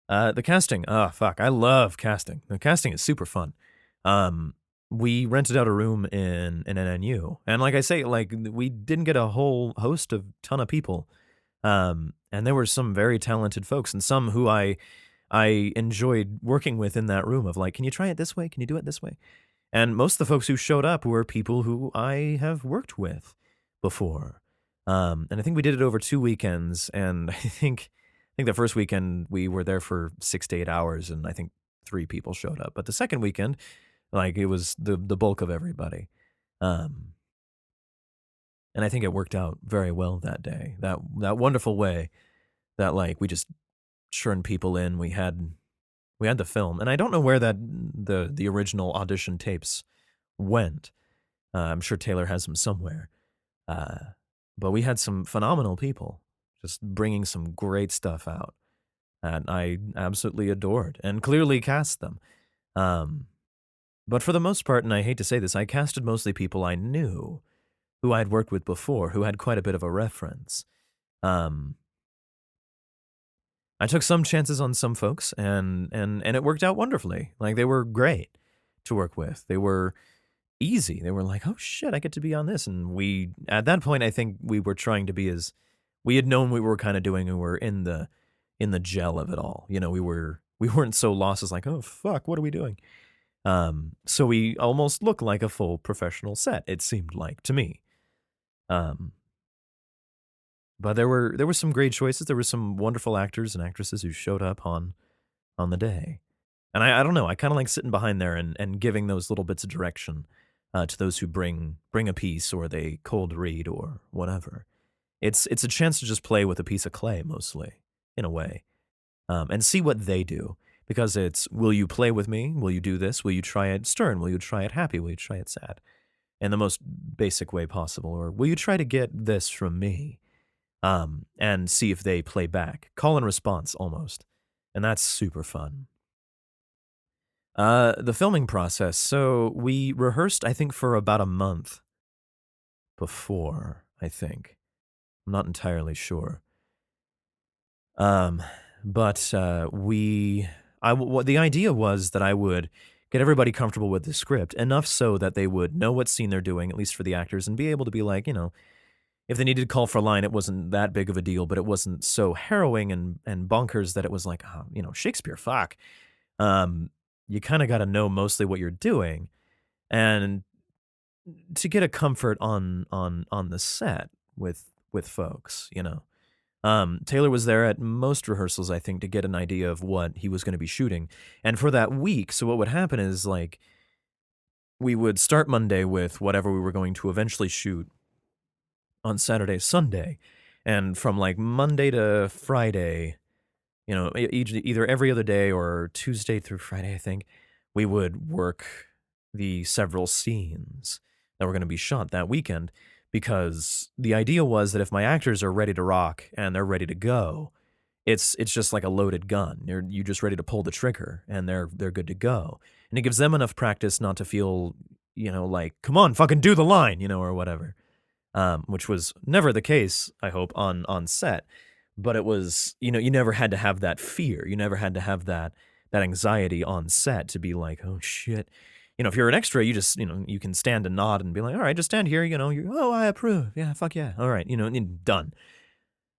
The casting. Oh fuck, I love casting. The casting is super fun. Um, we rented out a room in an NNU, and like I say, like we didn't get a whole host of ton of people. And there were some very talented folks, and some who I enjoyed working with in that room. Of like, can you try it this way? Can you do it this way? And most of the folks who showed up were people who I have worked with before. And I think we did it over 2 weekends, and I think the first weekend we were there for 6 to 8 hours, and I think 3 people showed up. But the second weekend, like it was the bulk of everybody. Um, and I think it worked out very well that day. That wonderful way that like we just churned people in. We had the film, and I don't know where that the original audition tapes went. I'm sure Taylor has them somewhere. Uh, but we had some phenomenal people just bringing some great stuff out, and I absolutely adored and clearly cast them. Um, but for the most part, and I hate to say this, I casted mostly people I knew, who I'd worked with before, who had quite a bit of a reference. Um, I took some chances on some folks, and it worked out wonderfully. Like they were great to work with. They were easy. They were like, "Oh shit, I get to be on this." And we at that point, I think we were trying to be as we had known we were kind of doing, and we were in the gel of it all. We weren't so lost as like, "Oh fuck, what are we doing?" So we almost looked like a full professional set. It seemed like to me. Um, but there were some great choices. There were some wonderful actors and actresses who showed up on the day. And I don't know, I kinda like sitting behind there and giving those little bits of direction, to those who bring a piece, or they cold read or whatever. It's a chance to just play with a piece of clay mostly, in a way. and see what they do. Because it's, will you play with me? Will you do this? Will you try it stern? Will you try it happy? Will you try it sad? In the most basic way possible. Or will you try to get this from me? And see if they play back. Call and response almost. And that's super fun. The filming process. So we rehearsed, I think, for about a month before, I think. I'm not entirely sure. Um, but what the idea was that I would get everybody comfortable with the script enough so that they would know what scene they're doing, at least for the actors, and be able to be like, if they needed to call for a line, it wasn't that big of a deal, but it wasn't so harrowing and bonkers that it was like, oh, Shakespeare, fuck. Um, you kind of got to know mostly what you're doing, and to get a comfort on the set with folks. Taylor was there at most rehearsals, I think, to get an idea of what he was going to be shooting. And for that week, so what would happen is, like, we would start Monday with whatever we were going to eventually shoot on Saturday, Sunday. And from like Monday to Friday, either every other day or Tuesday through Friday, I think, we would work the several scenes that were going to be shot that weekend, because the idea was that if my actors are ready to rock and they're ready to go, it's just like a loaded gun. You're just ready to pull the trigger and they're good to go. And it gives them enough practice not to feel, like, come on, fucking do the line, or whatever. Which was never the case, I hope, on set. But it was, you never had to have that fear. You never had to have that anxiety on set to be like, oh shit. If you're an extra, you just, you can stand and nod and be like, all right, just stand here, oh, I approve. Yeah, fuck yeah. All right, and done.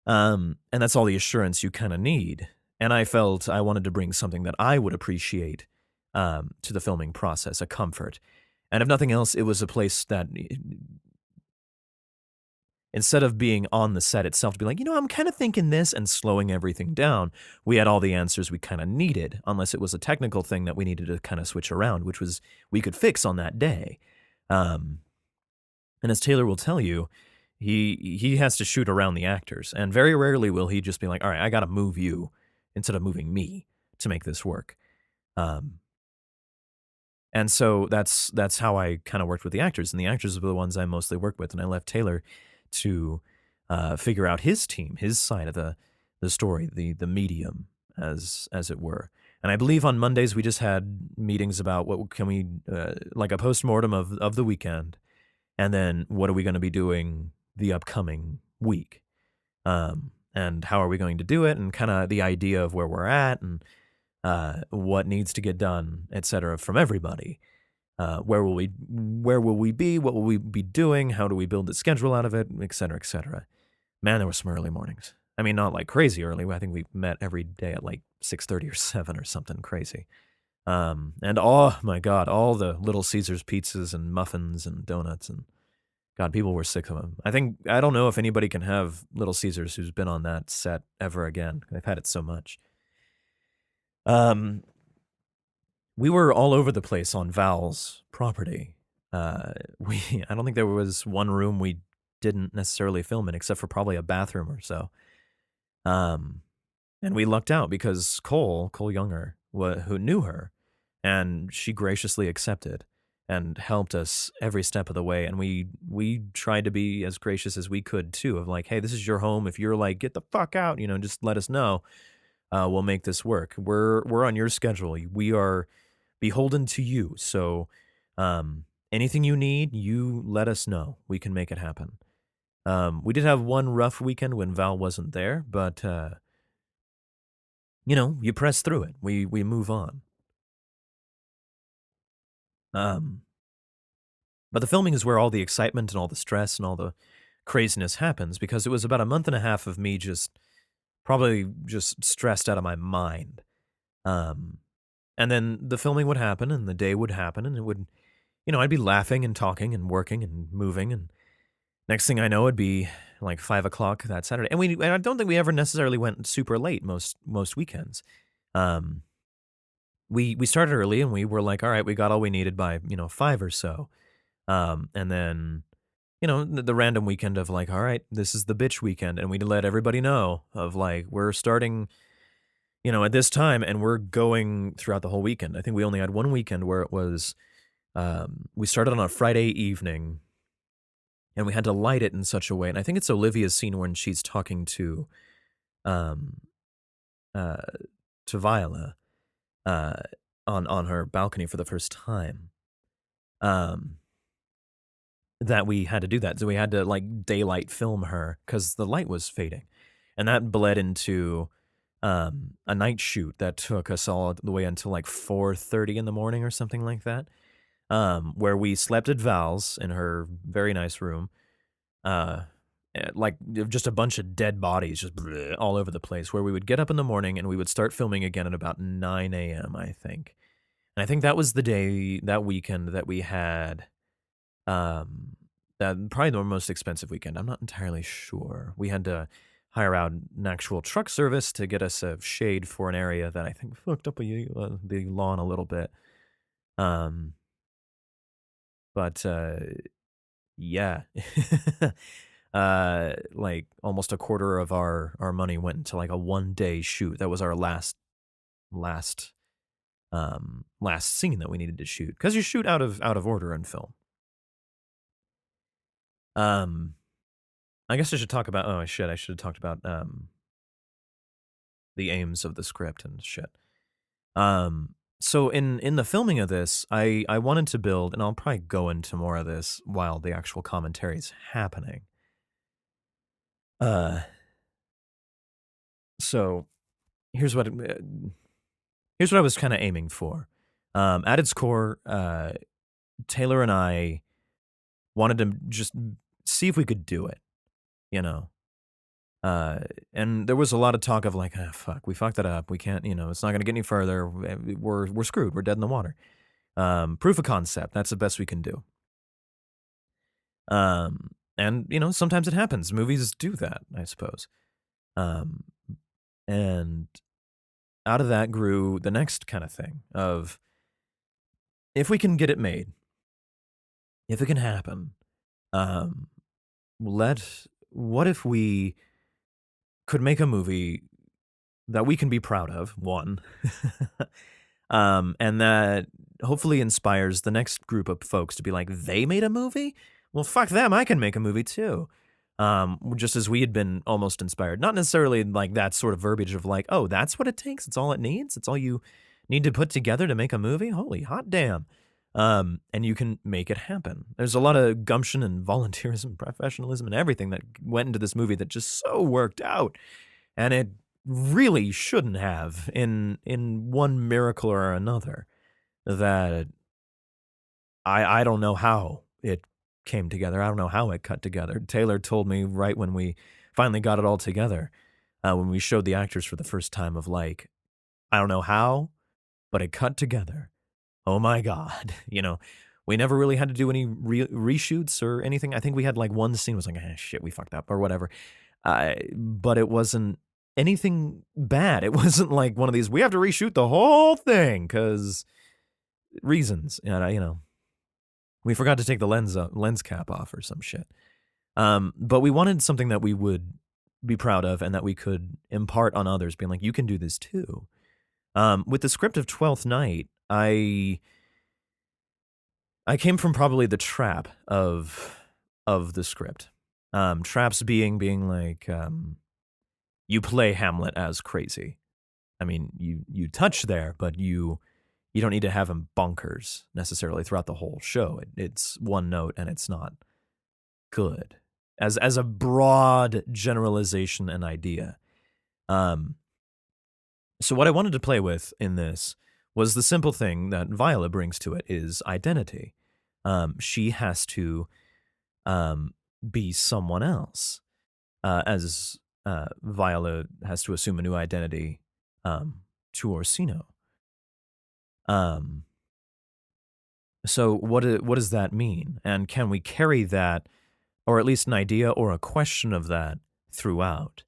And that's all the assurance you kind of need. And I felt I wanted to bring something that I would appreciate to the filming process, a comfort. And if nothing else, it was a place that, instead of being on the set itself, to be like, I'm kind of thinking this and slowing everything down, we had all the answers we kind of needed, unless it was a technical thing that we needed to kind of switch around, which was we could fix on that day. And as Taylor will tell you, he has to shoot around the actors, and very rarely will he just be like, all right, I got to move you instead of moving me to make this work. And so that's how I kind of worked with the actors, and the actors were the ones I mostly worked with, and I left Taylor to figure out his team, his side of the story, the medium, as it were. And I believe on Mondays we just had meetings about what can we, like a postmortem of the weekend, and then what are we going to be doing the upcoming week, and how are we going to do it, and kind of the idea of where we're at, and what needs to get done, etc., from everybody. Where will we be? What will we be doing? How do we build the schedule out of it, etc., etc. Man, there were some early mornings. I mean, not like crazy early. I think we met every day at like 6:30 or 7 or something crazy. And oh my God, all the Little Caesars pizzas and muffins and donuts, and God, people were sick of them. I don't know if anybody can have Little Caesars who's been on that set ever again. I've had it so much. We were all over the place on Val's property. I don't think there was one room we didn't necessarily film in, except for probably a bathroom or so. And we lucked out because Cole Younger, who knew her, and she graciously accepted and helped us every step of the way. And we tried to be as gracious as we could too, of like, hey, this is your home. If you're like, get the fuck out, just let us know. We'll make this work. We're on your schedule. We are beholden to you. So anything you need, you let us know. We can make it happen. We did have one rough weekend when Val wasn't there, but you press through it. We move on. But the filming is where all the excitement and all the stress and all the craziness happens, because it was about a month and a half of me probably just stressed out of my mind. And then the filming would happen and the day would happen, and it would, I'd be laughing and talking and working and moving, and next thing I know, it'd be like 5 o'clock that Saturday. And I don't think we ever necessarily went super late most weekends. We started early, and we were like, all right, we got all we needed by 5 or so. And then the random weekend of like, all right, this is the bitch weekend, and we'd let everybody know of like, we're starting you know, at this time, and we're going throughout the whole weekend. I think we only had one weekend where it was, we started on a Friday evening, and we had to light it in such a way. And I think it's Olivia's scene when she's talking um, uh, to Viola, uh, on her balcony for the first time. Um, that we had to do that. So we had to like daylight film her because the light was fading. And that bled into a night shoot that took us all the way until like 4:30 in the morning or something like that. Where we slept at Val's in her very nice room. Uh like just a bunch of dead bodies just bleh, all over the place, where we would get up in the morning and we would start filming again at about 9 a.m. I think. And I think that was the day, that weekend, that we had um, that probably the most expensive weekend. I'm not entirely sure. We had to hire out an actual truck service to get us a shade for an area that I think fucked up the lawn a little bit. Um, but yeah, like almost a quarter of our money went into like a 1 day shoot. That was our last last scene that we needed to shoot, because you shoot out of order in film. Um, I guess I should talk about. Oh, I should. I should have talked about the aims of the script and shit. So in the filming of this, I wanted to build, and I'll probably go into more of this while the actual commentary is happening. Uh, so here's what here's what I was kind of aiming for. At its core, Taylor and I wanted to just see if we could do it. You know, Uh, and there was a lot of talk of like, ah, fuck, we fucked that up. We can't, you know, it's not going to get any further. We're screwed. We're dead in the water. Proof of concept. That's the best we can do. And you know, sometimes it happens. Movies do that, I suppose. Um, and out of that grew the next kind of thing of, if we can get it made, if it can happen, um, let what if we could make a movie that we can be proud of, one, and that hopefully inspires the next group of folks to be like, they made a movie? Well, fuck them, I can make a movie too. Just as we had been almost inspired. Not necessarily like that sort of verbiage of like, oh, that's what it takes, it's all it needs, it's all you need to put together to make a movie? Holy hot damn. And you can make it happen. There's a lot of gumption and volunteerism, professionalism, and everything that went into this movie that just so worked out. And it really shouldn't have, in one miracle or another, that I don't know how it came together. I don't know how it cut together. Taylor told me right when we finally got it all together, when we showed the actors for the first time, of like, I don't know how, but it cut together. Oh my God. You know, we never really had to do any reshoots or anything. I think we had like one scene was like, shit, we fucked up or whatever. But it wasn't anything bad. It wasn't like one of these, we have to reshoot the whole thing because reasons. And, you know, we forgot to take the lens cap off or some shit. But we wanted something that we would be proud of and that we could impart on others, being like, you can do this too. With the script of 12th Night, I came from probably the trap of the script. Traps being like, you play Hamlet as crazy. I mean, you touch there, but you don't need to have him bonkers necessarily throughout the whole show. It's one note and it's not good as a broad generalization and idea. So what I wanted to play with in this was the simple thing that Viola brings to it is identity. She has to be someone else, as Viola has to assume a new identity to Orsino. Um, so what does that mean? And can we carry that, or at least an idea or a question of that, throughout?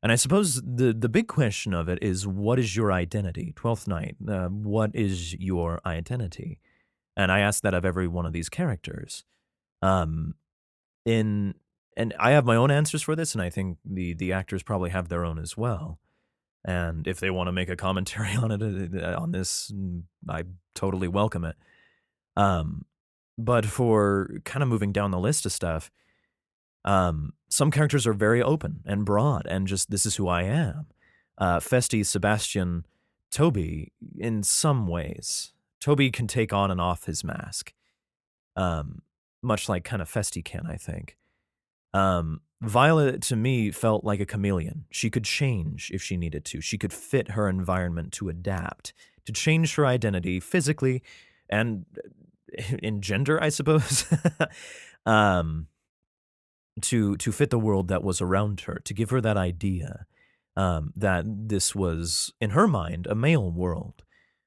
And I suppose the big question of it is, what is your identity? 12th Night, what is your identity? And I ask that of every one of these characters. Um, and I have my own answers for this, and I think the actors probably have their own as well. And if they want to make a commentary on it on this, I totally welcome it. Um, but for kind of moving down the list of stuff, some characters are very open and broad, and just this is who I am. Festi, Sebastian, Toby, in some ways, Toby can take on and off his mask, um, much like kind of Festi can, I think. Violet to me felt like a chameleon. She could change if she needed to. She could fit her environment to adapt, to change her identity physically and in gender, I suppose. um, to fit the world that was around her, to give her that idea that this was, in her mind, a male world,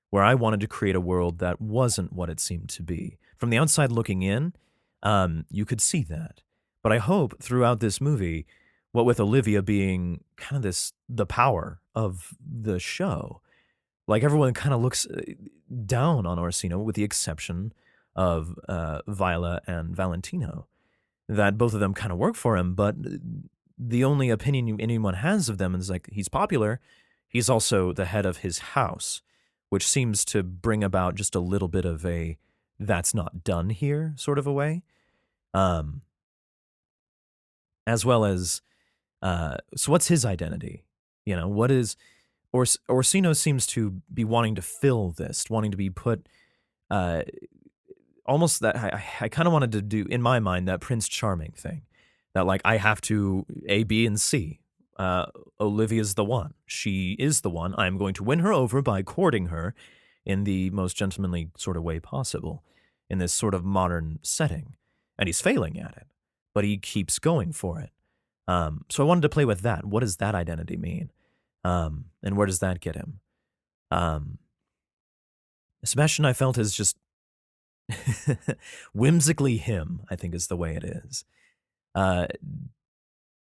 where I wanted to create a world that wasn't what it seemed to be. From the outside looking in, you could see that. But I hope throughout this movie, what with Olivia being kind of the power of the show, like everyone kind of looks down on Orsino, with the exception of Viola and Valentino, that both of them kind of work for him, but the only opinion anyone has of them is like, he's popular, he's also the head of his house, which seems to bring about just a little bit of a that's not done here sort of a way. As well as, so what's his identity? You know, what is, Orsino seems to be wanting to fill this, wanting to be put, uh, almost that I kind of wanted to do in my mind that Prince Charming thing, that like I have to A, B, and C. Olivia's the one. She is the one. I'm going to win her over by courting her in the most gentlemanly sort of way possible in this sort of modern setting, and he's failing at it, but he keeps going for it. So I wanted to play with that. What does that identity mean? And where does that get him? Sebastian, I felt, is just whimsically him, I think is the way it is.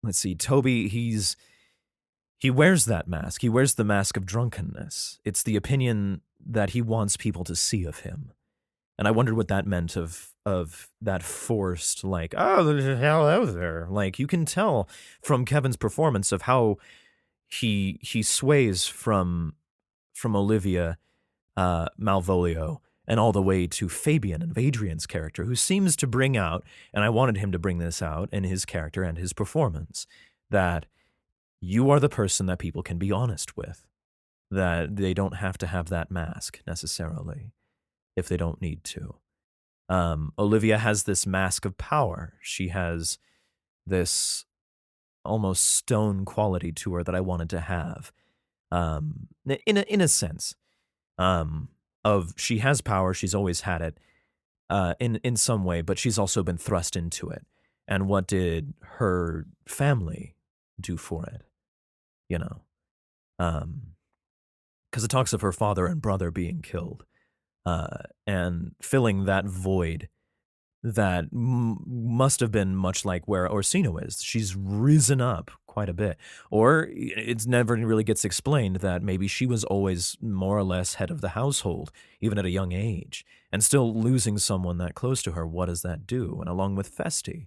Let's see, Toby, he wears that mask. He wears the mask of drunkenness. It's the opinion that he wants people to see of him. And I wondered what that meant of that forced, like, oh, hello there. Like, you can tell from Kevin's performance of how he sways from Olivia Malvolio and all the way to Fabian and Adrian's character, who seems to bring out, and I wanted him to bring this out in his character and his performance, that you are the person that people can be honest with, that they don't have to have that mask necessarily if they don't need to. Olivia has this mask of power. She has this almost stone quality to her that I wanted to have, in a sense. Of she has power, she's always had it, in some way, but she's also been thrust into it. And what did her family do for it? You know, because it talks of her father and brother being killed, and filling that void that must have been much like where Orsino is. She's risen up quite a bit. Or it's never really gets explained that maybe she was always more or less head of the household, even at a young age, and still losing someone that close to her. What does that do? And along with Festi,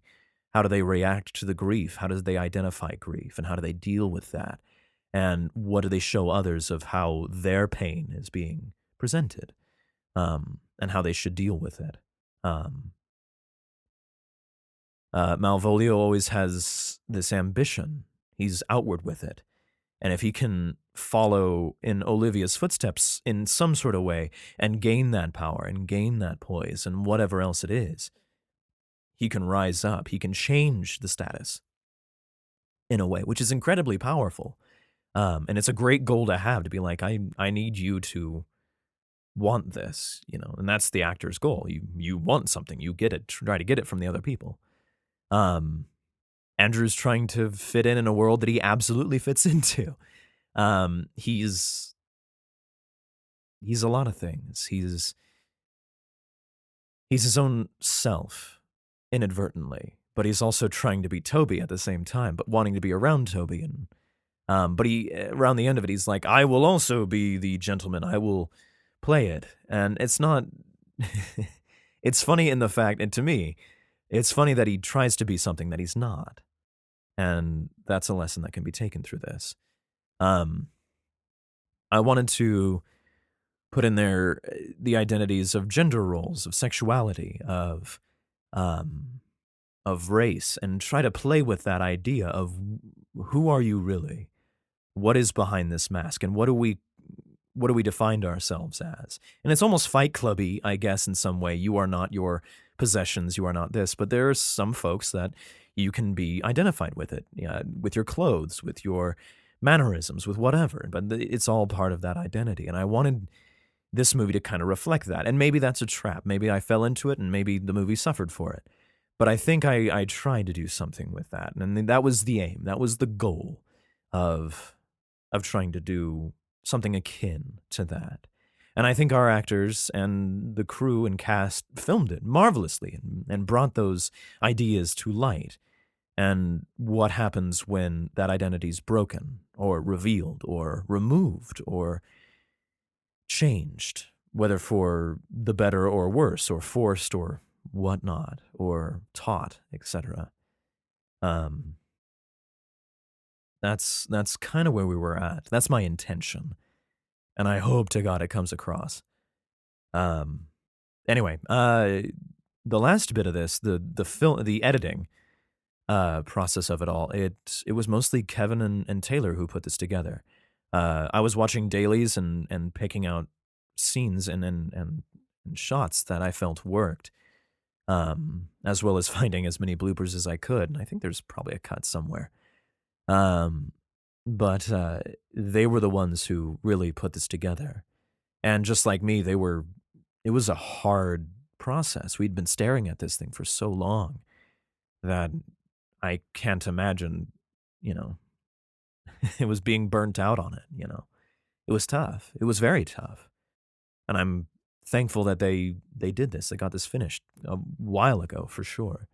how do they react to the grief? How do they identify grief? And how do they deal with that? And what do they show others of how their pain is being presented, and how they should deal with it? Malvolio always has this ambition. He's outward with it. And if he can follow in Olivia's footsteps in some sort of way and gain that power and gain that poise and whatever else it is, he can rise up. He can change the status in a way, which is incredibly powerful. And it's a great goal to have, to be like, I need you to want this, you know, and that's the actor's goal. You want something, you get it, try to get it from the other people. Andrew's trying to fit in a world that he absolutely fits into. He's a lot of things. He's his own self inadvertently, but he's also trying to be Toby at the same time, but wanting to be around Toby. And but he, around the end of it, he's like, I will also be the gentleman. I will play it. And it's not, it's funny in the fact, and to me, it's funny that he tries to be something that he's not. And that's a lesson that can be taken through this. I wanted to put in there the identities of gender roles, of sexuality, um, of race, and try to play with that idea of who are you really? What is behind this mask, and what do we define ourselves as? And it's almost Fight Clubby, I guess, in some way. You are not your possessions, you are not this, but there are some folks that you can be identified with it, yeah, with your clothes, with your mannerisms, with whatever. But it's all part of that identity, and I wanted this movie to kind of reflect that. And maybe that's a trap. Maybe I fell into it, and maybe the movie suffered for it. But I think I tried to do something with that, and that was the aim. That was the goal of trying to do something akin to that. And I think our actors and the crew and cast filmed it marvelously and brought those ideas to light. And what happens when that identity is broken or revealed or removed or changed, whether for the better or worse, or forced or whatnot, or taught, etc. Um, that's kind of where we were at. That's my intention, and I hope to God it comes across. Um, anyway, the last bit of this, the editing process of it all, it was mostly Kevin and Taylor who put this together. I was watching dailies and picking out scenes and shots that I felt worked, as well as finding as many bloopers as I could. And I think there's probably a cut somewhere. Um, but they were the ones who really put this together. And just like me, it was a hard process. We'd been staring at this thing for so long that I can't imagine, you know, it was being burnt out on it. It was tough. It was very tough. And I'm thankful that they did this. They got this finished a while ago for sure.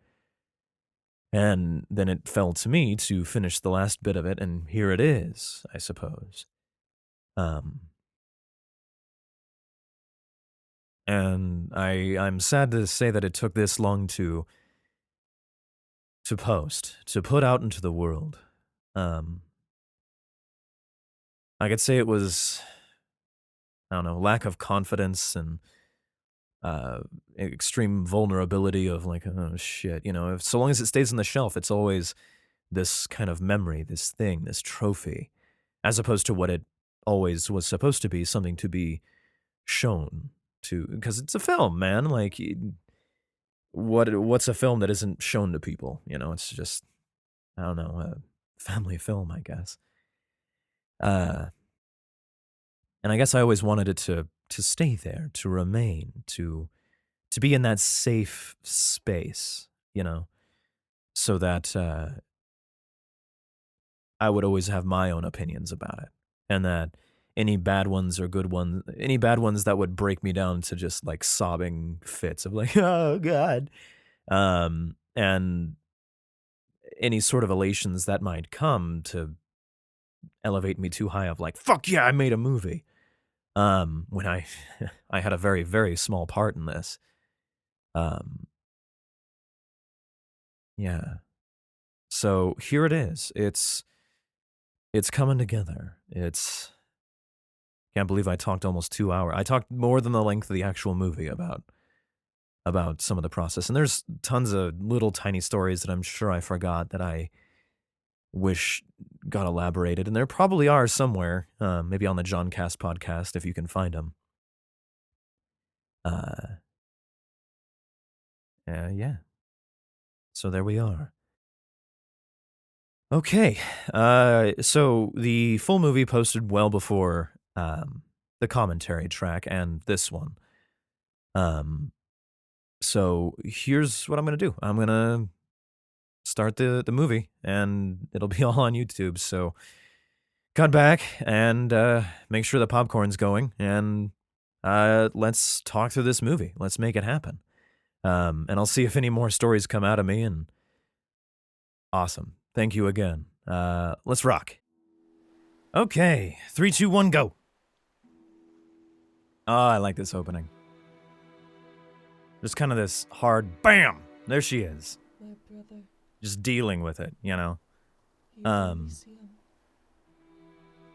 And then it fell to me to finish the last bit of it, and here it is, I suppose. Um, and I'm sad to say that it took this long to post, to put out into the world. Um, I could say it was, I don't know, lack of confidence and uh, extreme vulnerability of like, oh shit, if so long as it stays on the shelf, it's always this kind of memory, this thing, this trophy, as opposed to what it always was supposed to be, something to be shown to, because it's a film, man. Like, what's a film that isn't shown to people? It's just, I don't know, a family film, I guess. Uh, and I guess I always wanted it to stay there, to remain, to be in that safe space, so that I would always have my own opinions about it, and that any bad ones or good ones, any bad ones that would break me down to just like sobbing fits of like, oh God, and any sort of elations that might come to elevate me too high of like, fuck yeah, I made a movie. When I I had a very, very small part in this. Um, yeah. So here it is. It's coming together. It's Can't believe I talked almost 2 hours. I talked more than the length of the actual movie about some of the process. And there's tons of little tiny stories that I'm sure I forgot that I wish got elaborated. And there probably are somewhere, maybe on the John Cast podcast if you can find them. Uh, yeah. So there we are. Okay. So the full movie posted well before the commentary track and this one. So here's what I'm gonna do. I'm gonna start the movie, and it'll be all on YouTube. So cut back and make sure the popcorn's going, and let's talk through this movie. Let's make it happen. And I'll see if any more stories come out of me. And awesome. Thank you again. Let's rock. Okay, 3, 2, 1, go. Oh, I like this opening. Just kind of this hard bam. There she is. My brother. Just dealing with it. You rarely see him.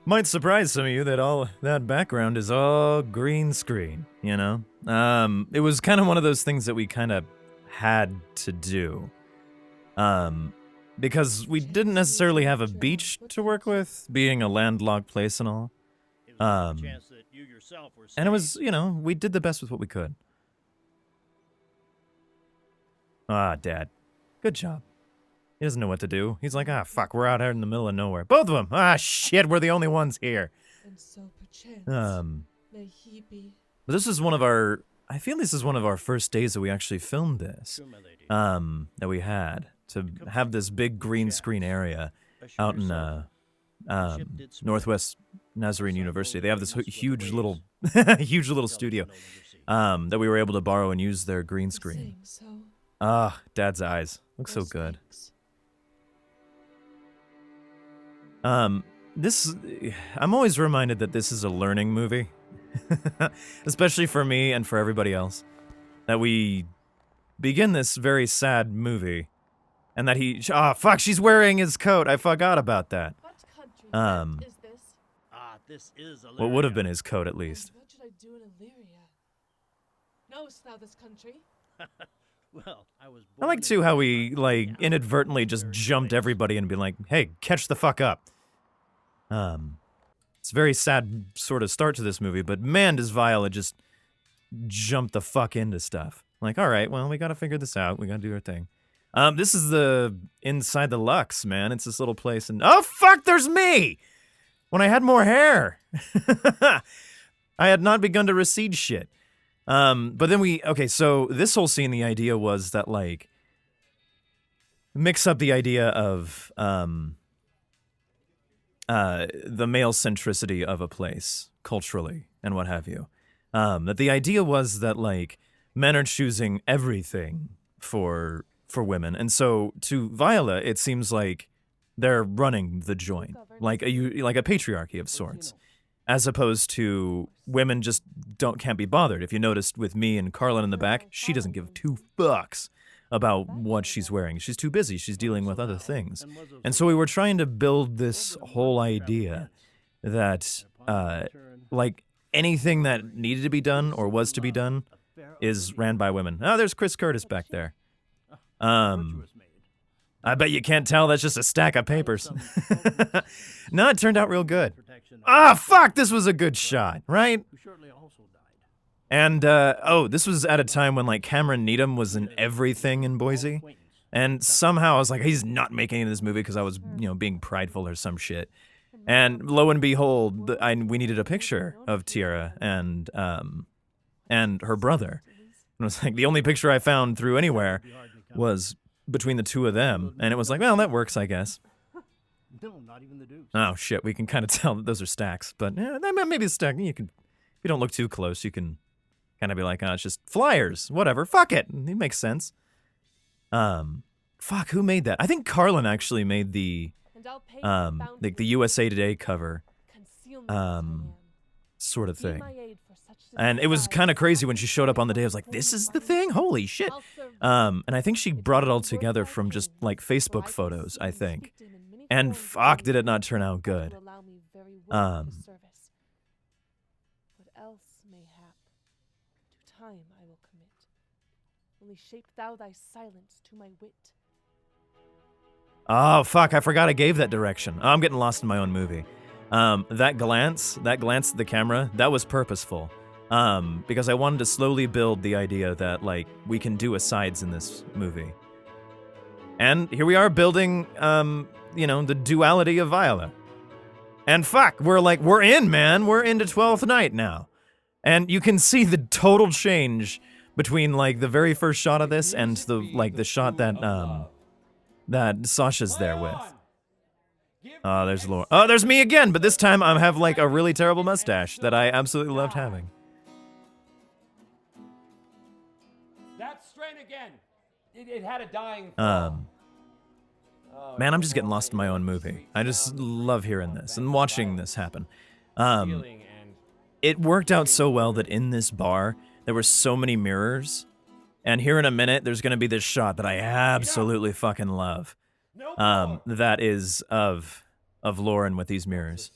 Might surprise some of you that all that background is all green screen, you know? It was kind of one of those things that we kind of had to do. Because we didn't necessarily have a beach to work with, being a landlocked place and all. And it was, you know, we did the best with what we could. Ah, Dad. Good job. He doesn't know what to do. He's like, ah, fuck, we're out here in the middle of nowhere. Both of them! Ah, shit, we're the only ones here. And so perchance, But may he be... this is one of our... I feel this is one of our first days that we actually filmed this. That we had. To have this big green screen area out in, Northwest Nazarene University. They have this huge little... huge little studio. That we were able to borrow and use their green screen. Ah, Dad's eyes. Looks so good. I'm always reminded that this is a learning movie. Especially for me and for everybody else. That we begin this very sad movie. And that fuck, she's wearing his coat. I forgot about that. What country is this? This is Illyria. What would have been his coat, at least. What should I do in Illyria? Knowest thou this country? Well, I was I like, too, how we, like, inadvertently just jumped everybody and be like, hey, catch the fuck up. It's a very sad sort of start to this movie, but man, does Viola just jump the fuck into stuff. Like, all right, well, we gotta figure this out. We gotta do our thing. This is the inside the Lux, man. It's this little place, and oh fuck, there's me! When I had more hair. I had not begun to recede shit. But then okay, so this whole scene, the idea was that, like, mix up the idea of, the male centricity of a place, culturally, and what have you. That the idea was that, like, men are choosing everything for women, and so to Viola, it seems like they're running the joint, like a patriarchy of sorts. As opposed to women just can't be bothered. If you noticed with me and Carlin in the back, she doesn't give two fucks about what she's wearing. She's too busy. She's dealing with other things. And so we were trying to build this whole idea that, like, anything that needed to be done or was to be done is ran by women. Oh, there's Chris Curtis back there. I bet you can't tell that's just a stack of papers. No, it turned out real good. Ah, fuck, this was a good shot, right? And, this was at a time when, like, Cameron Needham was in everything in Boise. And somehow I was like, he's not making it in this movie because I was, you know, being prideful or some shit. And lo and behold, we needed a picture of Tierra and her brother. And it was like, the only picture I found through anywhere was between the two of them, and it was like, well, that works, I guess. No, not even the dukes. Oh shit, we can kind of tell that those are stacks, but maybe a stack. You can, if you don't look too close, you can kind of be like, oh, it's just flyers, whatever. Fuck it, it makes sense. Fuck, who made that? I think Carlin actually made the USA Today cover, sort of thing. And it was kind of crazy when she showed up on the day. I was like, this is the thing? Holy shit. And I think she brought it all together from just, like, Facebook photos, I think. And fuck, did it not turn out good. What else mayhap to time I will commit. Only shape thou thy silence to my wit. Oh, fuck, I forgot I gave that direction. Oh, I'm getting lost in my own movie. That glance at the camera, that was purposeful. Because I wanted to slowly build the idea that, like, we can do asides in this movie. And here we are building, you know, the duality of Viola. And fuck, we're in, man. We're into 12th Night now. And you can see the total change between, like, the very first shot of this and the shot that, that Sasha's there with. Oh, there's Laura. Oh, there's me again, but this time I have, like, a really terrible mustache that I absolutely loved having. That's straight again. It had a dying. Man, I'm just getting lost in my own movie. I just love hearing this and watching this happen. It worked out so well that in this bar there were so many mirrors, and here in a minute there's gonna be this shot that I absolutely fucking love. That is of Lauren with these mirrors.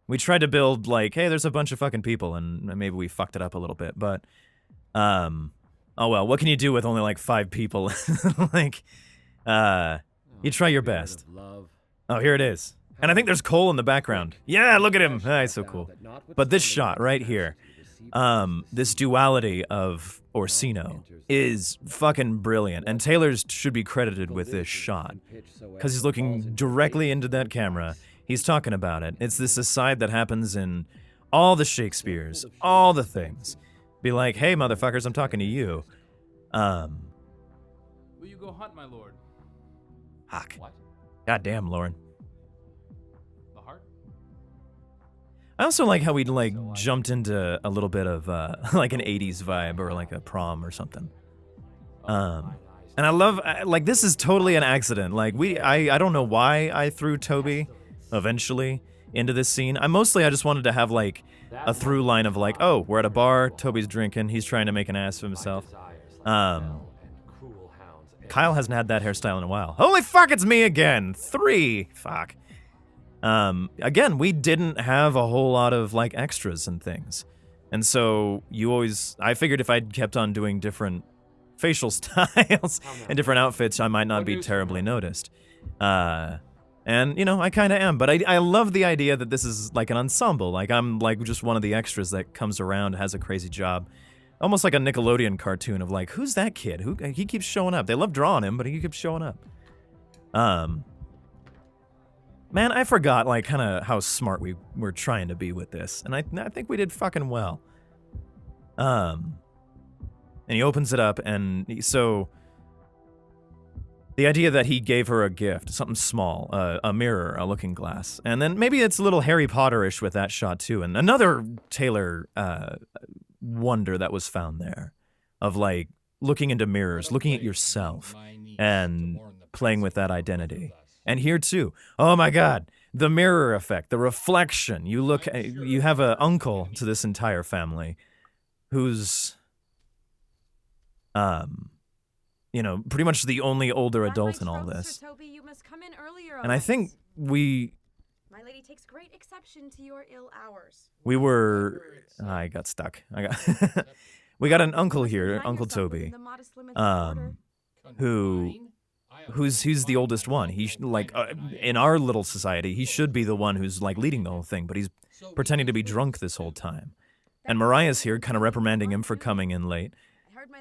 We tried to build like, hey, there's a bunch of fucking people, and maybe we fucked it up a little bit, but oh well, what can you do with only like 5 people? Like, you try your best. Oh, here it is. And I think there's Cole in the background. Yeah, look at him. Ah, he's so cool. But this shot right here, this duality of Orsino is fucking brilliant. And Taylor should be credited with this shot because he's looking directly into that camera. He's talking about it. It's this aside that happens in all the Shakespeares, all the things. Be like, hey, motherfuckers, I'm talking to you. Will you go hunt, my lord? Huck. What? Goddamn, Lauren. The heart? I also like how we like jumped into a little bit of like an 80s vibe or like a prom or something. And I love like this is totally an accident. Like I don't know why I threw Toby eventually into this scene. I just wanted to have like a through line of like, oh, we're at a bar, Toby's drinking, he's trying to make an ass of himself. Kyle hasn't had that hairstyle in a while. Holy fuck, it's me again. 3. Fuck. Again, we didn't have a whole lot of like extras and things. And so I figured if I'd kept on doing different facial styles and different outfits, I might not be terribly noticed. And, you know, I kind of am. But I love the idea that this is like an ensemble. Like I'm like just one of the extras that comes around, has a crazy job. Almost like a Nickelodeon cartoon of like, who's that kid? He keeps showing up. They love drawing him, but he keeps showing up. Man, I forgot like kind of how smart we were trying to be with this, and I think we did fucking well. And he opens it up, and so the idea that he gave her a gift, something small, a mirror, a looking glass, and then maybe it's a little Harry Potter-ish with that shot too, and another Taylor wonder that was found there, of like looking into mirrors, looking at yourself, and playing with that identity. And here too, oh my God, the mirror effect, the reflection. You have an uncle to this entire family, who's, you know, pretty much the only older adult in all this. And I think My lady takes great exception to your ill hours. I got stuck. We got an uncle here, Uncle Toby, who's the oldest one. He's like, in our little society, he should be the one who's like leading the whole thing, but he's pretending to be drunk this whole time. And Mariah's here kind of reprimanding him for coming in late,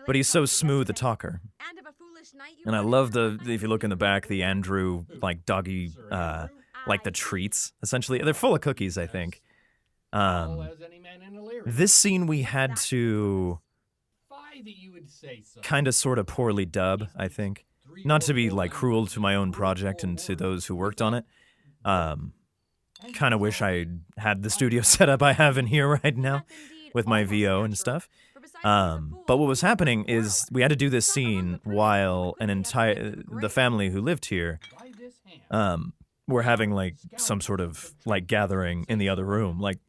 but he's so smooth a talker. And I love if you look in the back, the Andrew, like doggy, like the treats, essentially. They're full of cookies, I think. This scene we had to kind of sort of poorly dub, I think. Not to be like cruel to my own project and to those who worked on it. Kind of wish I had the studio setup I have in here right now with my VO and stuff. But what was happening is we had to do this scene while the family who lived here were having like some sort of like gathering in the other room, like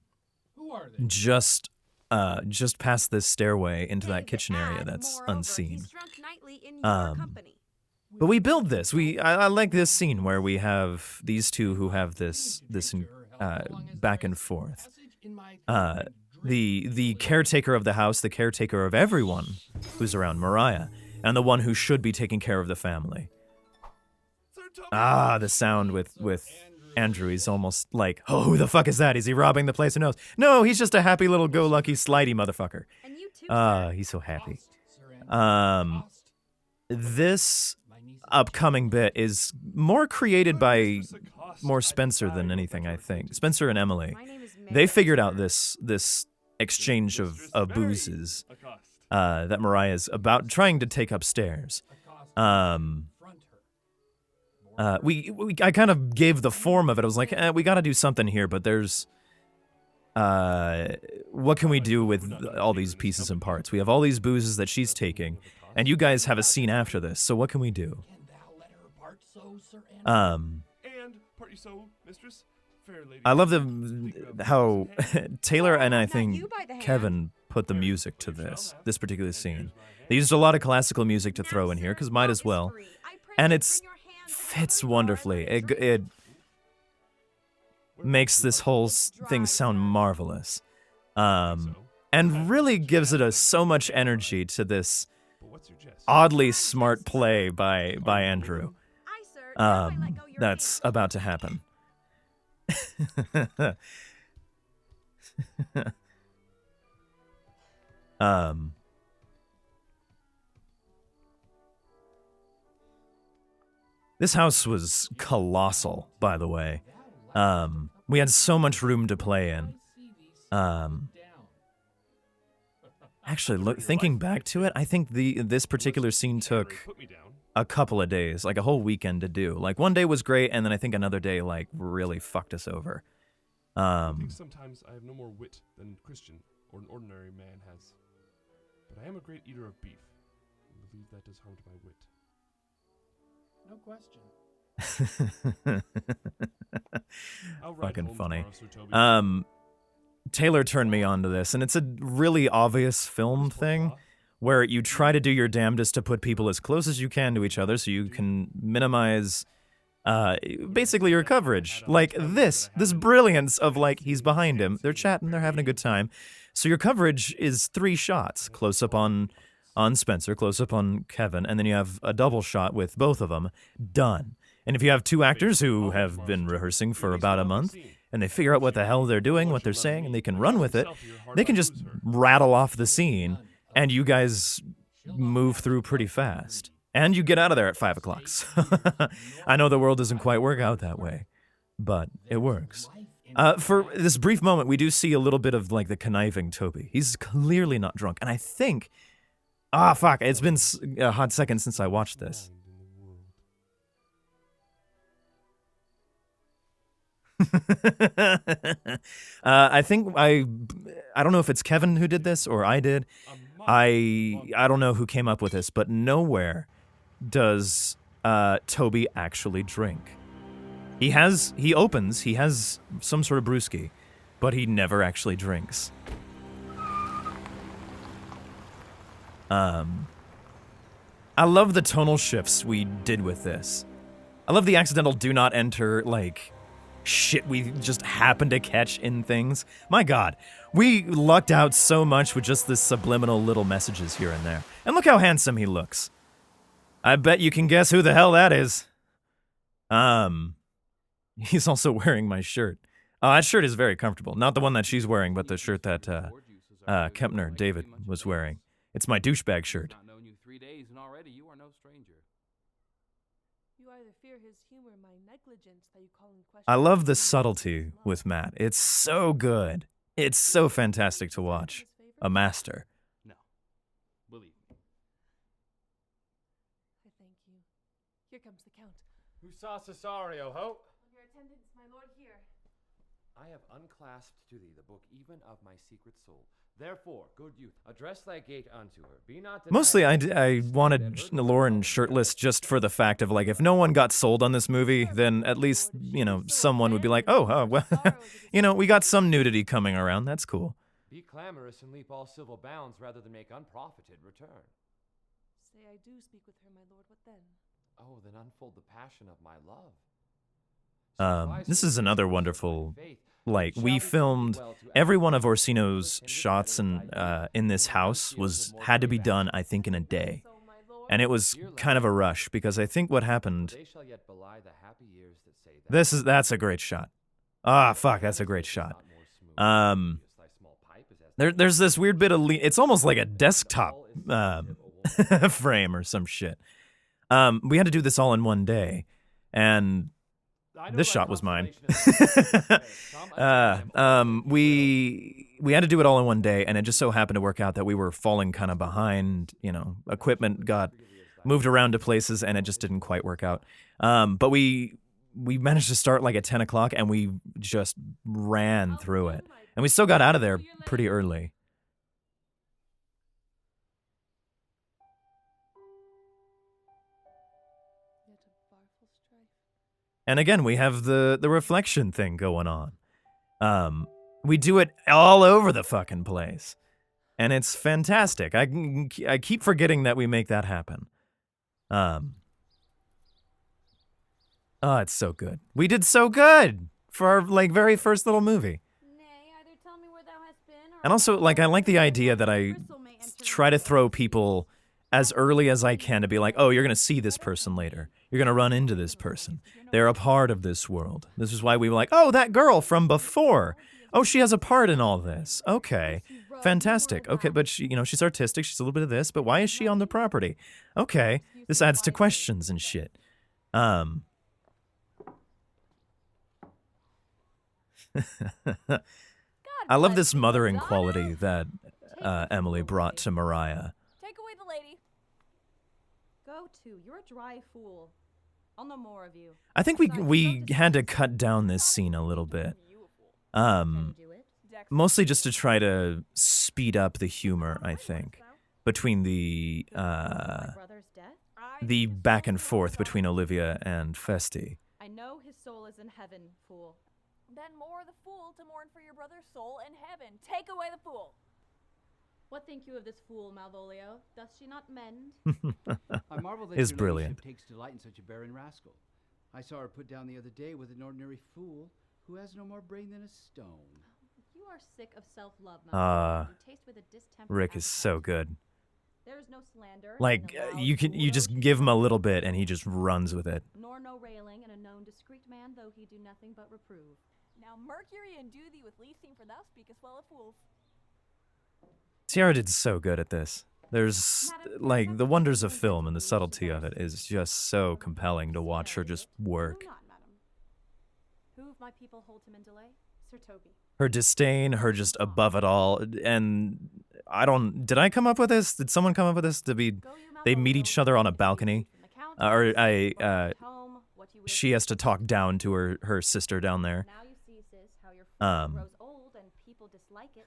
just past this stairway into that kitchen area that's unseen. But we build this. I like this scene where we have these two who have this back and forth. The caretaker of the house, the caretaker of everyone who's around Mariah, and the one who should be taking care of the family. The sound with Andrew. He's almost like, oh, who the fuck is that? Is he robbing the place? Who knows? No, he's just a happy little go-lucky slidey motherfucker. He's so happy. This upcoming bit is more created by more Spencer than anything, I think. Spencer and Emily. They figured out this exchange of boozes that Mariah's about trying to take upstairs. I kind of gave the form of it. I was like, we got to do something here, but there's what can we do with all these pieces and parts? We have all these boozes that she's taking, and you guys have a scene after this, so what can we do? I love how Taylor and I think Kevin put the music to this particular scene. They used a lot of classical music to throw in here, because might as well. And it fits wonderfully. makes this whole thing sound marvelous. And really gives it so much energy to this oddly smart play by Andrew. That's about to happen. This house was colossal, by the way. We had so much room to play in. Actually, thinking back to it, I think this particular scene took a couple of days, like a whole weekend to do. Like, one day was great, and then I think another day, like, really fucked us over. I think sometimes I have no more wit than Christian or an ordinary man has. But I am a great eater of beef. I believe that does harm to my wit. No question. Fucking funny. Tomorrow, so Toby. Taylor turned me on to this, and it's a really obvious film thing where you try to do your damnedest to put people as close as you can to each other so you can minimize basically your coverage. Like this brilliance of, like, he's behind him, they're chatting, they're having a good time. So your coverage is 3 shots, close up on Spencer, close up on Kevin, and then you have a double shot with both of them. Done. And if you have 2 actors who have been rehearsing for about a month, and they figure out what the hell they're doing, what they're saying, and they can run with it, they can just rattle off the scene, and you guys move through pretty fast. And you get out of there at 5 o'clock. I know the world doesn't quite work out that way, but it works. For this brief moment, we do see a little bit of, like, the conniving Toby. He's clearly not drunk, and I think... fuck, it's been a hot second since I watched this. I think I don't know if it's Kevin who did this or I did. I don't know who came up with this, but nowhere does Toby actually drink. He has some sort of brewski, but he never actually drinks. I love the tonal shifts we did with this. I love the accidental do not enter, like, shit we just happened to catch in things. My God, we lucked out so much with just the subliminal little messages here and there. And look how handsome he looks. I bet you can guess who the hell that is. He's also wearing my shirt. That shirt is very comfortable. Not the one that she's wearing, but the shirt that Kempner, David, was wearing. It's my douchebag shirt. Not known you 3 days, and already you are no stranger. You either fear his humor, my negligence, that you call in question. I love the subtlety with Matt. It's so good. It's so fantastic to watch. A master. No. Believe me. I thank you. Here comes the count. Who saw Cesario, ho? Your attendance, my lord, here. I have unclasped to thee the book even of my secret soul. Therefore, good youth, address thy gate unto her. Be not denied. Mostly, I wanted Lauren shirtless just for the fact of, like, if no one got sold on this movie, then at least, you know, someone would be like, oh, well, you know, we got some nudity coming around. That's cool. Be clamorous and leap all civil bounds rather than make unprofited return. Say I do speak with her, my lord, what then? Oh, then unfold the passion of my love. This is another wonderful, like, we filmed every one of Orsino's shots and in this house had to be done, I think, in a day. And it was kind of a rush because I think what happened, They shall yet belie the happy years that say that. that's a great shot. Fuck, that's a great shot. There's this weird bit of it's almost like a desktop frame or some shit. We had to do this all in one day, and this shot was mine. We had to do it all in one day, and it just so happened to work out that we were falling kind of behind. You know, equipment got moved around to places, and it just didn't quite work out. But we managed to start like at 10 o'clock, and we just ran through it, and we still got out of there pretty early. Yet a barful strife. And again, we have the reflection thing going on. We do it all over the fucking place. And it's fantastic. I keep forgetting that we make that happen. Oh, it's so good. We did so good. for our like very first little movie. Nay, either tell me where thou hast been, or And also, like, I like the idea that I try to throw people as early as I can to be like, oh, you're going to see this person later. You're going to run into this person. They're a part of this world. This is why we were like, oh, that girl from before. Oh, she has a part in all this. Okay, fantastic. Okay, but she, you know, she's artistic. She's a little bit of this, but why is she on the property? Okay, this adds to questions and shit. I love this mothering quality that Emily brought to Mariah. Take away the lady. Go to. You're a dry fool. I'll know more of you. I think we had to cut down this scene a little bit. Mostly just to try to speed up the humor, I think, between the back and forth between Olivia and Festi. I know his soul is in heaven, fool. Then more the fool to mourn for your brother's soul in heaven. Take away the fool. What think you of this fool, Malvolio? Doth she not mend? I marvel that Is your brilliant. ladyship takes delight in such a barren rascal. I saw her put down the other day with an ordinary fool who has no more brain than a stone. You are sick of self-love, Malvolio. You taste with a distempered Rick is so appetite. good. There is no slander. Like, in a loud you fool, just though she give him a speak little truth, bit and he just runs with it. nor no railing in a known discreet man, though he do nothing but reprove. Now Mercury endue thee with leasing, for thou speakest well of fools. Tiara did so good at this. There's, like, the wonders of film and the subtlety of it is just so compelling to watch her just work. Who not, madam? Who of my people hold him in delay? Sir Toby. Her disdain, her just above it all, and did I come up with this? Did someone come up with this? They meet each other on a balcony, she has to talk down to her sister down there. Now you see, sis, how your fool grows old and people dislike it.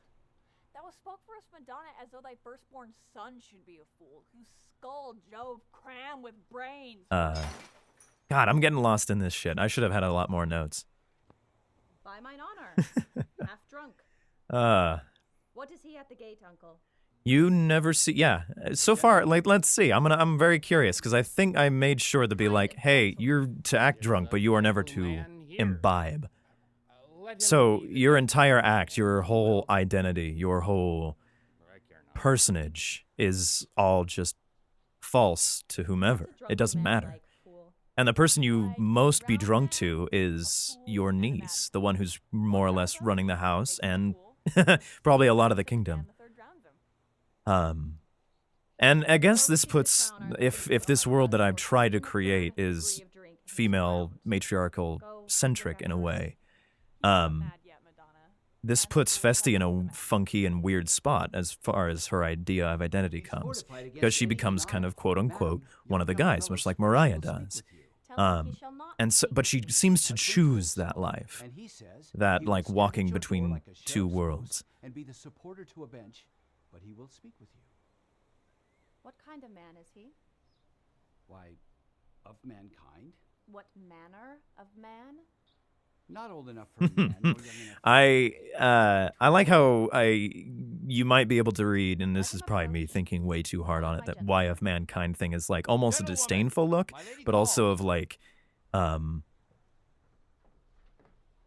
Thou hast spoke for us, Madonna, as though thy firstborn son should be a fool, whose skull Jove cram with brains. God, I'm getting lost in this shit. I should have had a lot more notes. By mine honor. Half drunk. What is he at the gate, uncle? You never see, yeah. So far, like, let's see. I'm very curious because I think I made sure to be like, hey, you're to act drunk, but you are never to imbibe. So your entire act, your whole identity, your whole personage is all just false to whomever. It doesn't matter. And the person you most be drunk to is your niece, the one who's more or less running the house and probably a lot of the kingdom. And I guess this puts, if this world that I've tried to create is female matriarchal centric in a way, this puts Festi in a funky and weird spot as far as her idea of identity comes, because she becomes kind of quote unquote one of the guys, much like Mariah does. But she seems to choose that life, that like walking between two worlds. And be the supporter to a bench, but he will speak with you. What kind of man is he? Why, of mankind. What manner of man? Not old enough for a man, nor young enough. I like how you might be able to read, and this is probably me thinking way too hard on it, that why of mankind thing is like almost a disdainful look, but also of like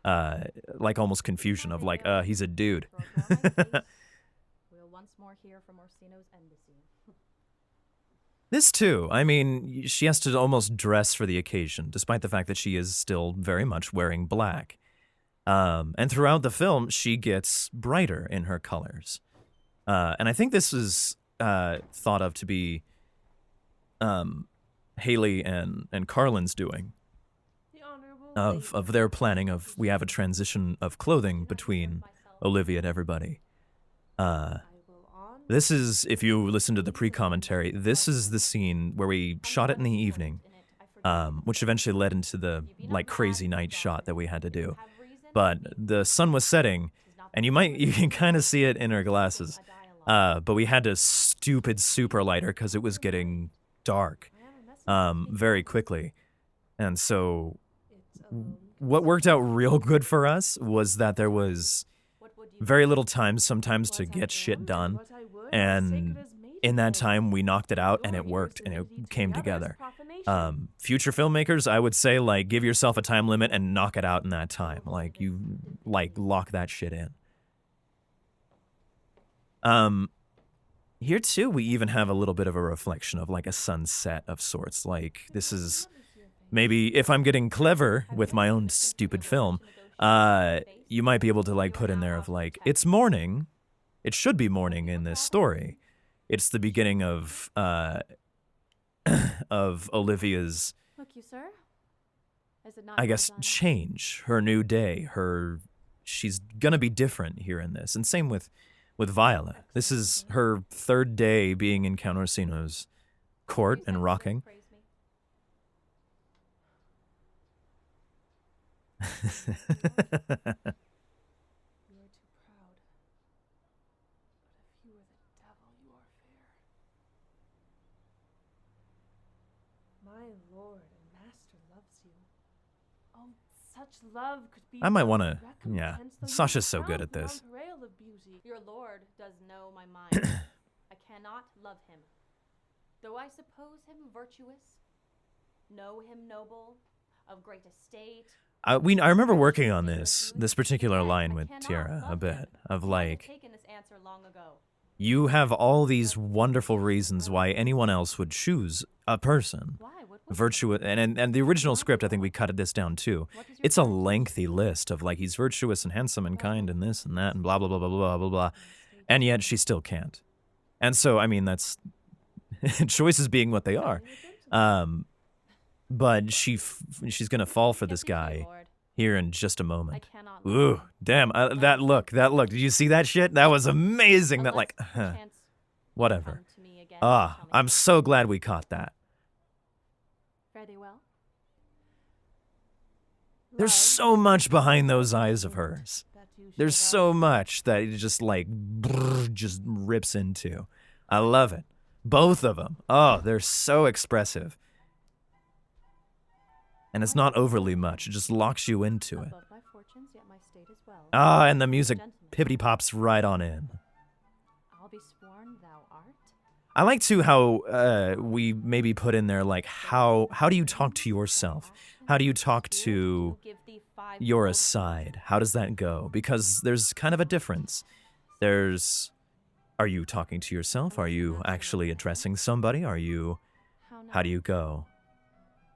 almost confusion of like, he's a dude. We'll once more hear from Orsino's embassy. This too, I mean, she has to almost dress for the occasion, despite the fact that she is still very much wearing black. And throughout the film, she gets brighter in her colors. And I think this is thought of to be Haley and Carlin's doing. Of their planning of, we have a transition of clothing between Olivia and everybody. This is, if you listen to the pre-commentary, this is the scene where we shot it in the evening, which eventually led into the like crazy night shot that we had to do. But the sun was setting, and you can kind of see it in her glasses. But we had to stupid super light her because it was getting dark very quickly. And so what worked out real good for us was that there was very little time sometimes to get shit done. And in that time, we knocked it out, and it worked, and it came together. Future filmmakers, I would say, like, give yourself a time limit and knock it out in that time. Like, you, like, lock that shit in. Here, too, we even have a little bit of a reflection of, like, a sunset of sorts. Like, this is maybe, if I'm getting clever with my own stupid film, you might be able to, like, put in there of, like, it's morning. It should be morning in this story. It's the beginning of Olivia's, Look, you, sir. Is it not I well guess, done? change, her new day, she's gonna be different here in this. And same with Viola. This is her third day being in Count Orsino's court and rocking. Praise me. You are too proud. But if you are the devil, you are fair. My lord and master loves you. Oh, such love could be. I might both wanna- yeah. recompense, though you Sasha's are so good crowned at this. beyond parallel of beauty. Your lord does know my mind. I cannot love him. Though I suppose him virtuous, know him noble, of great estate. I remember working on this particular line with Tiara a bit, of I have like, taken this answer long ago. you have all these wonderful reasons why anyone else would choose a person. Why? What was Virtuous, and the original script, I think we cut this down too. What is your It's a character? lengthy list of like, he's virtuous and handsome and kind and this and that and blah, blah, blah, blah, blah, blah, blah. And yet she still can't. And so, I mean, that's choices being what they are. But she's going to fall for this Get thee, guy Lord. here in just a I moment. cannot love Ooh, him. damn, that look. Did you see that shit? That was amazing. That Unless like, perchance you whatever. come to me again and tell me I'm the so glad we caught that. Fare thee well. There's Love so much behind those eyes of hers. That you There's shall so much that it just like just rips into. I love it. Both of them. Oh, they're so expressive. And it's not overly much. It just locks you into it. above my fortunes, yet my state as well. Ah, and the music Gentlemen, pippity pops right on in. I'll be sworn thou art. I like too how we maybe put in there like how do you talk to yourself? How do you talk to Give thee 5 your gold aside? How does that go? Because there's kind of a difference. Are you talking to yourself? Are you actually addressing somebody? How do you go?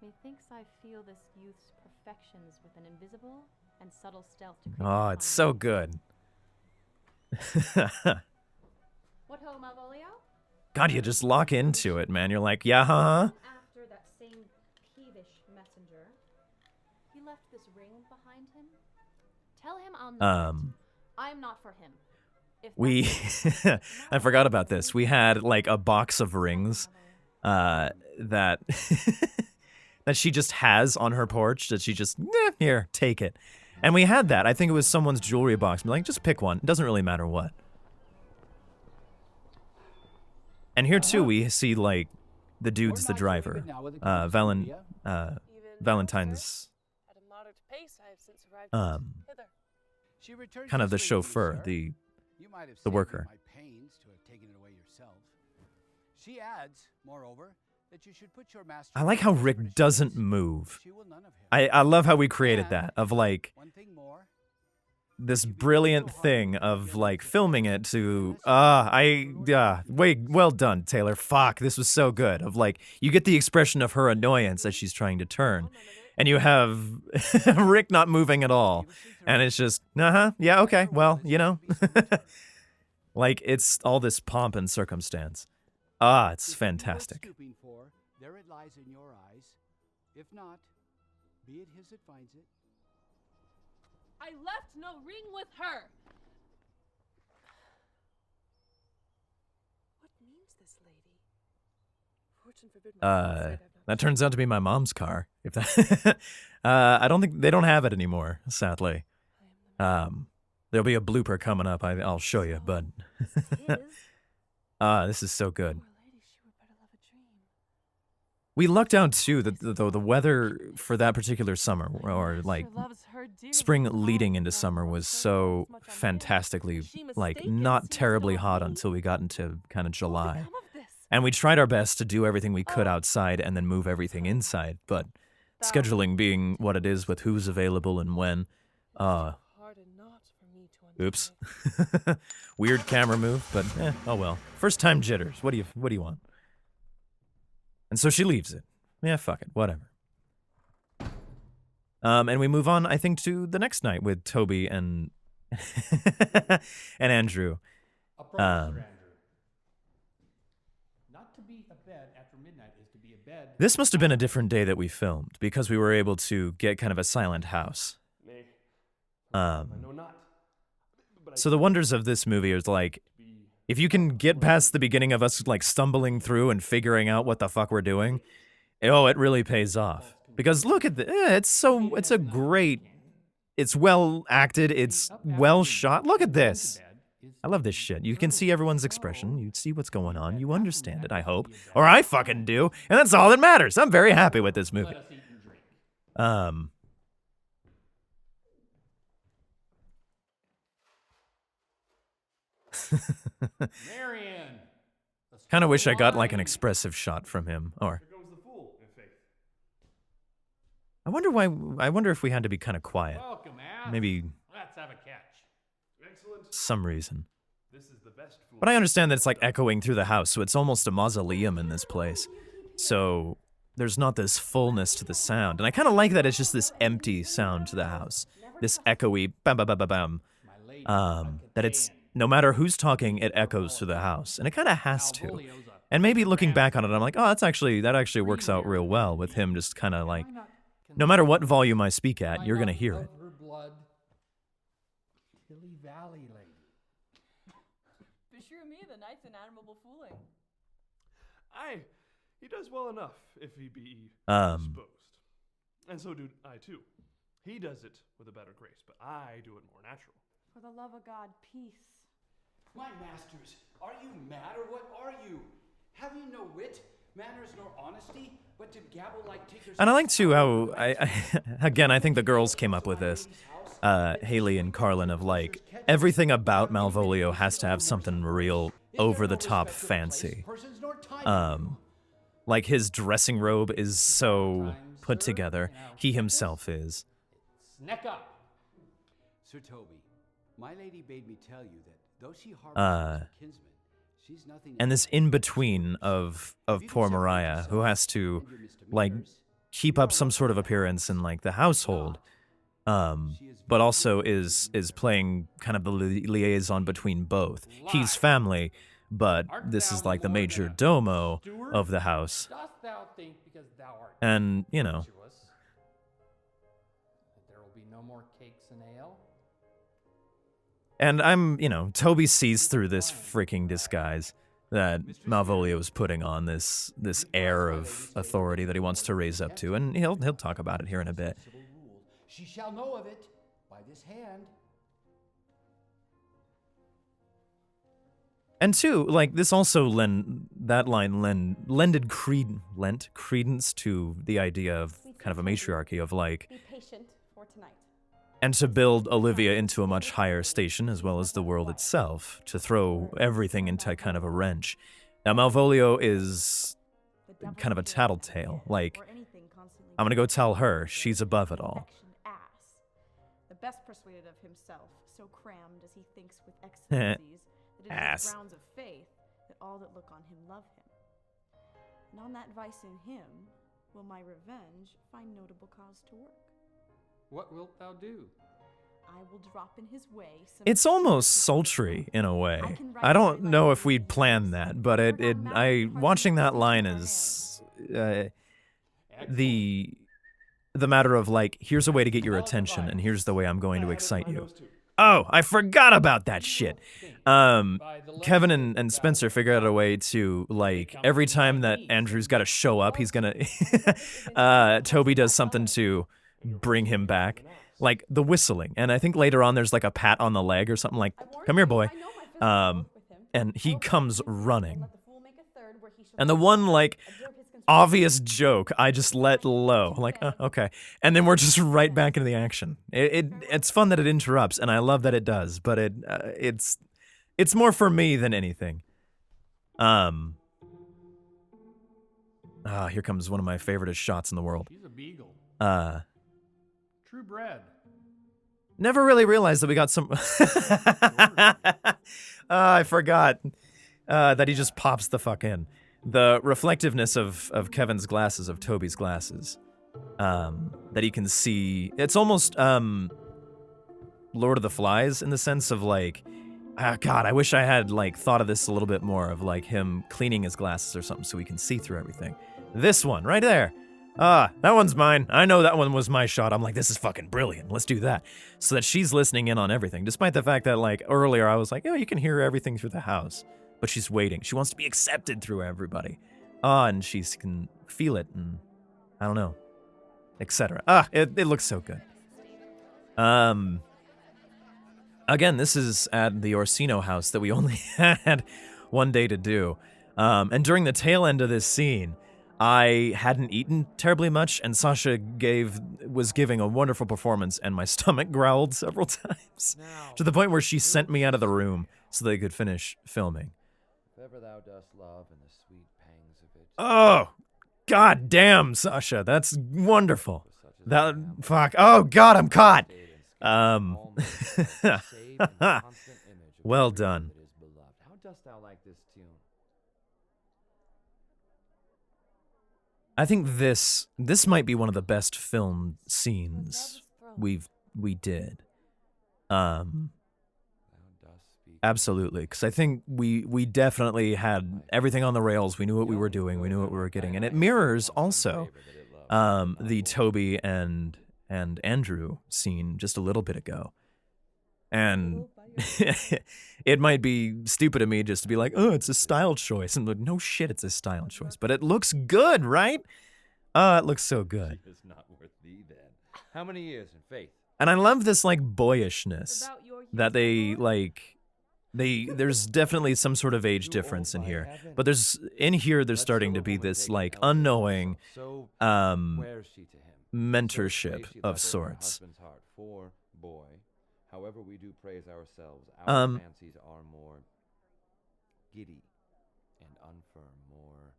Methinks I feel this youth's perfections with an invisible and subtle stealth to creep Oh, upon it's so me. good. What ho, Malvolio? God, you just lock into it, man. You're like, yeah, huh? After that same peevish messenger, he left this ring behind him. Tell him I'll not. I'm not for him. If We, that's I forgot about this. We had like a box of rings, that that she just has on her porch. That she just here, take it. And we had that. I think it was someone's jewelry box. I'm like, just pick one. It doesn't really matter what. And here too, we see like the dude's the driver. Valentine's At a moderate pace, I have since arrived hither. She returns kind of the this ring to you, chauffeur, sir. the You might have the saved me worker. my pains to have taken it away yourself. She adds, moreover, that you should put your master. I like how in Rick British doesn't hands. move. She will none of him. I love how we created And that of like one thing more. this brilliant thing of like filming it to well done, Taylor. Fuck, this was so good. Of like you get the expression of her annoyance as she's trying to turn, and you have Rick not moving at all, and it's just yeah, okay, well, you know, like it's all this pomp and circumstance. It's If you are fantastic. stooping for, there it lies in your eyes. If not, be it his that finds it. I left no ring with her. What means this lady? Fortune forbid my father said I've not That turns out to be my mom's car. If that, I don't think they don't have it anymore. Sadly, I am there'll be a blooper coming up. I'll show you, but his. this is so good. Poor lady, she would better love a dream. We lucked out too that the weather for that particular summer, or like Master loves her dearly. spring leading Oh, into God, summer, was so so much on man. fantastically She like mistaken, not seems terribly not hot me. until we got into kind of What will July. become of this? And we tried our best to do everything we could outside and then move everything inside, but scheduling being what it is with who's available and when, oops. Weird camera move, but oh well. First time jitters. What do you want? And so she leaves it. Yeah, fuck it, whatever. And we move on, I think, to the next night with Toby and and Andrew. Andrew. Not to be a bed after midnight is to be a bed. This must have been a different day that we filmed because we were able to get kind of a silent house. So the wonders of this movie is like, if you can get past the beginning of us like stumbling through and figuring out what the fuck we're doing, it really pays off. Because look at it's a great, it's well acted, it's well shot. Look at this. I love this shit. You can see everyone's expression. You see what's going on. You understand it, I hope. Or I fucking do. And that's all that matters. I'm very happy with this movie. Marion. Kind of wish I got like an expressive shot from him. Or Here goes the fool, in faith. I wonder if we had to be kind of quiet. Welcome, ass. Maybe Let's have a catch. Excellent. some reason. This is the best fool. But I understand that it's like echoing through the house, so it's almost a mausoleum in this place. So there's not this fullness to the sound. And I kind of like that it's just this empty sound to the house. This echoey bam bam bam bam bam. That it's no matter who's talking, it echoes through the house. And it kind of has to. And maybe looking back on it, I'm like, oh, that actually works out real well with him just kind of like, no matter what volume I speak at, you're going to hear it. Her blood. Hilly Valley lady. Beshrew me, the knight's an admirable fooling. He does well enough if he be disposed. And so do I too. He does it with a better grace, but I do it more natural. For the love of God, peace. My masters, are you mad or what are you? Have you no wit, manners nor honesty, but to gabble like tickers? And I like too how I think the girls came up with this. Haley and Carlin of like everything about Malvolio has to have something real over the top fancy. Like his dressing robe is so put together. He himself is. Neck up. Sir Toby, my lady bade me tell you that though she harbors a kinsman, she's nothing. And this in between of poor Mariah, who has to like keep up some sort of appearance in like the household, but also is playing kind of the liaison between both. He's family, but this is like the major domo of the house. Dost thou think because thou art And, you know, virtuous, that there will be no more cakes and ale? and Toby sees through this freaking disguise that Malvolio is putting on, this air of authority that he wants to raise up to, and he'll talk about it here in a bit. She shall know of it by this hand. And two, like this also lent credence to the idea of kind of a matriarchy of like, Be patient for tonight. and to build Olivia into a much higher station as well as the world itself, to throw everything into kind of a wrench. Now Malvolio is kind of a tattletale, like, I'm gonna go tell her she's above it all. Ass. The best persuaded of himself, so crammed as he thinks with excellencies, that it Ass. is grounds of faith that all that look on him love him. And on that vice in him will my revenge find notable cause to work. What wilt thou do? I will drop in his way some It's almost sultry in a way. I don't know if we'd planned that, but watching that line is the matter of like, here's a way to get your attention, and here's the way I'm going to excite you. Oh, I forgot about that shit. Kevin and Spencer figured out a way to, like, every time that Andrew's got to show up, he's gonna Toby does something to bring him back, like the whistling, and I think later on there's like a pat on the leg or something, like, come here, boy. And he comes running, and the one like obvious joke I just let low, like, okay, and then we're just right back into the action. It's fun that it interrupts, and I love that it does, but it's more for me than anything. here comes one of my favoriteest shots in the world. He's a beagle. True bred. Never really realized that we got some. I forgot that he just pops the fuck in. The reflectiveness of Kevin's glasses, of Toby's glasses, that he can see. It's almost Lord of the Flies in the sense of like, God, I wish I had like thought of this a little bit more, of like him cleaning his glasses or something so he can see through everything. This one right there. That one's mine. I know that one was my shot. I'm like, this is fucking brilliant. Let's do that. So that she's listening in on everything, despite the fact that like earlier I was like, oh, you can hear everything through the house. But she's waiting. She wants to be accepted through everybody. And she can feel it and I don't know, etc. It looks so good. Again, this is at the Orsino house that we only had one day to do. And during the tail end of this scene, I hadn't eaten terribly much, and Sasha was giving a wonderful performance, and my stomach growled several times, to the point where she sent me out of the room so they could finish filming. If ever thou dost love and the sweet pangs of it. Oh, god damn, Sasha, that's wonderful. Fuck. Oh god, I'm caught. Well done. How dost thou like this tune? I think this might be one of the best filmed scenes we did. Absolutely, because I think we definitely had everything on the rails. We knew what we were doing. We knew what we were getting, and it mirrors also the Toby and Andrew scene just a little bit ago. And it might be stupid of me just to be like, oh, it's a style choice. And like, no shit, it's a style choice. But it looks good, right? It looks so good. She is not worth thee then. How many years in faith? And I love this like boyishness that they like. There's definitely some sort of age difference in here. But there's starting to be this like unknowing mentorship of sorts. However we do praise ourselves, our fancies are more giddy and unfirm, more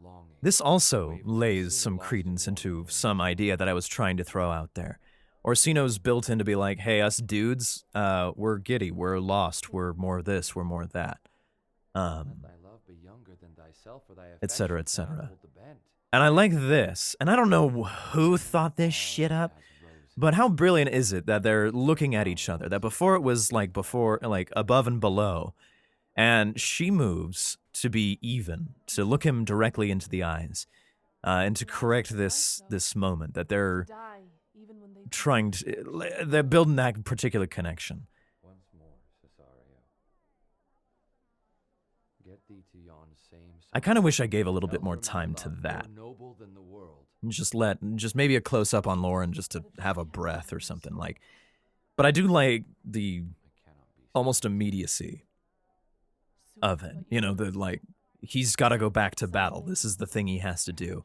longing. This also lays some credence into some idea that I was trying to throw out there. Orsino's built in to be like, hey, us dudes, we're giddy, we're lost, we're more this, we're more that. Et cetera, et cetera. And I like this, and I don't know who thought this shit up, but how brilliant is it that they're looking at each other? That before it was like above and below, and she moves to be even, to look him directly into the eyes, and to correct this moment that they're they're building that particular connection. Once more, Cesario. Get thee to yon same. I kind of wish I gave a little bit more time to that. Just maybe a close up on Lauren just to have a breath or something like. But I do like the almost immediacy of it. You know, the like he's got to go back to battle. This is the thing he has to do.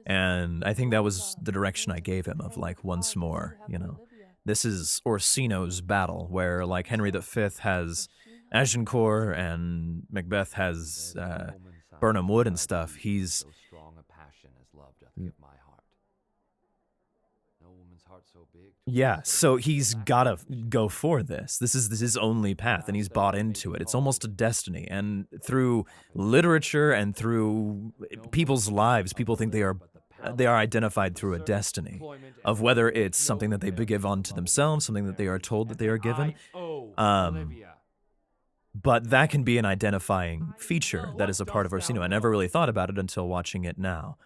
And I think that was the direction I gave him of like once more, you know. This is Orsino's battle where like Henry V has Agincourt and Macbeth has Burnham Wood and stuff. He's yeah, so he's gotta go for this. This is his only path, and he's bought into it. It's almost a destiny, and through literature and through people's lives, people think they are identified through a destiny of whether it's something that they give onto themselves, something that they are told that they are given. But that can be an identifying feature that is a part of Orsino. I never really thought about it until watching it now.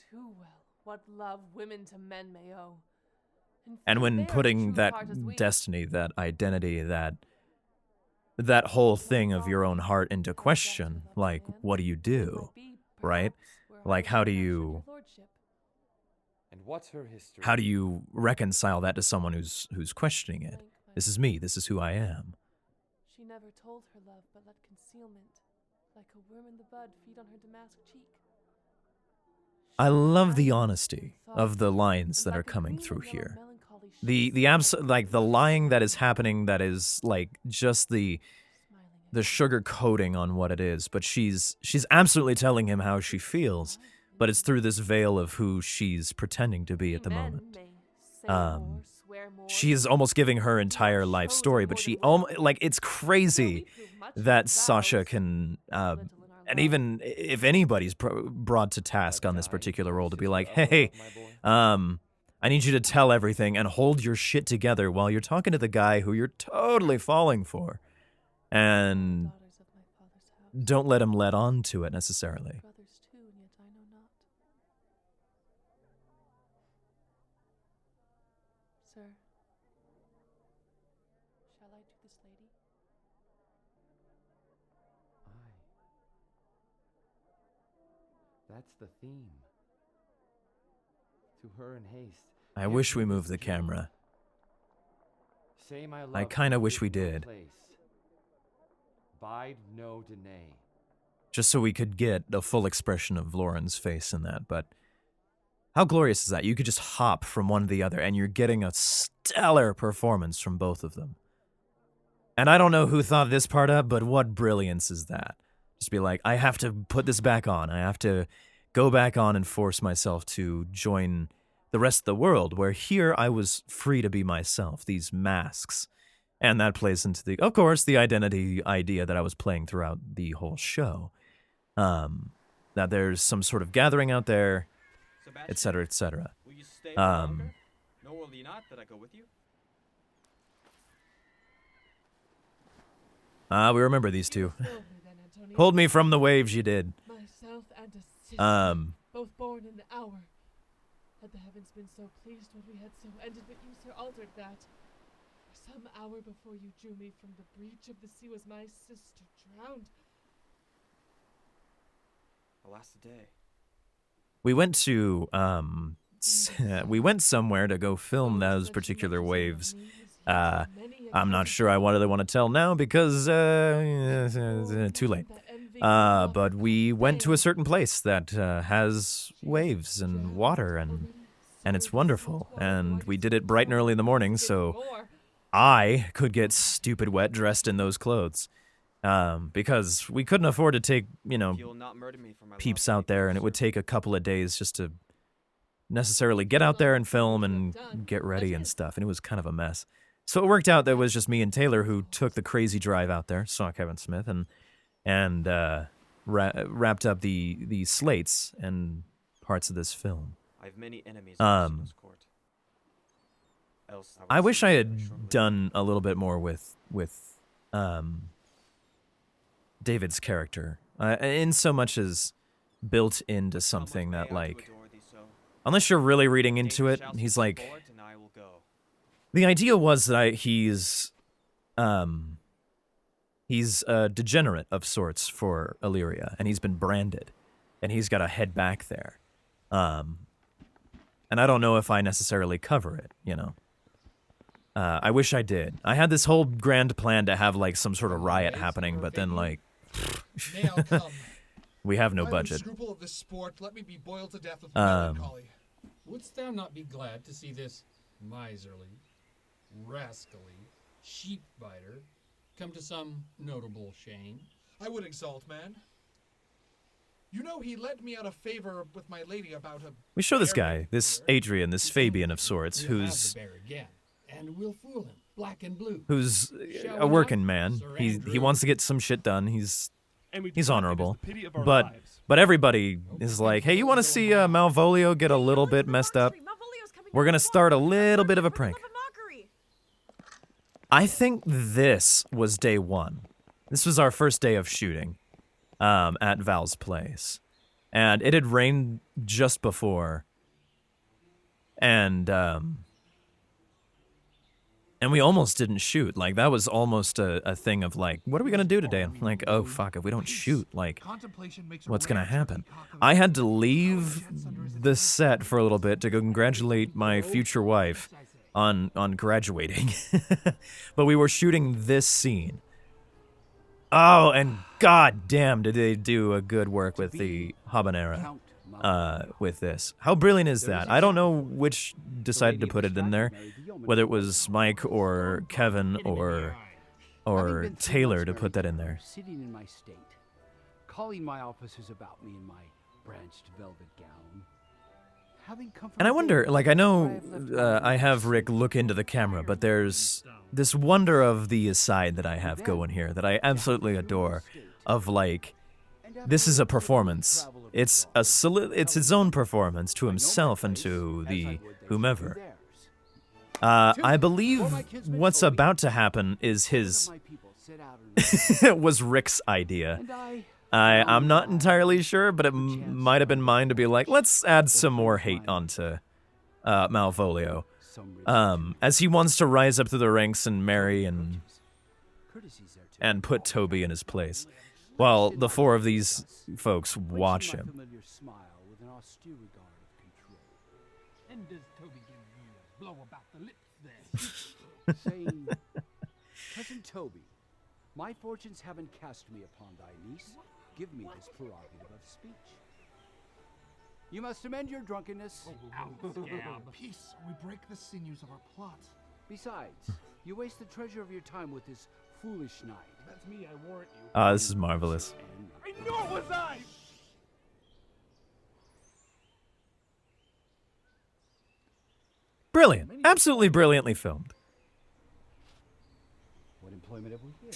Too well, what love women to men may owe. And when putting that destiny, that identity, that whole thing of your own heart into question, like, what do you do, right? Like, how do you reconcile that to someone who's questioning it? This is me. This is who I am. She never told her love, but let concealment, like a worm in the bud, feed on her damask cheek. I love the honesty of the lines that are coming through here. The lying that is happening, that is like just the the sugar coating on what it is, but she's absolutely telling him how she feels, but it's through this veil of who she's pretending to be at the moment. She is almost giving her entire life story, but she like, it's crazy that Sasha can, and even if anybody's brought to task on this particular role, to be like, hey, I need you to tell everything and hold your shit together while you're talking to the guy who you're totally falling for. And don't let him let on to it necessarily. Sir, shall I to this lady? That's the theme. To her in haste. I wish we moved the camera. I kind of wish we did. Bide no denay. Just so we could get a full expression of Lauren's face in that, but how glorious is that? You could just hop from one to the other, and you're getting a stellar performance from both of them. And I don't know who thought this part up, but what brilliance is that? Just be like, I have to put this back on. I have to go back on and force myself to join the rest of the world, where here I was free to be myself, these masks. And that plays into the, of course, the identity idea that I was playing throughout the whole show. That there's some sort of gathering out there, etc., etc. Will you stay longer? No, will you not? That I go with you? We remember these two. Pulled me from the waves, you did. Myself and a sister, both born in the hour. Had the heavens been so pleased when we had so ended, but you, sir, altered that. For some hour before you drew me from the breach of the sea was my sister drowned. Alas the day. We went to, we went somewhere to go film those particular waves. I'm not sure I really want to tell now because, too late. But we went to a certain place that has waves and water, and it's wonderful. And we did it bright and early in the morning, so I could get stupid wet dressed in those clothes. Because we couldn't afford to take, peeps out there, and it would take a couple of days just to necessarily get out there and film and get ready and stuff, and it was kind of a mess. So it worked out that it was just me and Taylor who took the crazy drive out there, saw Kevin Smith, and wrapped up the slates and parts of this film. I have many enemies in this court. I wish I had done a little bit more with David's character, in so much as built into something that, like, unless you're really reading into it, he's like, the idea was that he's a degenerate of sorts for Illyria, and he's been branded, and he's got to head back there. And I don't know if I necessarily cover it, I wish I did. I had this whole grand plan to have, like, some sort of riot happening, but then, like, we have no budget. Scruple of this sport, let me be boiled to death with melancholy. Wouldst thou not be glad to see this miserly, rascally sheep biter come to some notable shame? I would exult, man. You know, he led me out of favor with my lady about a... We show this guy, this Adrian, this Fabian of sorts, who's... And we'll fool him, black and blue. Who's a working man. He wants to get some shit done. He's honorable. But everybody is like, hey, you want to see Malvolio get a little bit messed up? We're going to start a little bit of a prank. I think this was day one. This was our first day of shooting at Val's place. And it had rained just before. And we almost didn't shoot. Like, that was almost a thing of, like, what are we going to do today? I'm like, oh, fuck, if we don't shoot, like, what's going to happen? I had to leave the set for a little bit to go congratulate my future wife on graduating. But we were shooting this scene. Oh, and god damn, did they do a good work with the habanera with this. How brilliant is that? I don't know which decided to put it in there, whether it was Mike or Kevin or or Taylor to put that in there. Sitting in my state, calling my officers about me in my branched velvet gown. And I wonder, like, I know I have Rick look into the camera, but there's this wonder of the aside that I have going here that I absolutely adore, of like, this is a performance. It's its own performance to himself and to the whomever. I believe what's about to happen is was Rick's idea. I'm not entirely sure, but it might have been mine to be like, let's add some more hate onto Malvolio, as he wants to rise up through the ranks and marry and put Toby in his place, while the four of these folks watch him. And does Toby give you a blow about the lips there? Saying, Cousin Toby, my fortunes haven't cast me upon thy niece. Give me this prerogative of speech. You must amend your drunkenness. Peace, or we break the sinews of our plot. Besides, you waste the treasure of your time with this foolish knight. That's me, I warrant you. Ah, this is marvelous. I knew it was I! Brilliant. Absolutely brilliantly filmed. What employment have we here?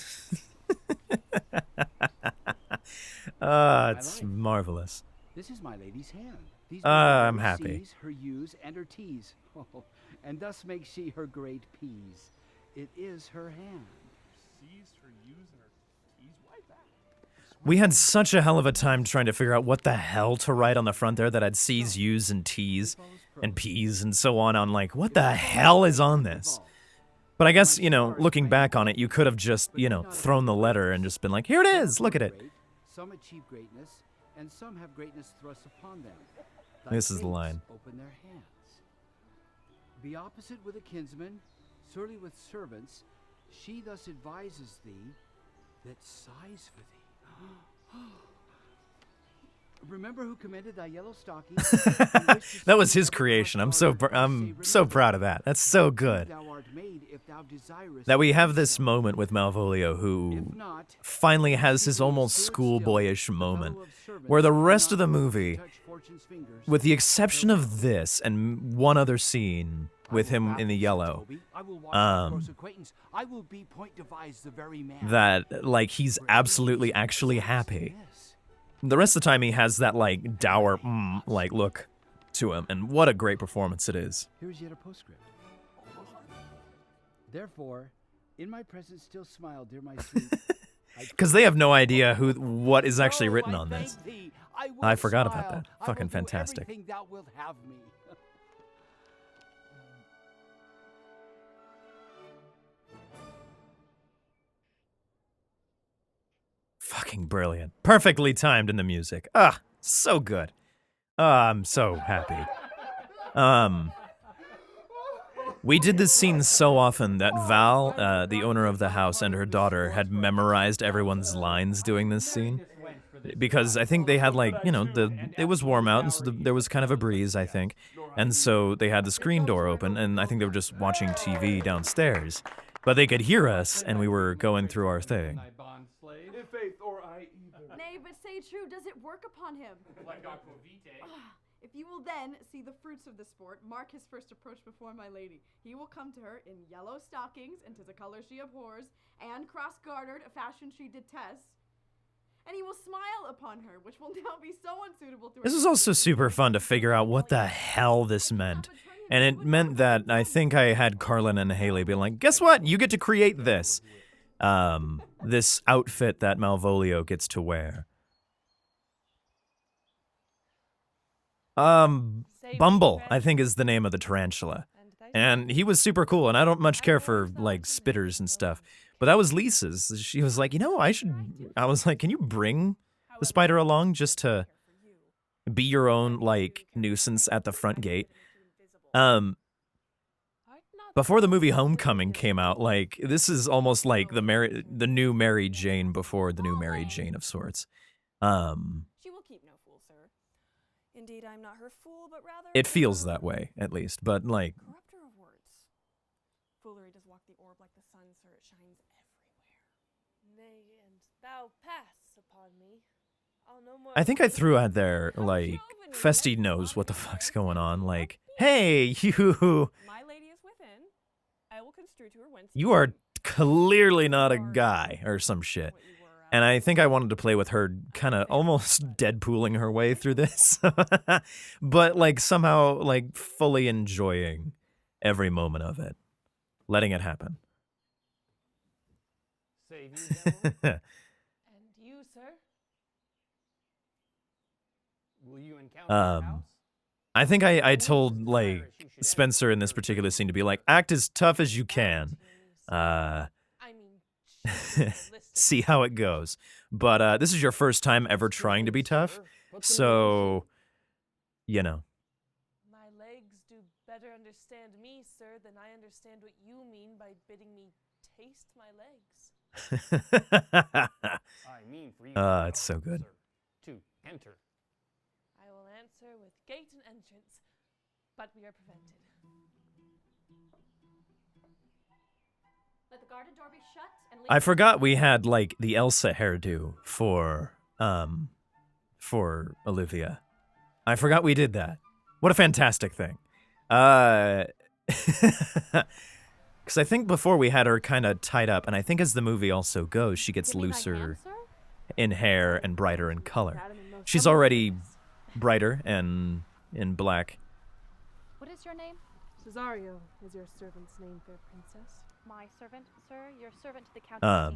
It's marvelous. This is my lady's hand. These I'm happy. C's, her U's, and her T's. Oh, and thus makes she her great P's. It is her hand. C's, her U's, and her T's. Why that? We had such a hell of a time trying to figure out what the hell to write on the front there that had C's, U's, and T's, and P's, and so on. I'm like, what the hell is on this? But I guess, you know, looking back on it, you could have just, you know, thrown the letter and just been like, here it is, look at it. Some achieve greatness, and some have greatness thrust upon them. This is the line. Open their hands. Be opposite with a kinsman, surly with servants. She thus advises thee that sighs for thee. Remember who commended thy yellow stocking? That was his creation. I'm so proud of that. That's so good. That we have this moment with Malvolio, who finally has his almost schoolboyish moment, where the rest of the movie, with the exception of this and one other scene with him in the yellow, that like he's absolutely actually happy. The rest of the time he has that like dour like look to him, and what a great performance it is. Here's yet a postscript. Therefore, in my presence still smile, dear my sweet. Because they have no idea what is actually written on this. I forgot about that. Fucking fantastic. Thou wilt have me. Fucking brilliant. Perfectly timed in the music. Ah, so good. I'm so happy. We did this scene so often that Val, the owner of the house, and her daughter had memorized everyone's lines doing this scene. Because I think they had like, you know, it was warm out, and so there was kind of a breeze, I think. And so they had the screen door open, and I think they were just watching TV downstairs. But they could hear us, and we were going through our thing. In faith or I either. Nay, but say true, does it work upon him? Like aqua vitae. If you will then see the fruits of the sport, mark his first approach before my lady. He will come to her in yellow stockings, and 'tis a color she abhors, and cross-gartered, a fashion she detests. And he will smile upon her, which will now be so unsuitable to her. This was also super fun to figure out what the hell this meant. And it meant that I think I had Carlin and Haley be like, guess what? You get to create this. This outfit that Malvolio gets to wear. Bumble, I think, is the name of the tarantula. And he was super cool, and I don't much care for, like, spitters and stuff. But that was Lisa's. She was like, you know, I was like, can you bring the spider along just to be your own, like, nuisance at the front gate? Before the movie Homecoming came out, like, this is almost like the new Mary Jane before the new Mary Jane of sorts. She will keep no fool, sir. Indeed, I'm not her fool, but rather... It feels that way, at least, but, like... Corrupter of words. Foolery does walk the orb like the sun, sir. It shines everywhere. Nay, and thou pass upon me. I'll no more I think I threw out there, like, Festi knows what the fuck's going on. Like, hey, you... My lady is within. I will construe to her whence You are clearly not a guy, or some shit. And I think I wanted to play with her kind of almost Deadpooling her way through this. But, like, somehow, like, fully enjoying every moment of it. Letting it happen. Save you, gentlemen. And you, sir? Will you encounter our house? I think I told, like, Spencer in this particular scene to be like, act as tough as you can. See how it goes. But this is your first time ever trying to be tough, so, you know. My legs do better understand me, sir, than I understand what you mean by bidding me taste my legs. I mean for you. It's so good. Sir, to enter. I will answer with gate and entrance, but we are prevented. Let the guarded door be shut and leave. I forgot we had, like, the Elsa hairdo for Olivia. I forgot we did that. What a fantastic thing. Because I think before we had her kind of tied up, and I think as the movie also goes, she gets looser in hair and brighter in color. She's already brighter and in black. What is your name? Cesario is your servant's name, fair princess. My servant, sir. Your servant to the Count of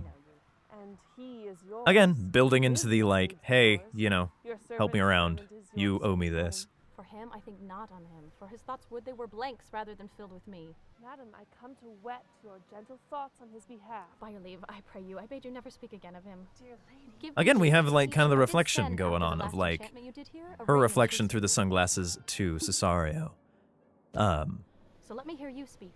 And he is yours. Again, building into the, like, hey, you know, help me around. You owe me this. For him, I think not on him. For his thoughts would they were blanks rather than filled with me. Madam, I come to wet your gentle thoughts on his behalf. By your leave, I pray you. I bade you never speak again of him. Dear lady. Again, we have, like, kind of the reflection going on of, like, her reflection through the sunglasses to Cesario. So let me hear you speak.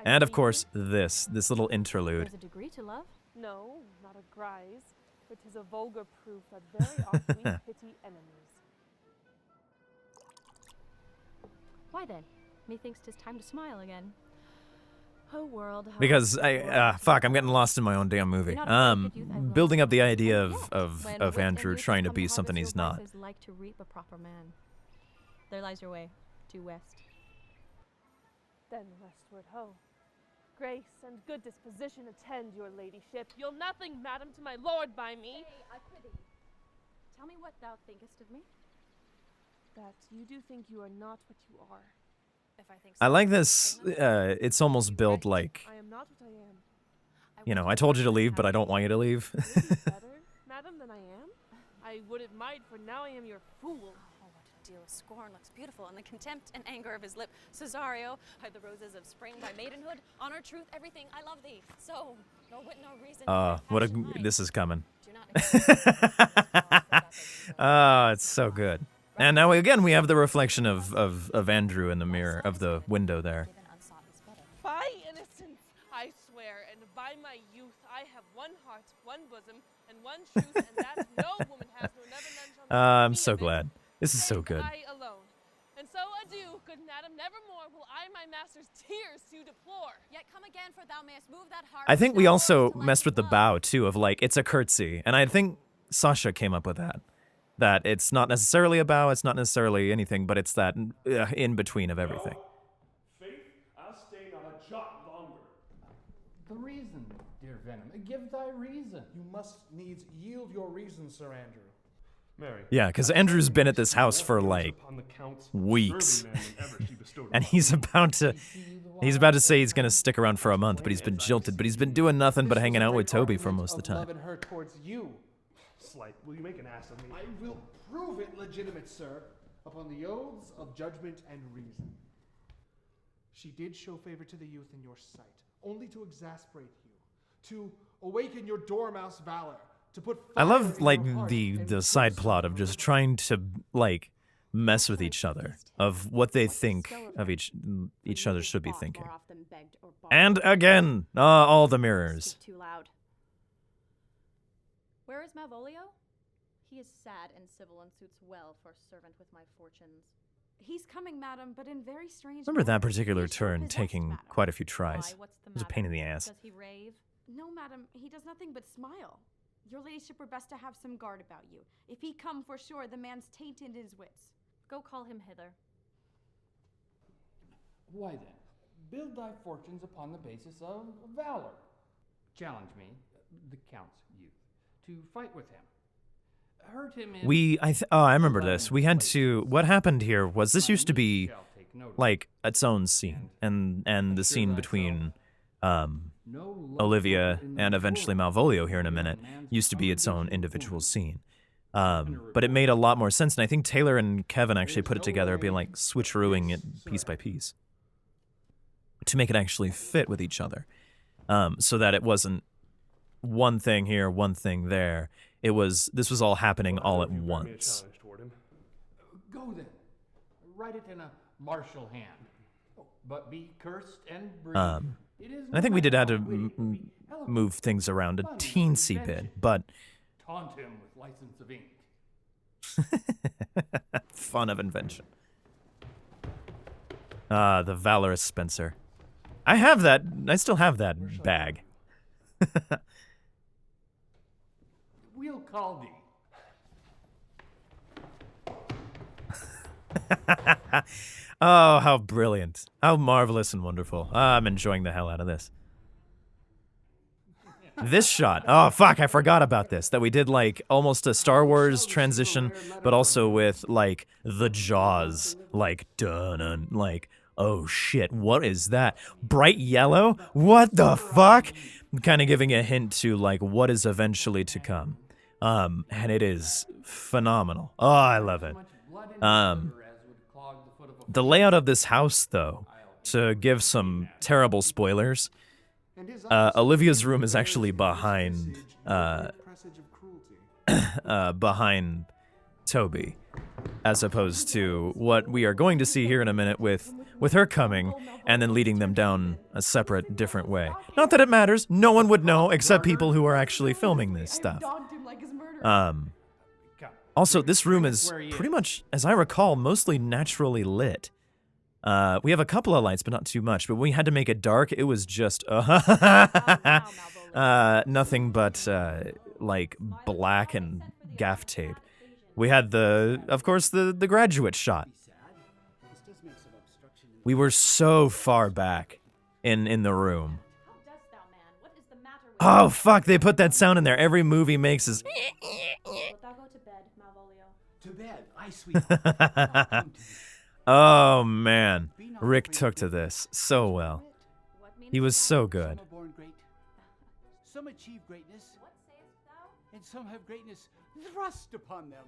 And of course, this little interlude. There's a degree to love? No, not a grise. It is a vulgar proof that very oft we pity enemies. Why then? Methinks 'tis time to smile again. Oh world. Because fuck, I'm getting lost in my own damn movie. Building up the idea of Andrew trying to be something he's not. Like to reap a proper man. There lies your way, due west. Then westward ho. Grace and good disposition attend your ladyship. You'll nothing, madam, to my lord by me. Hey, I prithee. Tell me what thou thinkest of me. That you do think you are not what you are. If I think so, I like this. It's almost built like, I am not what I am. you know, I told you to leave, but I don't want you to leave. Better, madam, than I am? I would it might, for now I am your fool. Deal of scorn looks beautiful in the contempt and anger of his lip. Cesario, hide the roses of spring by maidenhood, honor, truth, everything. I love thee. So, no wit, no reason. This is coming. Oh, it's so good. And now again, we have the reflection of Andrew in the mirror of the window there. By innocence, I swear, and by my youth, I have one heart, one bosom, and one truth, and that no woman has, nor never none shall. I'm so glad. This is so good. I alone. And so adieu, good madam, nevermore will I my master's tears to deplore. Yet come again, for thou mayest move that heart. I think we also messed with the bow, too, of like, it's a curtsy. And I think Sasha came up with that. That it's not necessarily a bow, it's not necessarily anything, but it's that in-between of everything. No. Faith, I'll stay not a jot longer. The reason, dear Venom. Give thy reason. You must needs yield your reason, Sir Andrew. Mary. Yeah, because Andrew's been at this house for like weeks, and he's about to say he's gonna stick around for a month, but he's been jilted. But he's been doing nothing but hanging out with Toby for most of the time. Her towards you. Slight, will you make an ass of me? I will prove it legitimate, sir, upon the oaths of judgment and reason. She did show favor to the youth in your sight, only to exasperate you, to awaken your dormouse valor. I love like the side plot of just trying to like mess with each other, of what they think of each other should be thinking. And again, all the mirrors. Too loud. Where is Malvolio? He is sad and civil and suits well for a servant with my fortunes. He's coming, madam, but in very strange. Remember that particular turn taking quite a few tries. Why, what's the It was a matter? pain in the ass. Does he rave? No, madam, he does nothing but smile. Your ladyship were best to have some guard about you. If he come for sure, the man's tainted his wits. Go call him hither. Why then, build thy fortunes upon the basis of valor. Challenge me, the Count's youth, to fight with him. Hurt him in... I remember this. We had to... What happened here was this used to be, like, its own scene. And the scene between Olivia and eventually Malvolio here in a minute used to be its own individual scene. But it made a lot more sense, and I think Taylor and Kevin actually put it together, being like switcherooing it piece by piece to make it actually fit with each other, so that it wasn't one thing here, one thing there. This was all happening all at once. Go then, write it in a martial hand, but be cursed and breathe. I think we did have to move things around a teensy bit, but taunt him with license of ink. Fun of invention. The valorous Spencer. I have that. I still have that bag. We'll call thee. Oh, how brilliant. How marvelous and wonderful. I'm enjoying the hell out of this. This shot. Oh, fuck, I forgot about this. That we did, like, almost a Star Wars transition, but also with, like, the Jaws. Like, dun, like, oh shit, what is that? Bright yellow? What the fuck? Kind of giving a hint to, like, what is eventually to come. And it is phenomenal. Oh, I love it. The layout of this house, though, to give some terrible spoilers, Olivia's room is actually behind behind Toby, as opposed to what we are going to see here in a minute with her coming and then leading them down a separate, different way. Not that it matters. No one would know except people who are actually filming this stuff. Also, this room is pretty much, as I recall, mostly naturally lit. We have a couple of lights, but not too much. But when we had to make it dark, it was just nothing but like black and gaff tape. We had of course, the graduate shot. We were so far back in the room. Oh fuck! They put that sound in there. Every movie makes is. To bed, I sweet. Oh man, Rick took to this so well. He was so good. Some are born great. Some achieve greatness. And some have greatness thrust upon them.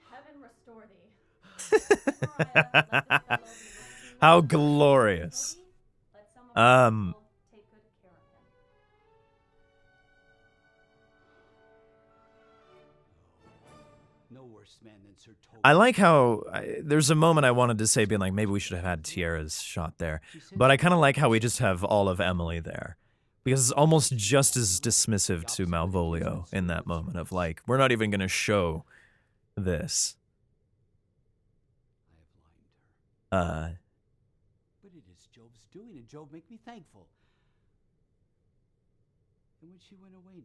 Heaven restore thee. How glorious. I like how there's a moment I wanted to say, being like, maybe we should have had Tiara's shot there. But I kind of like how we just have all of Emily there. Because it's almost just as dismissive to Malvolio in that moment of like, we're not even going to show this. But it is Job's doing, and Job make me thankful. And when she went away now,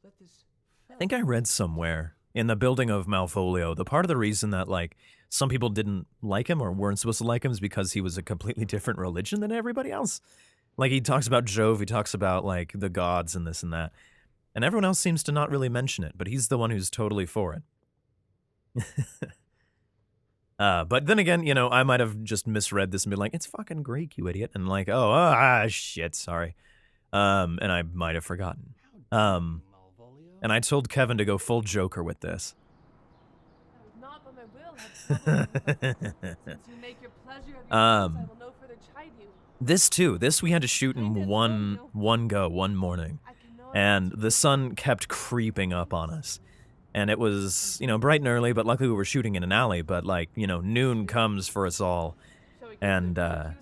let this... I think I read somewhere in the building of Malvolio, the part of the reason that, like, some people didn't like him or weren't supposed to like him is because he was a completely different religion than everybody else. Like, he talks about Jove, he talks about, like, the gods and this and that. And everyone else seems to not really mention it, but he's the one who's totally for it. But then again, you know, I might have just misread this and been like, it's fucking Greek, you idiot. And like, shit, sorry. And I might have forgotten. And I told Kevin to go full Joker with this. Not by my will, since you make your pleasure of your I will no further chide you. This we had to shoot in one morning. And the sun kept creeping up on us. And it was, you know, bright and early, but luckily we were shooting in an alley, but like, you know, noon comes for us all. And Well,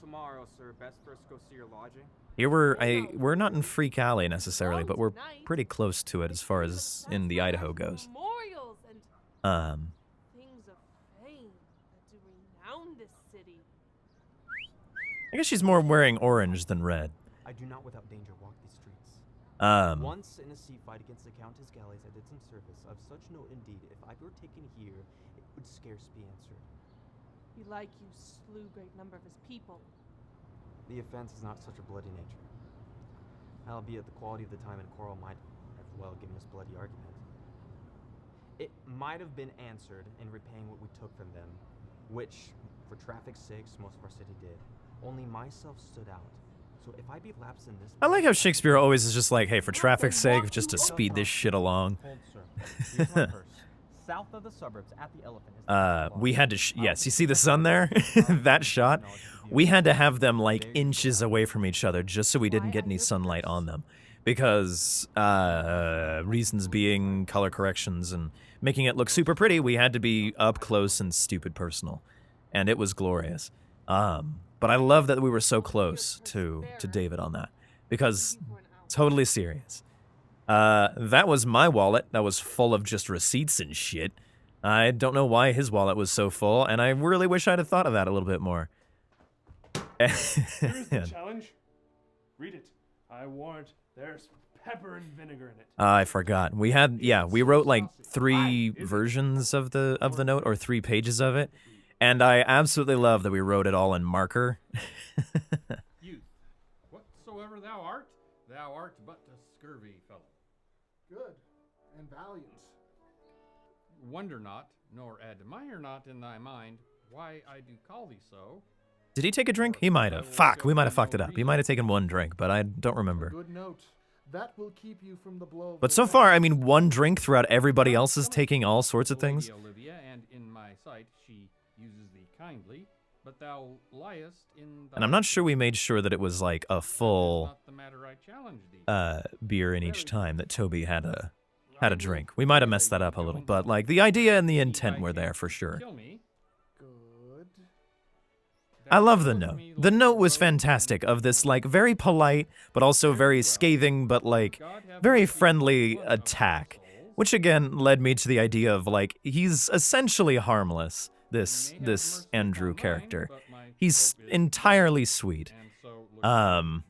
tomorrow, sir. Best first go see your lodging. here we're not in Freak Alley necessarily, but we're pretty close to it as far as in the Idaho goes. Memorials and things of fame that do renown this city. I guess she's more wearing orange than red. I do not without danger walk these streets. Once in a sea fight against the Countess galleys, I did some service. Of such note indeed, if I were taken here, it would scarce be answered. Belike you slew great number of his people. The offense is not such a bloody nature. Albeit the quality of the time and quarrel might have well given us bloody argument. It might have been answered in repaying what we took from them, which, for traffic's sakes, most of our city did. Only myself stood out. So if I be lapsed in this... I like how Shakespeare always is just like, hey, for traffic's sake, just to speed this shit along. South of the suburbs at the Elephant. We had to, yes, you see the sun there? That shot? We had to have them like inches away from each other just so we didn't get any sunlight on them. Because, reasons being color corrections and making it look super pretty, we had to be up close and stupid personal. And it was glorious. But I love that we were so close to David on that. Because, totally serious. That was my wallet that was full of just receipts and shit. I don't know why his wallet was so full, and I really wish I'd have thought of that a little bit more. Here's the challenge. Read it. I warrant there's pepper and vinegar in it. I forgot. We had, yeah, we wrote like 3 versions of the note, or 3 pages of it, and I absolutely love that we wrote it all in marker. Youth, whatsoever thou art but a scurvy fellow. Good and valiant. Wonder not, nor admire not in thy mind why I do call thee so. Did he take a drink? He might have. Fuck, we might have fucked it up. He might have taken 1 drink, but I don't remember. Good note. That will keep you from the blow. But so far, I mean, 1 drink throughout everybody else is taking all sorts of things. Olivia, and in my sight she uses thee kindly, but thou liest in And I'm not sure we made sure that it was like a full beer in each time that Toby had a drink. We might have messed that up a little, but like the idea and the intent were there for sure. Good. I love the note. The note was fantastic of this like very polite but also very scathing but like very friendly attack, which again led me to the idea of like he's essentially harmless, this Andrew character. He's entirely sweet. And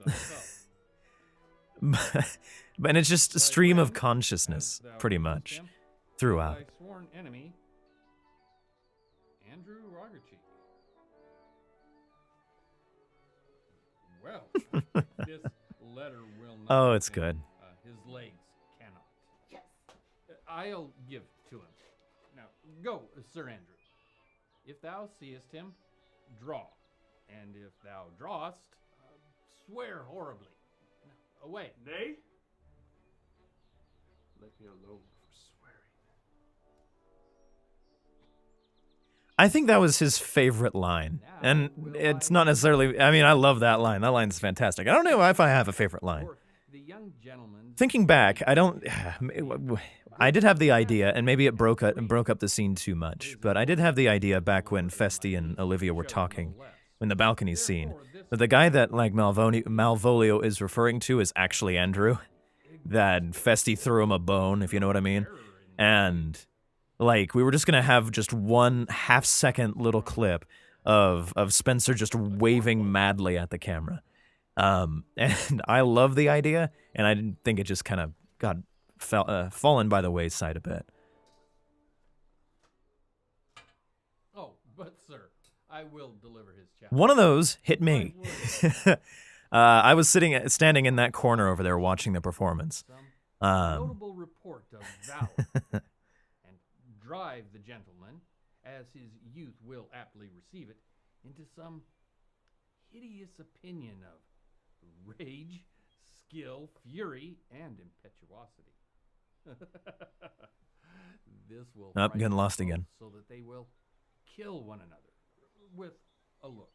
it's just a stream of consciousness, pretty much, throughout. Sworn enemy, Andrew Rogercheek. Well, this letter will not. Oh, it's good. His legs cannot. Yes. I'll give to him. Now, go, Sir Andrew. If thou seest him, draw. And if thou drawest, swear horribly. Now, away. Nay? Let me alone for swearing. I think that was his favorite line. And it's not necessarily, I mean, I love that line. That line's fantastic. I don't know if I have a favorite line. Thinking back, I did have the idea, and maybe it broke up the scene too much, but I did have the idea back when Festi and Olivia were talking in the balcony scene, that the guy that like Malvolio is referring to is actually Andrew. That Festi threw him a bone, if you know what I mean. And like we were just gonna have just 1 half-second little clip of Spencer just waving madly at the camera. And I love the idea, and I didn't think it just kind of got fallen by the wayside a bit. Oh, but sir, I will deliver his challenge. One of those hit me. I was standing in that corner over there watching the performance. Notable report of valor, and drive the gentleman, as his youth will aptly receive it, into some hideous opinion of rage, skill, fury, and impetuosity. This will Getting lost again. So that they will kill one another with a look.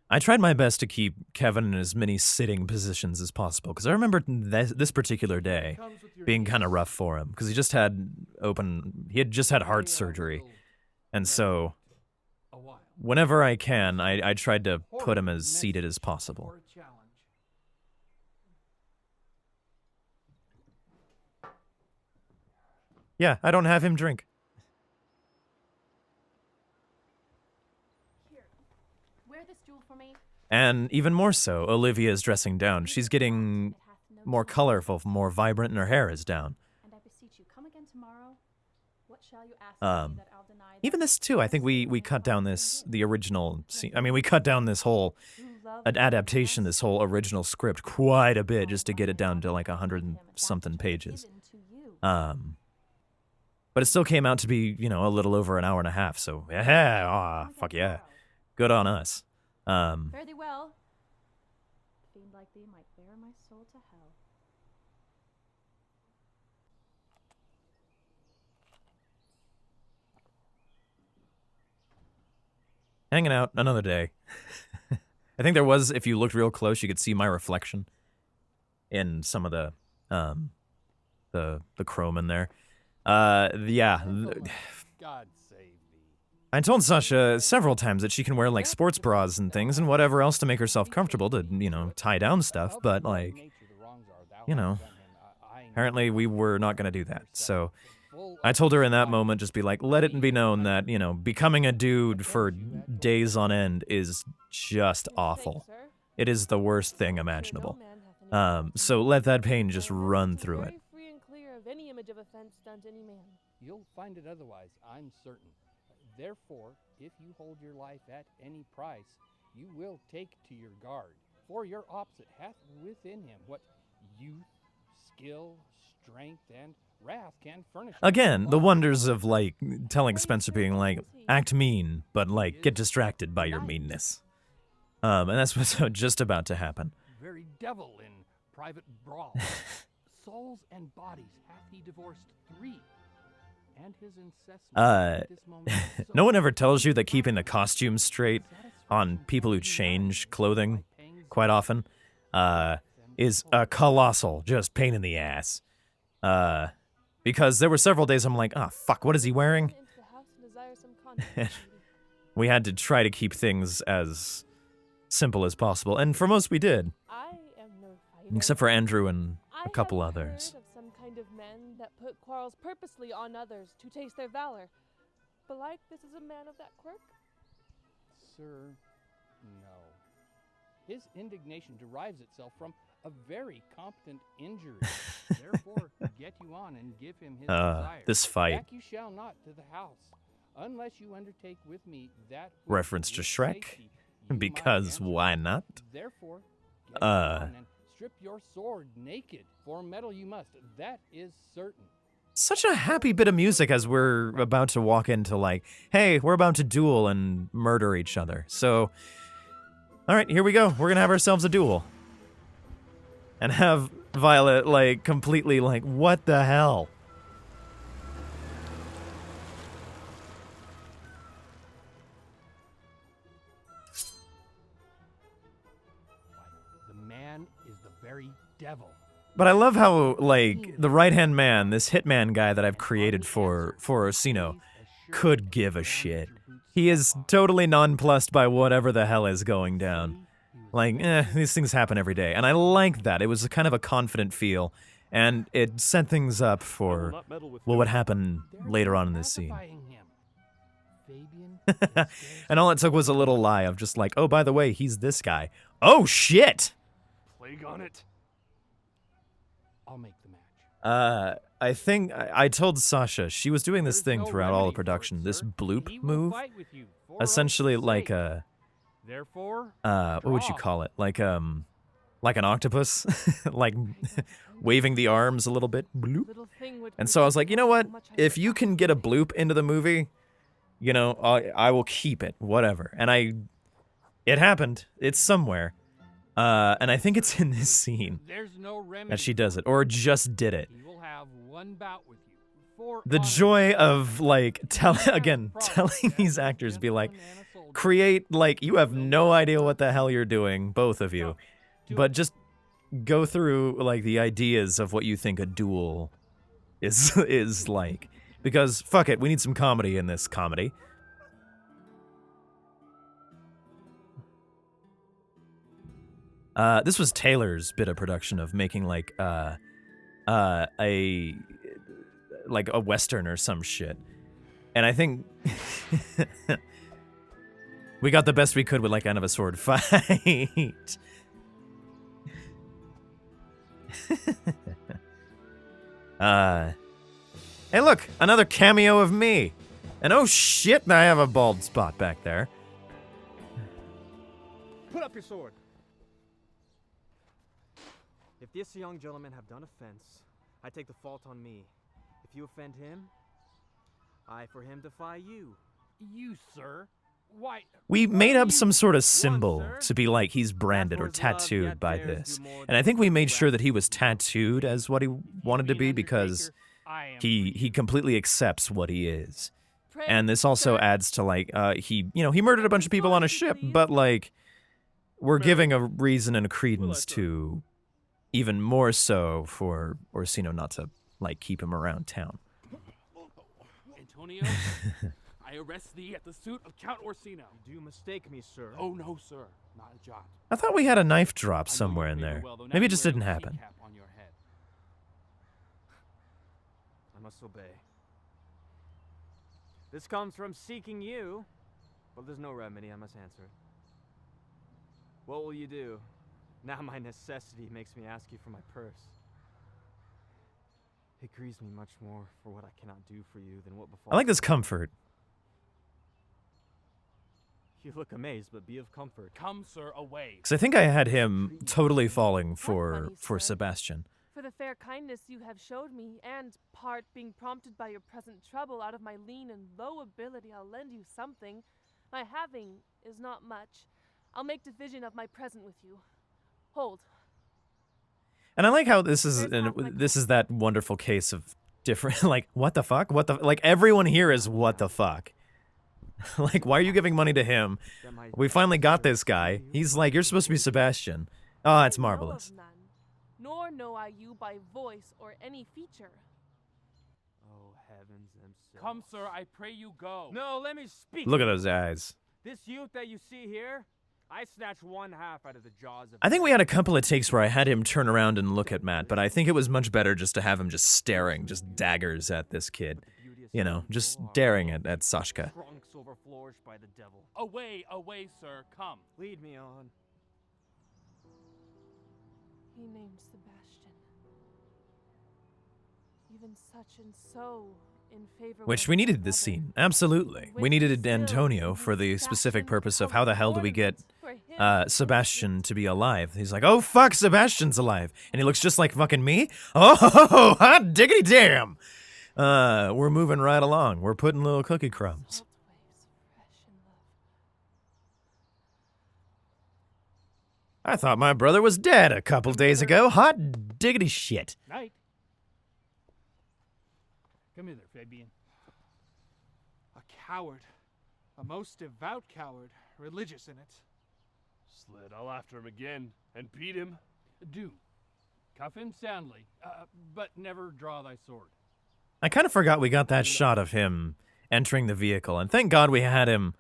I tried my best to keep Kevin in as many sitting positions as possible, because I remember this particular day being kind of rough for him, because he had just had heart surgery, and so whenever I can, I tried to put him as seated as possible. Yeah, I don't have him drink. Here, wear this jewel me? And even more so, Olivia is dressing down. She's getting more colorful, more vibrant, and her hair is down. And I beseech you, come again tomorrow. What shall you ask of me that I'll deny? Even this too, I think we cut down the original scene. I mean, we cut down this whole adaptation, this whole original script quite a bit just to get it down to like 100 and something pages. But it still came out to be, you know, a little over an hour and a half. So yeah, fuck yeah, good on us. Fare thee well. A fiend like thee might bear my soul to hell. Hanging out another day. I think there was, if you looked real close, you could see my reflection in some of the chrome in there. Yeah. God save thee. I told Sasha several times that she can wear like sports bras and things and whatever else to make herself comfortable to, you know, tie down stuff, but like, you know, apparently we were not going to do that. So I told her in that moment, just be like, let it be known that, you know, becoming a dude for days on end is just awful. It is the worst thing imaginable. So let that pain just run through it. Free and clear of any image of offense done to any man. You'll find it otherwise, I'm certain. Therefore, if you hold your life at any price, you will take to your guard. For your opposite hath within him what youth, skill, strength, and wrath can furnish. Again, the wonders of, like, telling Spencer being like, act mean, but, like, get distracted by your meanness. And that's what's just about to happen. Very devil in private brawl. Souls and bodies hath he divorced 3. And his incessant at this moment no one ever tells you that keeping the costumes straight on people who change clothing quite often is a colossal just pain in the ass. Because there were several days I'm like, oh, fuck, what is he wearing? We had to try to keep things as simple as possible, and for most we did. Except for Andrew and a couple others. Of some kind of men that put quarrels purposely on others to taste their valor. Belike this is a man of that quirk? Sir, no. His indignation derives itself from a very competent injury. Therefore, get you on and give him his desire. This fight. Back you shall not to the house, unless you undertake with me that reference to Shrek, because why not? Therefore, get you on and strip your sword naked, for metal you must. That is certain. Such a happy bit of music as we're about to walk into, like, hey, we're about to duel and murder each other. So, all right, here we go. We're gonna have ourselves a duel. And have Violet, like, completely, like, what the hell? The man is the very devil. But I love how, like, the right-hand man, this hitman guy that I've created for Orsino, could give a shit. He is totally nonplussed by whatever the hell is going down. Like, these things happen every day. And I like that. It was a kind of a confident feel, and it set things up for what would happen later on in this scene. And all it took was a little lie of just like, oh, by the way, he's this guy. Oh, shit! Plague on it. I'll make the match. I think I told Sasha, she was doing this thing throughout all the production, this bloop move. Essentially like a... Therefore, what would you call it? Like an octopus, like waving the arms a little bit. Bloop. And so I was like, you know what? If you can get a bloop into the movie, you know, I will keep it, whatever. And it happened. It's somewhere. And I think it's in this scene that she does it, or just did it. The joy of, like, telling these actors, be like, create, like, you have no idea what the hell you're doing, both of you, but just go through, like, the ideas of what you think a duel is like. Because, fuck it, we need some comedy in this comedy. This was Taylor's bit of production of making, like, a Western or some shit. And I think... We got the best we could with like kind of a sword fight. Hey look, another cameo of me. And oh shit, I have a bald spot back there. Put up your sword. If this young gentleman have done offense, I take the fault on me. If you offend him, I for him defy you. You, sir? Why? We made up some sort of symbol to be like he's branded or tattooed by this. And I think we made sure that he was tattooed as what he wanted to be because he completely accepts what he is. And this also adds to like he murdered a bunch of people on a ship, but like we're giving a reason and a credence to even more so for Orsino not to like keep him around town. Antonio, I arrest thee at the suit of Count Orsino. Do you mistake me, sir? Oh no, sir, not a jot. I thought we had a knife drop somewhere in there. Maybe it just didn't happen. I must obey. This comes from seeking you, but there's no remedy. I must answer it. What will you do? Now my necessity makes me ask you for my purse. It grieves me much more for what I cannot do for you than what befalls. I like this comfort. You look amazed, but be of comfort. Come, sir, away. Because I think I had him totally falling for Sebastian. For the fair kindness you have showed me, and part being prompted by your present trouble, out of my lean and low ability, I'll lend you something. My having is not much. I'll make division of my present with you. Hold. And I like how this is that wonderful case of different like what the fuck? Like everyone here is what the fuck? Like why are you giving money to him? We finally got this guy. He's like you're supposed to be Sebastian. Oh, it's marvelous. Nor know I you by voice or any feature. Oh, heavens themselves. Come, sir, I pray you go. No, let me speak. Look at those eyes. This youth that you see here, I snatched one half out of the jaws of... I think we had a couple of takes where I had him turn around and look at Matt, but I think it was much better just to have him just staring, just daggers at this kid. You know, just staring at Sashka. Trunks overflourished by the devil. Away, away, sir, come. Lead me on. He named Sebastian. Even such and so in favor. Which we needed this scene, absolutely. We needed Antonio for the specific purpose of how the hell do we get Sebastian to be alive? He's like, oh fuck, Sebastian's alive, and he looks just like fucking me. Oh, hot diggity damn! We're moving right along. We're putting little cookie crumbs. I thought my brother was dead a couple days ago. Hot diggity shit. Night. Come here, Fabian. A coward. A most devout coward. Religious in it. Slid, I'll after him again and beat him. Do. Cuff him soundly, but never draw thy sword. I kind of forgot we got that shot of him entering the vehicle, and thank God we had him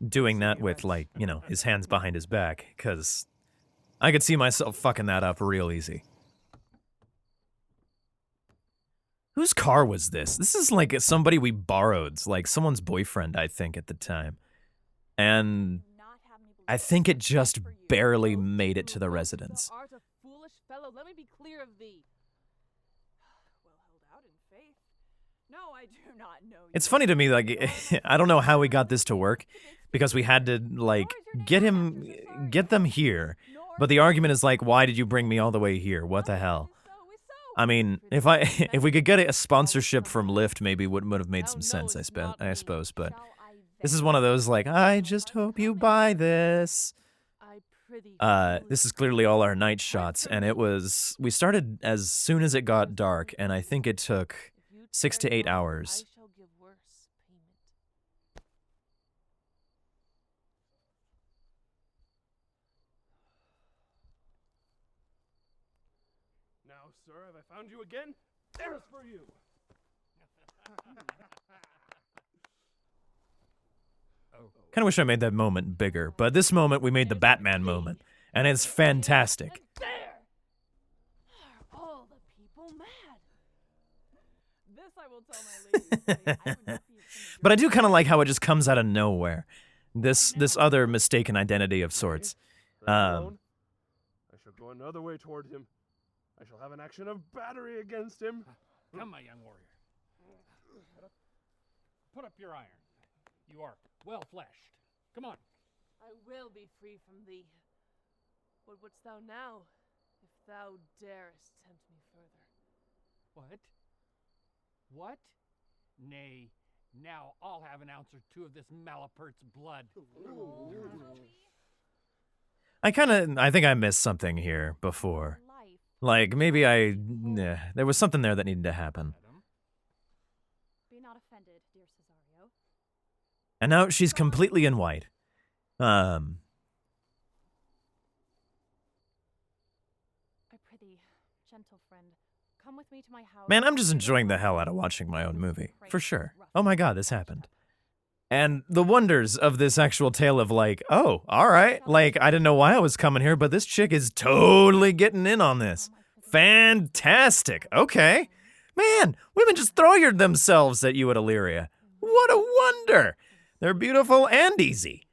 doing that with, like, you know, his hands behind his back, because I could see myself fucking that up real easy. Whose car was this? This is like somebody we borrowed, like someone's boyfriend, I think, at the time. And I think it just barely made it to the residence. Art a foolish fellow, let me be clear of thee. Well held out in faith. No, I do not know you. It's funny to me, like, I don't know how we got this to work, because we had to, like, get them here. But the argument is like, why did you bring me all the way here? What the hell? I mean, if we could get a sponsorship from Lyft, maybe would have made some sense, I suppose. But this is one of those like, I just hope you buy this. This is clearly all our night shots, and we started as soon as it got dark, and I think it took 6 to 8 hours. Now, sir, have I found you again? There's for you. Kind of wish I made that moment bigger, but this moment we made the Batman moment, and it's fantastic. There! Are all the people mad? This I will tell my lady. But I do kind of like how it just comes out of nowhere. this other mistaken identity of sorts. Alone, I shall go another way toward him. I shall have an action of battery against him. Come, my young warrior. Put up your iron. You are well fleshed. Come on. I will be free from thee. What wouldst thou now, if thou darest tempt me further? What? What? Nay, now I'll have an ounce or two of this Malapert's blood. I think I missed something here before. Like, maybe there was something there that needed to happen. Be not offended, dear Cesario. And now she's completely in white. I prithee, gentle friend, come with me to my house. Man, I'm just enjoying the hell out of watching my own movie. For sure. Oh my god, this happened. And the wonders of this actual tale of like, oh, all right. Like, I didn't know why I was coming here, but this chick is totally getting in on this. Fantastic. Okay. Man, women just throw themselves at you at Illyria. What a wonder. They're beautiful and easy.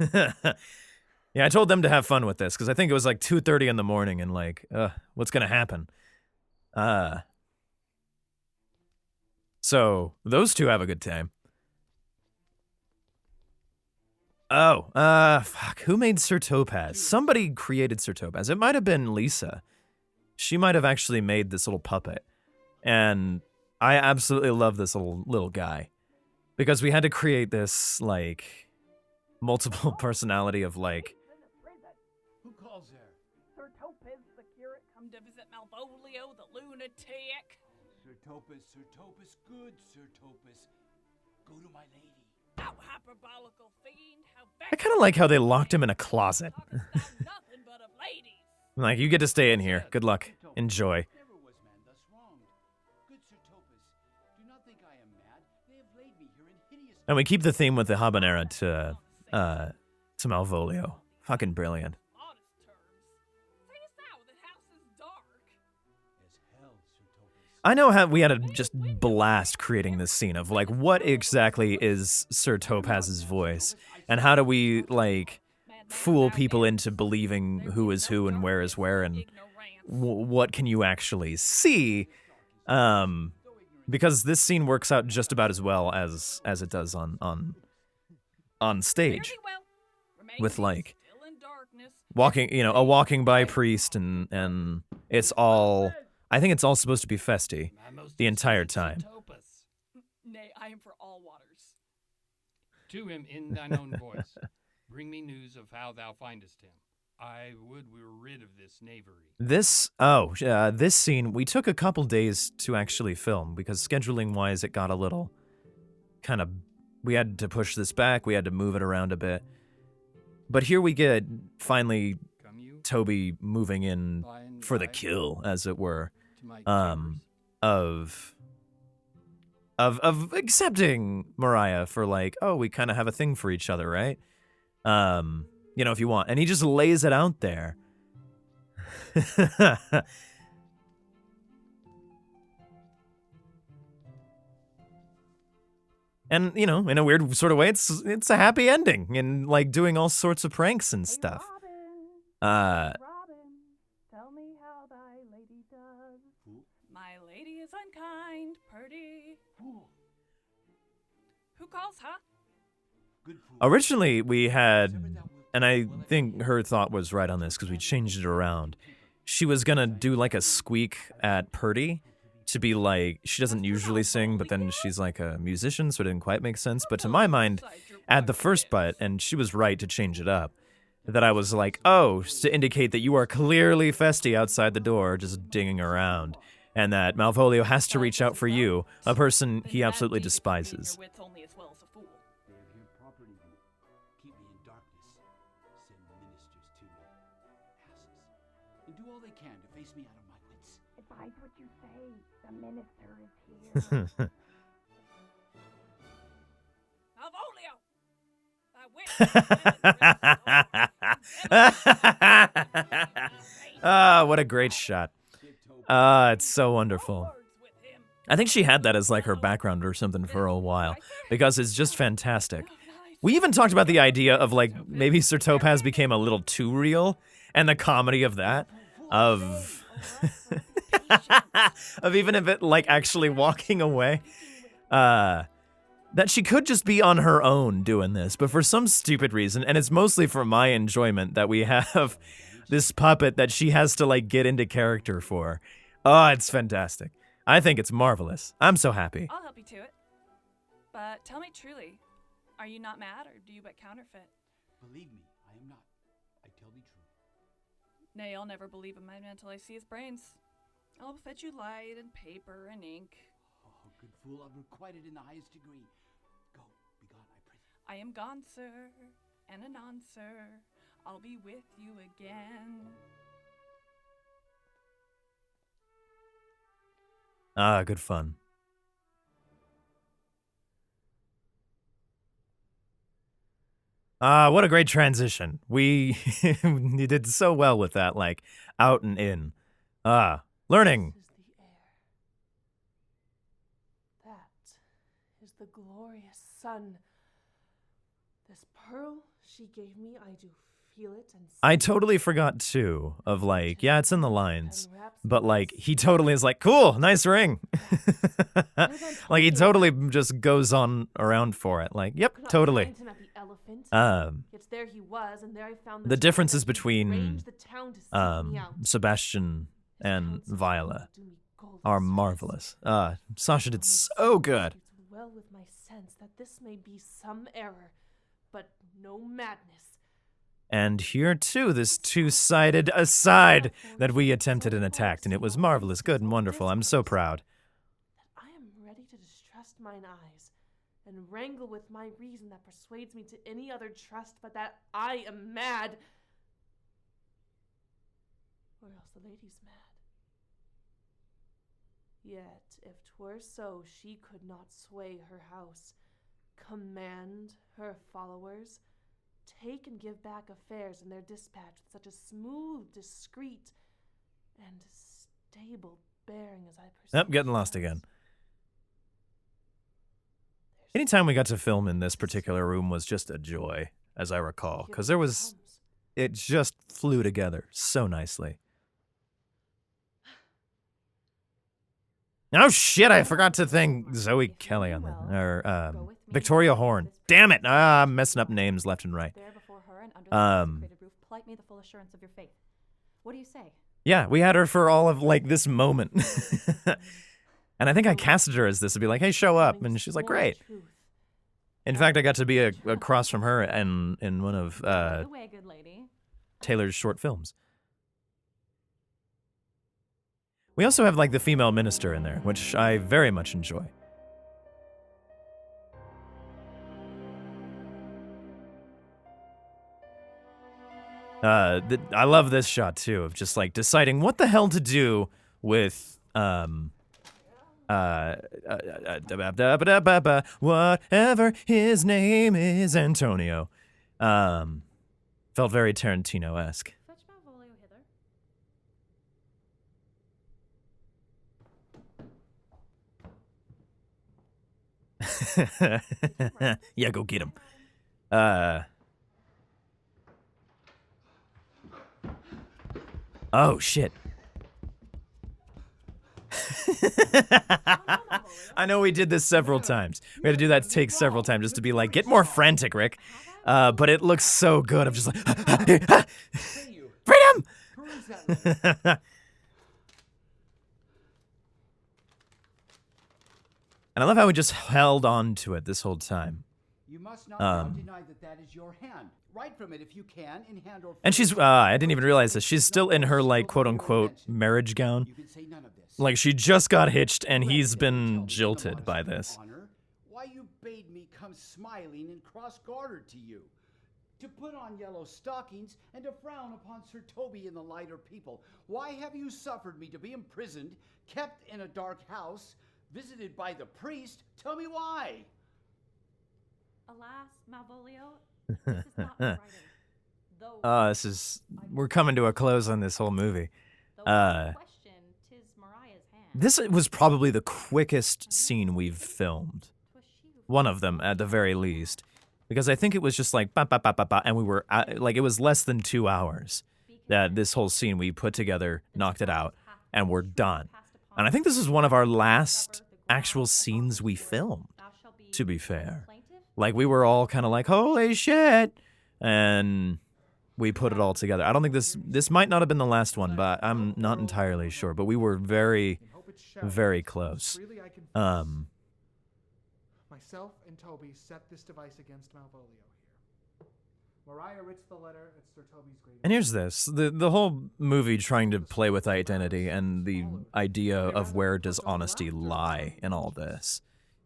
Yeah, I told them to have fun with this because I think it was like 2:30 in the morning and like, what's going to happen? So those two have a good time. Oh, fuck. Who made Sir Topaz? Somebody created Sir Topaz. It might have been Lisa. She might have actually made this little puppet. And I absolutely love this little guy. Because we had to create this, like, multiple personality of, like... Who calls there? Sir Topaz, the curate, come to visit Malvolio, the lunatic. Sir Topaz, good Sir Topaz. Go to my lady. Thou hyperbolical fiend, how I kind of like how they locked him in a closet. nothing but of ladies. Like, you get to stay in here. Good luck. Enjoy. Never was man thus wronged. Good Sir Topaz, do not think I am mad. They have laid me here in hideous... And we keep the theme with the habanera to Malvolio. Fucking brilliant. I know how we had to just blast creating this scene of like, what exactly is Sir Topaz's voice? And how do we, like, fool people into believing who is who and where is where and what can you actually see? Because this scene works out just about as well as it does on stage. With, like, a walking by priest and it's all... I think it's all supposed to be festy the entire time. Nay, I am for all waters. To him in thine own voice, bring me news of how thou findest him. I would we were rid of this knavery. This scene, we took a couple days to actually film because scheduling-wise it got a little kind of... We had to push this back, we had to move it around a bit. But here we get, finally, Toby moving in for the kill, as it were. Of accepting Mariah for like, oh, we kind of have a thing for each other, right? If you want. And he just lays it out there. And, in a weird sort of way, it's a happy ending and like doing all sorts of pranks and stuff. Tell me how thy lady does. My lady is unkind, purdy. Who calls, huh? Originally, we had, and I think her thought was right on this because we changed it around. She was gonna do like a squeak at Purdy to be like, she doesn't usually sing, but then she's like a musician, so it didn't quite make sense. But to my mind, add the first bite, and she was right to change it up. That I was like, oh, to indicate that you are clearly festy outside the door, just dinging around, and that Malvolio has to reach out for you, a person he absolutely despises. They have here property me. Keep me in darkness. Send ministers to me. Asses. And do all they can to face me out of my wits. Advise what you say. The minister is here. Malvolio! What a great shot. It's so wonderful. I think she had that as like her background or something for a while because it's just fantastic. We even talked about the idea of like maybe Sir Topaz became a little too real, and the comedy of that, of of even if it like actually walking away, that she could just be on her own doing this, but for some stupid reason, and it's mostly for my enjoyment that we have this puppet that she has to like get into character for. Oh, it's fantastic. I think it's marvelous. I'm so happy. I'll help you to it. But tell me truly, are you not mad, or do you but counterfeit? Believe me, I am not. I tell thee true. Nay, I'll never believe a man until I see his brains. I'll fetch you light and paper and ink. Oh, good fool, I've requited in the highest degree. Go, be gone, I pray thee. I am gone, sir, and anon, sir. I'll be with you again. Ah, good fun. Ah, what a great transition. We you did so well with that, like, out and in. Ah, learning. This is the air. That is the glorious sun. This pearl she gave me, I do feel it and see I totally forgot, too, of like, yeah, it's in the lines, but like, he totally is like, cool, nice ring. Like, he totally just goes on around for it. Like, yep, totally. Yet there he was, and there I found The differences between arranged the town to seek me out. Sebastian and Viola are marvelous. Sasha did so good. It's well with my sense that this may be some error, but no madness. And here, too, this two-sided aside that we attempted and attacked, and it was marvelous, good, and wonderful. I'm so proud. That I am ready to distrust mine eyes, and wrangle with my reason that persuades me to any other trust but that I am mad. Or else the lady's mad. Yet, if 'twere so, she could not sway her house, command her followers, take and give back affairs in their dispatch with such a smooth, discreet, and stable bearing as I perceive. Yep, getting lost again. Anytime we got to film in this particular room was just a joy, as I recall, because it just flew together so nicely. Oh shit, I forgot to thank Zoe Kelly on that, or Victoria Horn. Damn it, I'm messing up names left and right. Plight me the full assurance of your faith. What do you say? Yeah, we had her for all of like this moment. And I think I casted her as this to be like, hey, show up. And she's like, great. In fact, I got to be across from her in one of Taylor's short films. We also have like the female minister in there, which I very much enjoy. I love this shot too, of just like deciding what the hell to do with whatever his name is, Antonio. Felt very Tarantino-esque. Fetch Malvolio hither. Yeah, go get him. Oh, shit. I know we did this several times. We had to do that take several times just to be like, get more frantic, Rick. But it looks so good. I'm just like, freedom! And I love how we just held on to it this whole time. You must not now deny that is your hand. Write from it if you can, in hand or and she's, I didn't even realize this. She's still in her, like, quote-unquote marriage gown. Like, she just got hitched, and he's been jilted by this. Why you bade me come smiling and cross-gartered to you, to put on yellow stockings and to frown upon Sir Toby and the lighter people. Why have you suffered me to be imprisoned, kept in a dark house, visited by the priest? Tell me why. Alas, Malvolio, this is not writing. This is, we're coming to a close on this whole movie. This was probably the quickest scene we've filmed. One of them, at the very least. because I think it was just like, ba, ba, ba, ba, ba, and we were, like, it was less than 2 hours that this whole scene we put together, knocked it out, and we're done. And I think this is one of our last actual scenes we filmed, to be fair. Like, we were all kind of like, holy shit! And we put it all together. I don't think this might not have been the last one, but I'm not entirely sure. But we were very, very close. Myself and Toby set this device against Malvolio here. Mariah writes the letter at Sir Toby's grave. And here's this. The whole movie trying to play with identity and the idea of where does honesty lie in all this.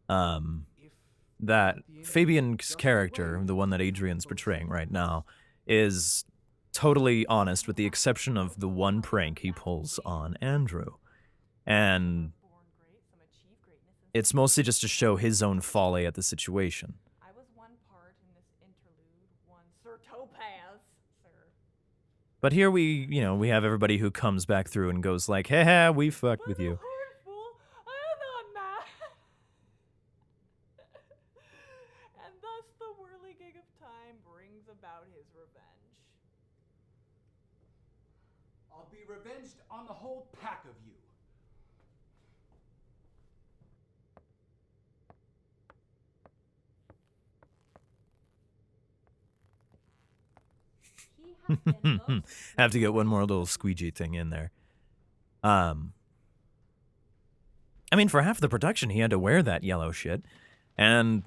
That Fabian's character, the one that Adrian's portraying right now, is totally honest with the exception of the one prank he pulls on Andrew. And it's mostly just to show his own folly at the situation. I was one part in this interlude, one Sir Topaz, sir. But here we have everybody who comes back through and goes like, hey, we fucked with you. I'm not mad. And thus the whirligig of time brings about his revenge. I'll be revenged on the whole pack of you. Have to get one more little squeegee thing in there. I mean, for half the production, he had to wear that yellow shit. And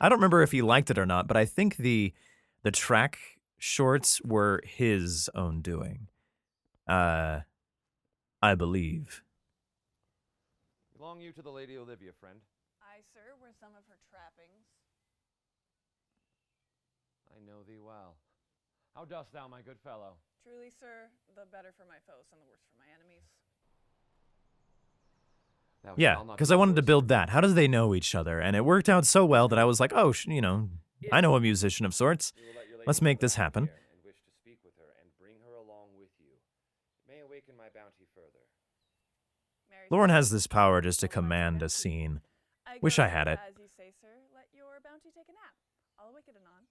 I don't remember if he liked it or not, but I think the track shorts were his own doing. I believe. Belong you to the Lady Olivia, friend? I, sir, were some of her trappings. I know thee well. How dost thou, my good fellow? Truly, sir, the better for my foes and the worse for my enemies. Yeah, because I wanted to build that. How do they know each other? And it worked out so well that I was like, oh, I know a musician of sorts. Let's make this happen. And wish to speak with her and bring her along with you. It may awaken my bounty further. Lauren has this power just to command a scene. Wish I had it. As you say, sir, let your bounty take a nap. I'll awake it anon.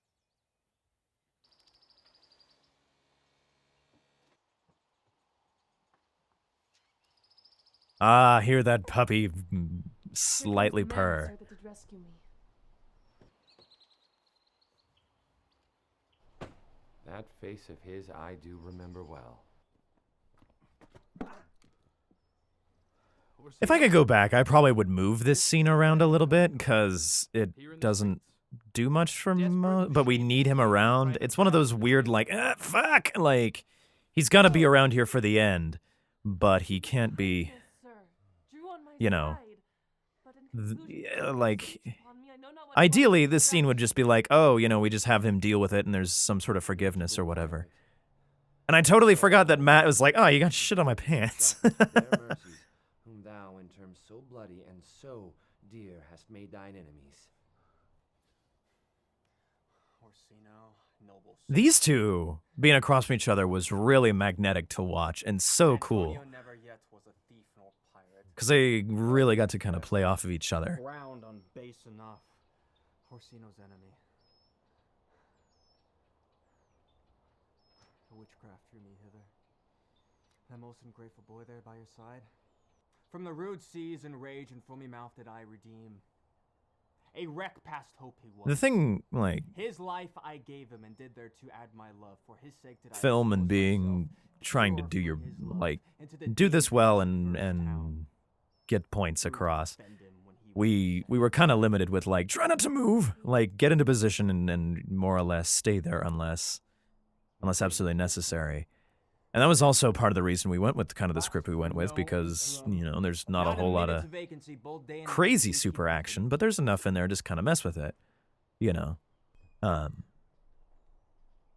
Ah, hear that puppy slightly purr. That face of his I do remember well. If I could go back, I probably would move this scene around a little bit, because it doesn't do much for but we need him around. It's one of those weird, like, fuck! Like, he's got to be around here for the end, but he can't be... like, ideally, this scene would just be like, oh, we just have him deal with it and there's some sort of forgiveness or whatever. And I totally forgot that Matt was like, oh, you got shit on my pants. Their mercies, whom thou in terms so bloody and so dear hast made thine enemies. These two being across from each other was really magnetic to watch and so cool. Because they really got to kind of play off of each other. Ground on base enough. Orsino's enemy. The witchcraft drew me hither. That most ungrateful boy there by your side. From the rude seas and rage and foamy mouth did I redeem. A wreck past hope he was. The thing, like... His life I gave him and did there to add my love. For his sake did I... Film and being... trying to do your... like... do this well and get points across. We were kind of limited with, like, try not to move. Like, get into position and more or less stay there unless absolutely necessary. And that was also part of the reason we went with kind of the script we went with, because, there's not a whole lot of crazy super action, but there's enough in there to just kind of mess with it, where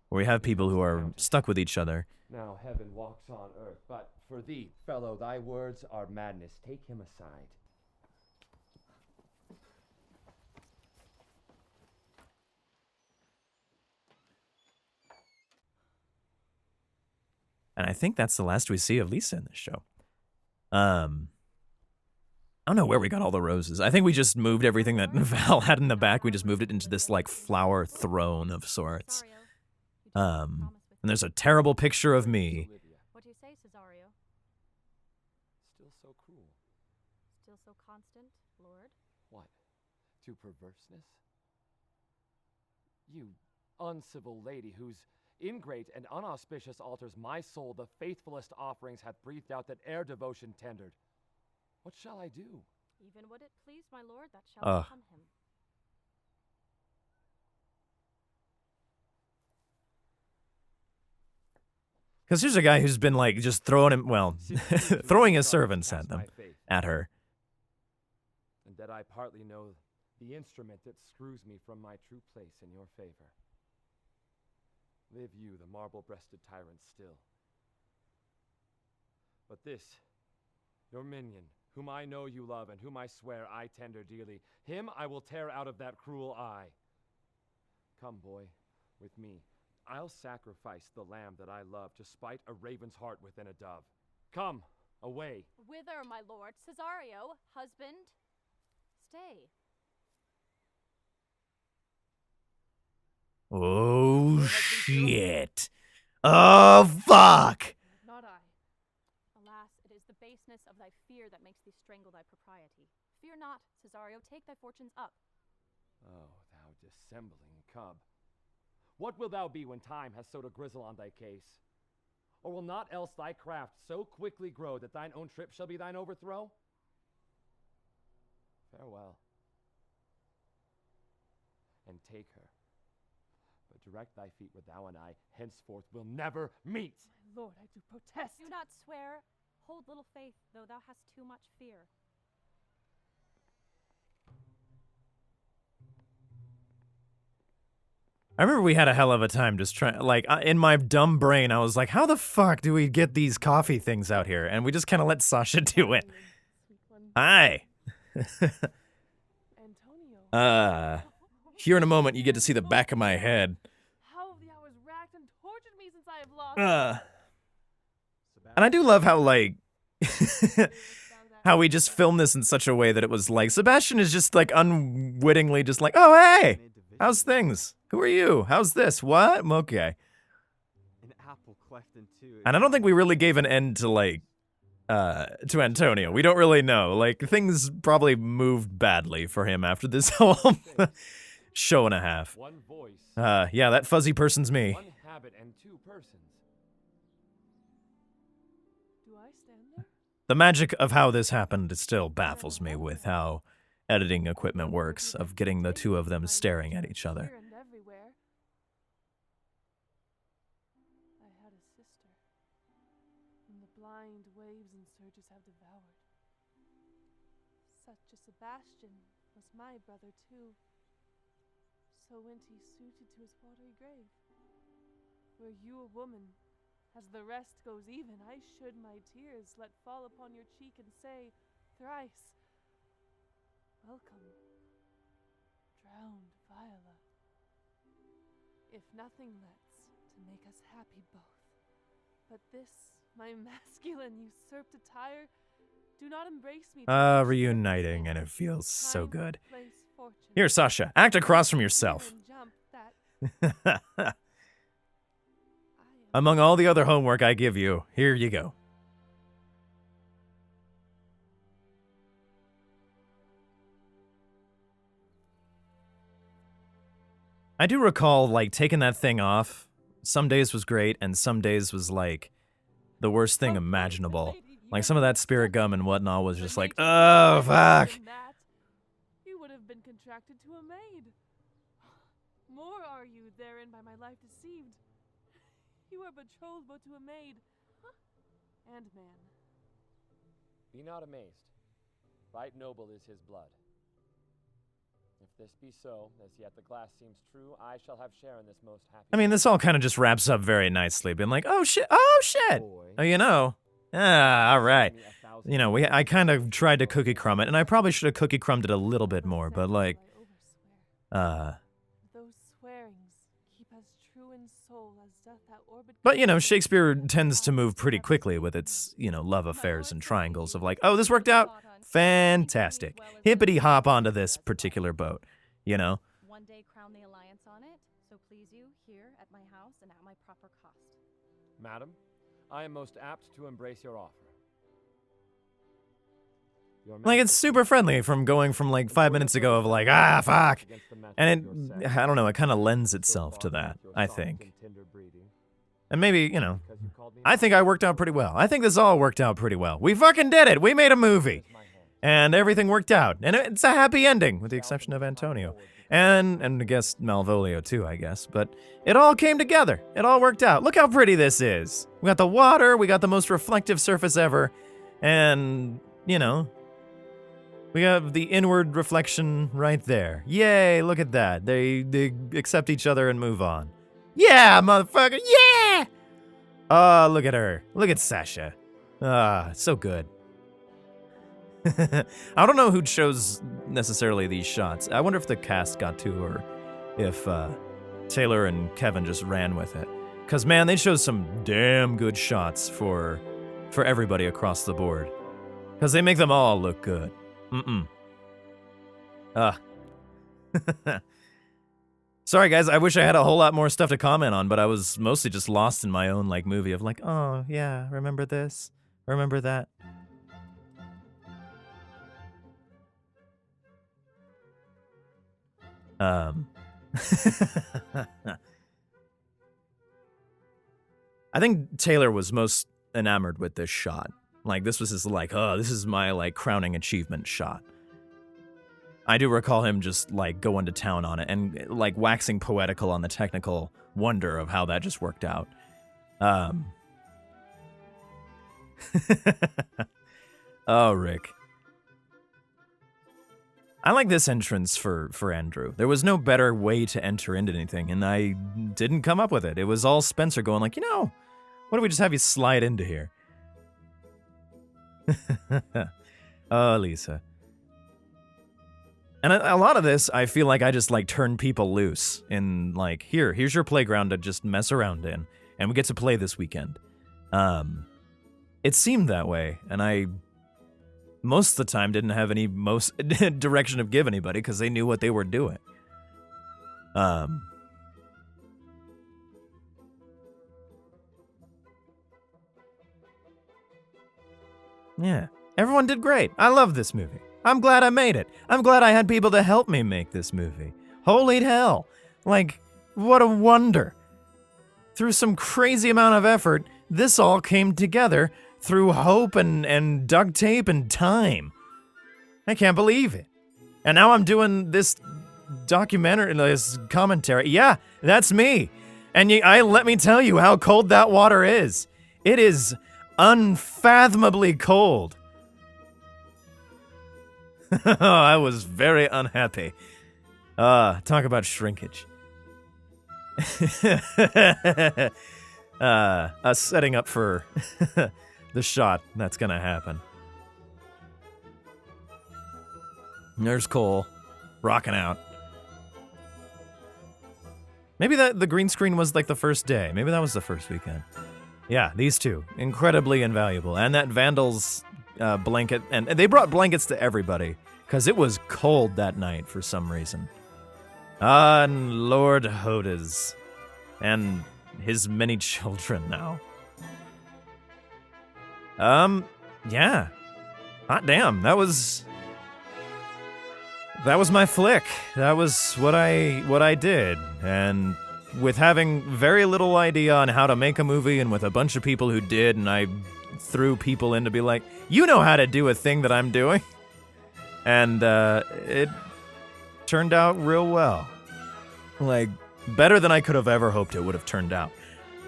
we have people who are stuck with each other. Now heaven walks on earth, but for thee, fellow, thy words are madness. Take him aside. And I think that's the last we see of Lisa in this show. I don't know where we got all the roses. I think we just moved everything that Val had in the back. We just moved it into this like flower throne of sorts. And there's a terrible picture of me. What do you say, Cesario? Still so cruel. Still so constant, Lord? What? To perverseness? You uncivil lady whose ingrate and unauspicious altars my soul the faithfulest offerings hath breathed out that ere devotion tendered. What shall I do? Even would it please my lord, that shall become him. Because here's a guy who's been like just throwing him, well, throwing his servants at them, at her. And that I partly know the instrument that screws me from my true place in your favor. Live you, the marble-breasted tyrant, still. But this, your minion, whom I know you love and whom I swear I tender dearly, him I will tear out of that cruel eye. Come, boy, with me. I'll sacrifice the lamb that I love to spite a raven's heart within a dove. Come, away. Whither, my lord? Cesario, husband? Stay. Oh, shit. Oh, fuck. Not I. Alas, it is the baseness of thy fear that makes thee strangle thy propriety. Fear not, Cesario, take thy fortunes up. Oh, thou dissembling cub. What wilt thou be when time has sowed a grizzle on thy case? Or will not else thy craft so quickly grow that thine own trip shall be thine overthrow? Farewell. And take her. But direct thy feet where thou and I henceforth will never meet. My lord, I do protest. Do not swear. Hold little faith, though thou hast too much fear. I remember we had a hell of a time just trying, like, in my dumb brain, I was like, how the fuck do we get these coffee things out here? And we just kind of let Sasha do it. Hi. Here in a moment, you get to see the back of my head. How have the hours racked and tortured me since I have lost? And I do love how, like, how we just filmed this in such a way that it was like, Sebastian is just, like, unwittingly just like, oh, hey, how's things? Who are you? How's this? What? Okay. An apple cleft in two. And I don't think we really gave an end to, like, to Antonio. We don't really know. Like, things probably moved badly for him after this whole show and a half. One voice. Yeah, that fuzzy person's me. One habit and two persons. Do I stand there? The magic of how this happened still baffles me with how editing equipment works, of getting the two of them staring at each other. I had a sister, whom the blind waves and surges have devoured. Such a Sebastian was my brother too. So went he suited to his watery grave. Were you a woman, as the rest goes even, I should my tears let fall upon your cheek and say thrice, welcome, drowned Viola. If nothing lets to make us happy both, but this, my masculine usurped attire, do not embrace me. Reuniting, and it feels so good. Here, Sasha, act across from yourself. Among all the other homework I give you, here you go. I do recall, like, taking that thing off. Some days was great, and some days was, like, the worst thing imaginable. Like, some of that spirit gum and whatnot was just like, oh, fuck. You would have been contracted to a maid. More are you therein by my life deceived. You are betrothed both to a maid and man. Be not amazed. Right noble is his blood. If this be so, as yet the glass seems true, I shall have share in this most happy. I mean, this all kind of just wraps up very nicely, being like, oh shit, oh, you know, all right. You know, I kind of tried to cookie crumb it, and I probably should have cookie crumbed it a little bit more, but like, Those swearings keep as true in soul as doth that But, you know, Shakespeare tends to move pretty quickly with its, you know, love affairs and triangles of like, oh, this worked out? Fantastic. Hippity hop onto this particular boat, you know? One day crown the alliance on it, so please you here at my house and at my proper cost. Madam, I am most apt to embrace your offer. Like, it's super friendly from going from like 5 minutes ago of like, ah, fuck. And it, I don't know, it kind of lends itself to that, I think. And maybe, you know, I think I worked out pretty well. I think this all worked out pretty well. We fucking did it. We made a movie. And everything worked out. And it's a happy ending, with the exception of Antonio. And I guess Malvolio too, I guess. But it all came together. It all worked out. Look how pretty this is. We got the water. We got the most reflective surface ever. And, you know, we have the inward reflection right there. Yay, look at that. They accept each other and move on. Yeah, motherfucker, yeah! Oh, look at her. Look at Sasha. Ah, so good. I don't know who chose necessarily these shots. I wonder if the cast got to, or if Taylor and Kevin just ran with it. Because, man, they chose some damn good shots for everybody across the board. Because they make them all look good. Sorry, guys, I wish I had a whole lot more stuff to comment on, but I was mostly just lost in my own, like, movie of like, oh, yeah, remember this? Remember that? I think Taylor was most enamored with this shot. Like, this was his, like, oh, this is my, like, crowning achievement shot. I do recall him just, like, going to town on it and, like, waxing poetical on the technical wonder of how that just worked out. Oh, Rick. I like this entrance for Andrew. There was no better way to enter into anything, and I didn't come up with it. It was all Spencer going like, you know, what if we just have you slide into here? Oh, Lisa. And a lot of this, I feel like I just, like, turn people loose in, like, here's your playground to just mess around in, and we get to play this weekend. It seemed that way, and I, most of the time, didn't have any direction to give anybody, because they knew what they were doing. Yeah, everyone did great. I love this movie. I'm glad I made it. I'm glad I had people to help me make this movie. Holy hell. Like, what a wonder. Through some crazy amount of effort, this all came together through hope and duct tape and time. I can't believe it. And now I'm doing this documentary, this commentary. Yeah, that's me. And let me tell you how cold that water is. It is unfathomably cold. I was very unhappy. Talk about shrinkage. Us setting up for the shot that's gonna happen. There's Cole, rocking out. Maybe the green screen was like the first day. Maybe that was the first weekend. Yeah, these two, incredibly invaluable. And that Vandal's blanket, and they brought blankets to everybody, because it was cold that night for some reason. And Lord Hodas, and his many children now. Yeah. Hot damn, that was my flick. That was what I did, and with having very little idea on how to make a movie, and with a bunch of people who did, and I threw people in to be like, you know how to do a thing that I'm doing. And it turned out real well. Like, better than I could have ever hoped it would have turned out.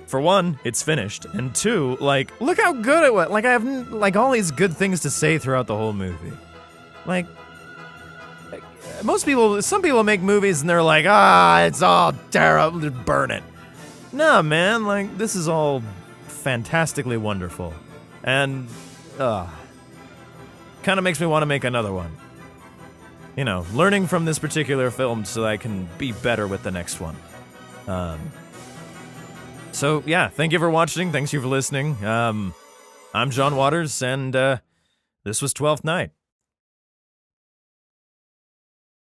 For one, it's finished. And two, like, look how good it was. Like, I have, like, all these good things to say throughout the whole movie. Like some people make movies and they're like, it's all terrible, burn it. Nah, man, like, this is all fantastically wonderful. And, kind of makes me want to make another one. You know, learning from this particular film so I can be better with the next one. So yeah, thank you for watching. Thanks you for listening. I'm John Waters, and this was 12th Night.